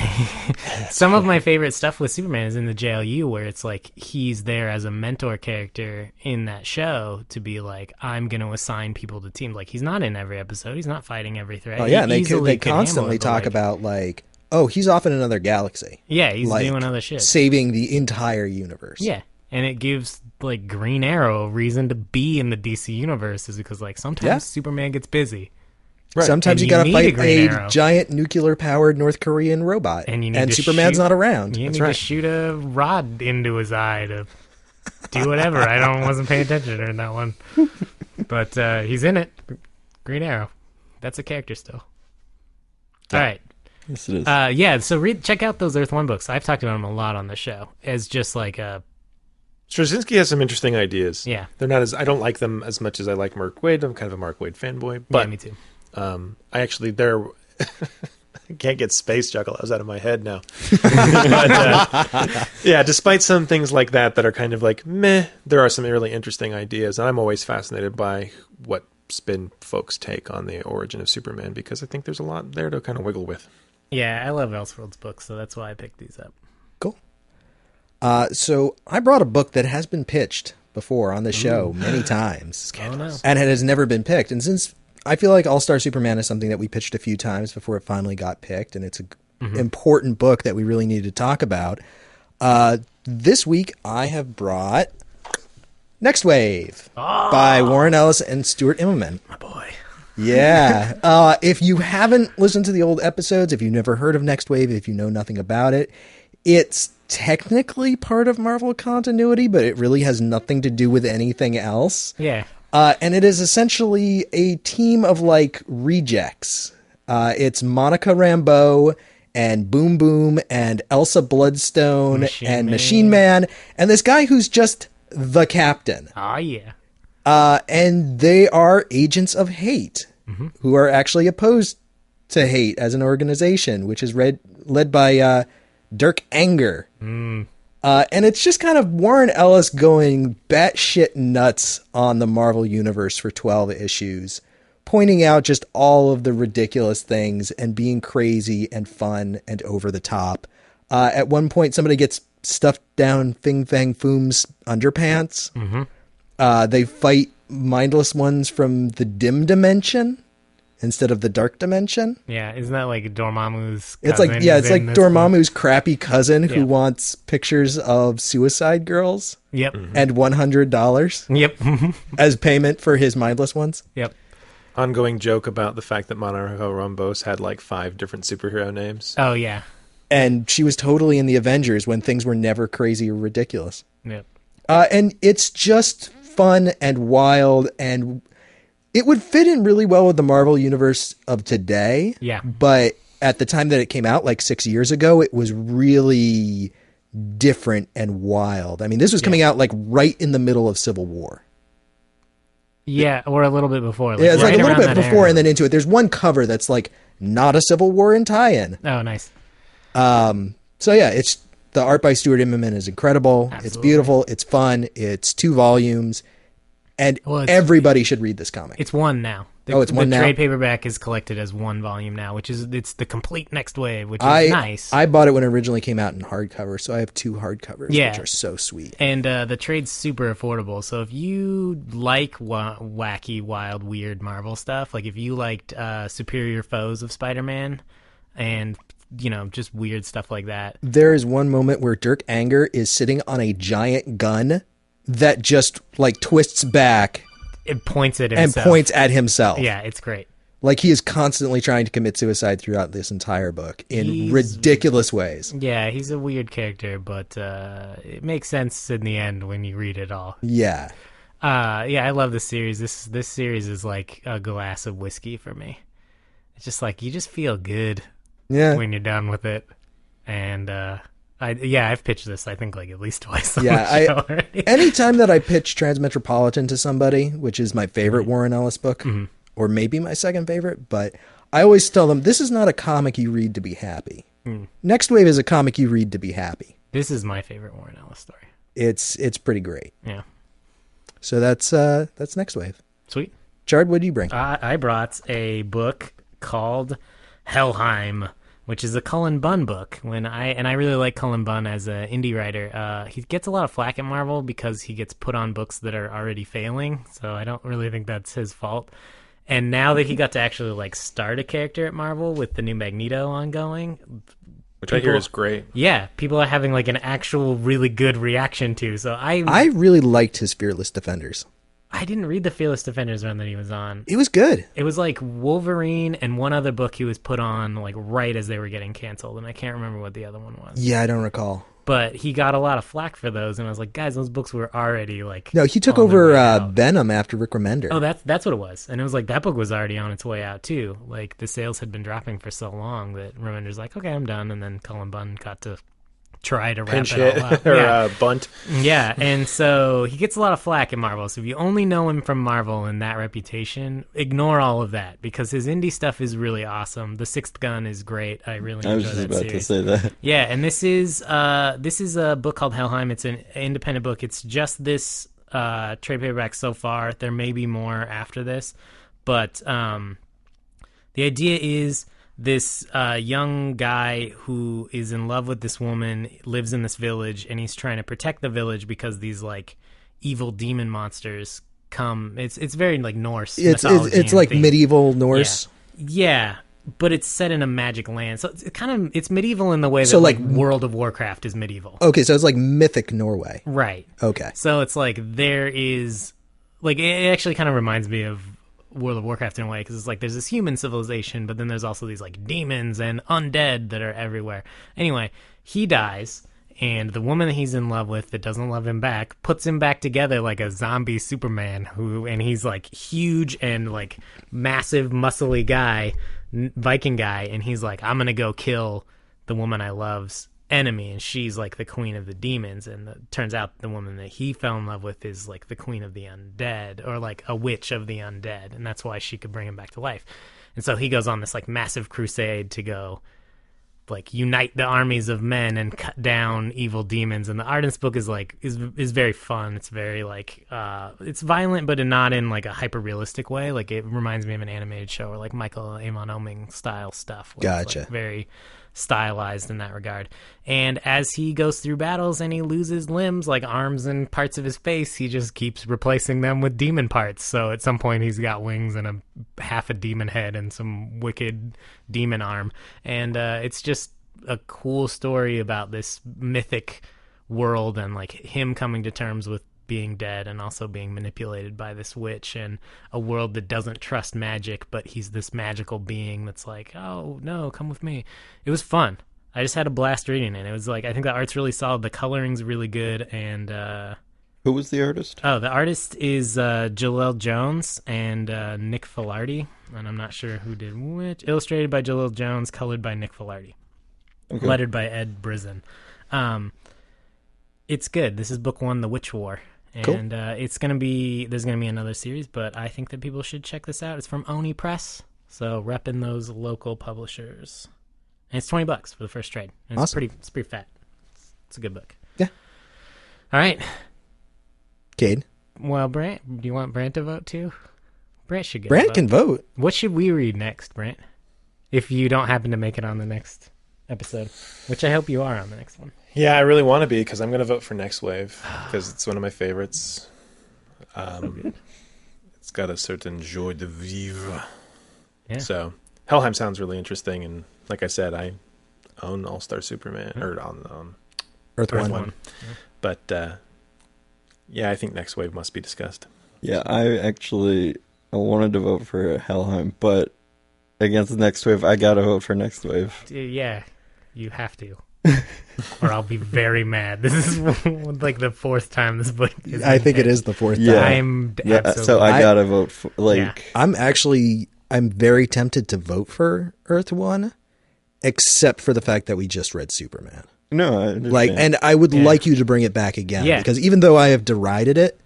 Some of my favorite stuff with Superman is in the JLU, where it's like he's there as a mentor character in that show to be like, I'm going to assign people to teams. Like he's not in every episode, he's not fighting every threat. Oh yeah, they constantly talk about like, oh, he's off in another galaxy. Yeah, he's doing other shit, saving the entire universe. Yeah, and it gives like Green Arrow a reason to be in the DC universe, is because like sometimes Superman gets busy. Right. Sometimes you gotta fight a giant nuclear-powered North Korean robot, and Superman's not around. You need to shoot a rod into his eye to do whatever. I wasn't paying attention during that one, but he's in it. Green Arrow, that's a character still. All right. Yes, it is. So check out those Earth One books. I've talked about them a lot on the show as just like a. Straczynski has some interesting ideas. Yeah, they're not as I don't like them as much as I like Mark Waid. I'm kind of a Mark Waid fanboy. But yeah, me too. I actually I can't get Space Juggle. I was out of my head now. But, despite some things like that are kind of like meh, there are some really interesting ideas, and I'm always fascinated by what spin folks take on the origin of Superman, because I think there's a lot there to kind of wiggle with. Yeah, I love Elseworlds books, so that's why I picked these up. Cool. So I brought a book that has been pitched before on the show many times, and it has never been picked. And since I feel like All-Star Superman is something that we pitched a few times before it finally got picked, and it's an important book that we really need to talk about, this week I have brought Next Wave by Warren Ellis and Stuart Immelman. My boy. Yeah. If you haven't listened to the old episodes, if you've never heard of Next Wave, if you know nothing about it, it's technically part of Marvel continuity, but it really has nothing to do with anything else. Yeah. And it is essentially a team of like rejects It's Monica Rambeau and Boom Boom and Elsa Bloodstone and Machine Man and this guy who's just the captain. Oh, yeah. And they are agents of hate who are actually opposed to hate as an organization, which is led by Dirk Anger. And it's just kind of Warren Ellis going batshit nuts on the Marvel Universe for 12 issues, pointing out just all of the ridiculous things and being crazy and fun and over the top. At one point, somebody gets stuffed down Fing Fang Foom's underpants. They fight mindless ones from the dim dimension instead of the dark dimension. Yeah, isn't that like Dormammu's cousin? It's like, yeah, it's like Dormammu's crappy cousin who wants pictures of suicide girls. Yep. And $100 Yep. as payment for his mindless ones. Yep. Ongoing joke about the fact that Monica Rambeau had like 5 different superhero names. Oh, yeah. And she was totally in the Avengers when things were never crazy or ridiculous. Yep. And it's just fun and wild, and it would fit in really well with the Marvel Universe of today. Yeah. But at the time that it came out, like 6 years ago, it was really different and wild. I mean, this was coming out like right in the middle of Civil War. Yeah, or a little bit before. Yeah, it's right like a little around bit that before era. and then into it. There's one cover that's like not a Civil War in tie-in. Oh, nice. So yeah, it's the art by Stuart Immonen is incredible. Absolutely. It's beautiful. It's fun. It's 2 volumes, and Well, everybody should read this comic. It's one now. It's one now? The trade paperback is collected as 1 volume now, it's the complete next wave, which is nice. I bought it when it originally came out in hardcover, so I have 2 hardcovers, Yeah. which are so sweet. And the trade's super affordable. So if you like wacky, wild, weird Marvel stuff, like if you liked Superior Foes of Spider-Man and, you know, just weird stuff like that. There is one moment where Dirk Anger is sitting on a giant gun that just like twists back It points at and himself. points at himself. Yeah, it's great. Like he is constantly trying to commit suicide throughout this entire book in ridiculous ways. Yeah, he's a weird character, but it makes sense in the end when you read it all. Yeah. Yeah, I love this series. This series is like a glass of whiskey for me. It's just like you just feel good Yeah. when you're done with it. And I've pitched this I think like at least twice. On Yeah, the show already. anytime that I pitch Transmetropolitan to somebody, which is my favorite Warren Ellis book, Mm-hmm. or maybe my second favorite, but I always tell them, this is not a comic you read to be happy. Next Wave is a comic you read to be happy. This is my favorite Warren Ellis story. It's pretty great. Yeah, So that's Next Wave. sweet. Chard, what do you bring? I brought a book called Helheim, which is a Cullen Bunn book. I really like Cullen Bunn as an indie writer. He gets a lot of flack at Marvel because he gets put on books that are already failing, so I don't really think that's his fault. And now that he got to actually like start a character at Marvel with the new Magneto ongoing, Which I hear is great. yeah, people are having like an actual really good reaction to. So I really liked his Fearless Defenders. I didn't read the Fearless Defenders run that he was on. It was good. It was like Wolverine and one other book he was put on like right as they were getting canceled, and I can't remember what the other one was. Yeah, I don't recall. But he got a lot of flack for those, and I was like, guys, those books were already like No, he took on their over way out. Venom after Rick Remender. Oh, that's what it was. And it was like that book was already on its way out too. Like the sales had been dropping for so long that Remender's like, okay, I'm done, and then Cullen Bunn got to try to wrap Pinch it hit all up. or Yeah. bunt. Yeah, and so he gets a lot of flack in Marvel. So if you only know him from Marvel and that reputation, ignore all of that because his indie stuff is really awesome. The Sixth Gun is great. I really I was enjoy just that about to series. say that. Yeah, and this is a book called Helheim. It's an independent book. It's just this trade paperback so far. There may be more after this, but the idea is this young guy who is in love with this woman lives in this village, and he's trying to protect the village because these like evil demon monsters come. It's very like Norse. It's mythology and like theme. medieval Norse. Yeah, but it's set in a magic land, so it's medieval in the way that So, like like World of Warcraft is medieval. Okay, so it's like mythic Norway. Right. Okay. So it's like there is like it actually kind of reminds me of World of Warcraft in a way because it's like there's this human civilization, but then there's also these like demons and undead that are everywhere. Anyway, he dies, and the woman that he's in love with that doesn't love him back puts him back together like a zombie Superman and he's like huge and like massive muscly guy Viking guy, and he's like, I'm gonna go kill the woman I love's enemy, and she's like the queen of the demons, and it turns out the woman that he fell in love with is like the queen of the undead, or like a witch of the undead, and that's why she could bring him back to life. And so he goes on this like massive crusade to go like unite the armies of men and cut down evil demons. And the art in this book is like is very fun. It's very like it's violent, but not in like a hyper realistic way. Like it reminds me of an animated show or like Michael Amon Oeming style stuff. Gotcha. It's, like, very stylized in that regard. And as he goes through battles and he loses limbs, like arms and parts of his face, he just keeps replacing them with demon parts. So at some point he's got wings and half a demon head and some wicked demon arm. And it's just a cool story about this mythic world and like him coming to terms with being dead and also being manipulated by this witch, and a world that doesn't trust magic, but he's this magical being that's like, oh no, come with me. It was fun. I just had a blast reading it. It was like, I think the art's really solid, the coloring's really good. And who was the artist? Oh, the artist is Jaleel Jones and Nick Filardi, and I'm not sure who did which. Illustrated by Jaleel Jones, colored by Nick Filardi, okay. Lettered by Ed Brizin. It's good. This is book 1, The Witch War. And cool. There's going to be another series, but I think that people should check this out. It's from Oni Press, so repping those local publishers. And it's $20 for the first trade. And awesome. It's pretty fat. It's a good book. Yeah. All right. Cade. Well, Brant, do you want Brant to vote too? Brant should get Brant a vote. Can vote. What should we read next, Brant? If you don't happen to make it on the next episode, which I hope you are on the next one. Yeah, I really want to be, because I'm going to vote for Next Wave, because it's one of my favorites. It's got a certain joie de vivre. Yeah. So Helheim sounds really interesting, and like I said, I own All-Star Superman, or on Earth One. Yeah. But yeah, I think Next Wave must be discussed. Yeah, I wanted to vote for Helheim, but against the Next Wave, I gotta vote for Next Wave. Yeah, you have to. Or I'll be very mad. This is like the 4th time this book is. I think it is the 4th time. So I gotta vote for I'm very tempted to vote for Earth One, except for the fact that we just read Superman. No, I understand. and I would like you to bring it back again, because even though I have derided it,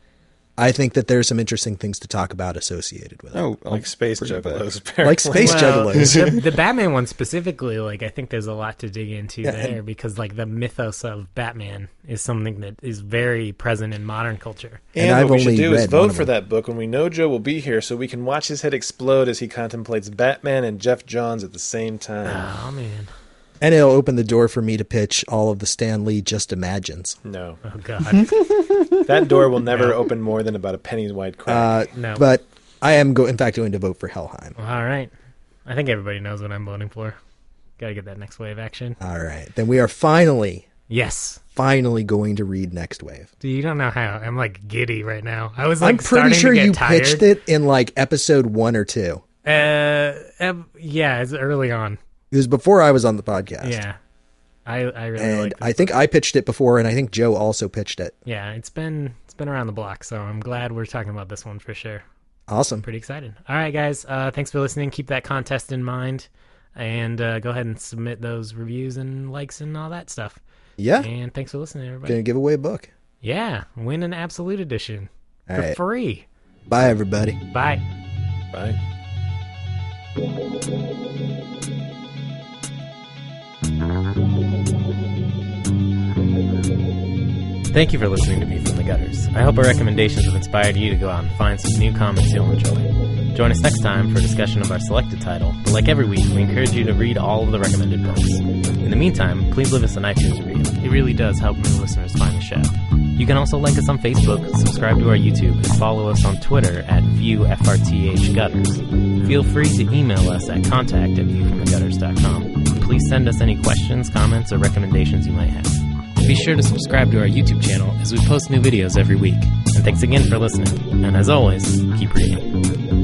I think that there's some interesting things to talk about associated with it. Oh, like space juggalos. Like space juggalos. The Batman one specifically, like I think there's a lot to dig into there, because like the mythos of Batman is something that is very present in modern culture. And what we should do is vote for that book when we know Joe will be here, so we can watch his head explode as he contemplates Batman and Jeff Johns at the same time. Oh man. And it'll open the door for me to pitch all of the Stan Lee Just Imagines. No. Oh, God. That door will never open more than about a penny wide crack. No. But I am, in fact, going to vote for Helheim. All right. I think everybody knows what I'm voting for. Got to get that Next Wave action. All right. Then we are finally going to read Next Wave. Dude, you don't know how. I'm like giddy right now. I was like, I'm pretty sure you tired. pitched it in like episode 1 or 2. Yeah, it's early on. It was before I was on the podcast. Yeah. I really and like this I think book. I pitched it before, and I think Joe also pitched it. Yeah, it's been around the block, so I'm glad we're talking about this one for sure. Awesome. Pretty excited. All right, guys. Thanks for listening. Keep that contest in mind, and go ahead and submit those reviews and likes and all that stuff. Yeah. And thanks for listening, everybody. Gonna give away a book. Yeah, win an Absolute Edition for free. Bye, everybody. Bye. Bye. Thank you for listening to Me From the Gutters. I hope our recommendations have inspired you to go out and find some new comics you'll enjoy. Join us next time for a discussion of our selected title, but like every week, we encourage you to read all of the recommended books. In the meantime, please leave us an iTunes review. It really does help new listeners find the show. You can also like us on Facebook, subscribe to our YouTube, and follow us on Twitter at ViewFRTHGutters. Feel free to email us at contact@viewfromthegutters.com. Please send us any questions, comments, or recommendations you might have. Be sure to subscribe to our YouTube channel as we post new videos every week. And thanks again for listening. And as always, keep reading.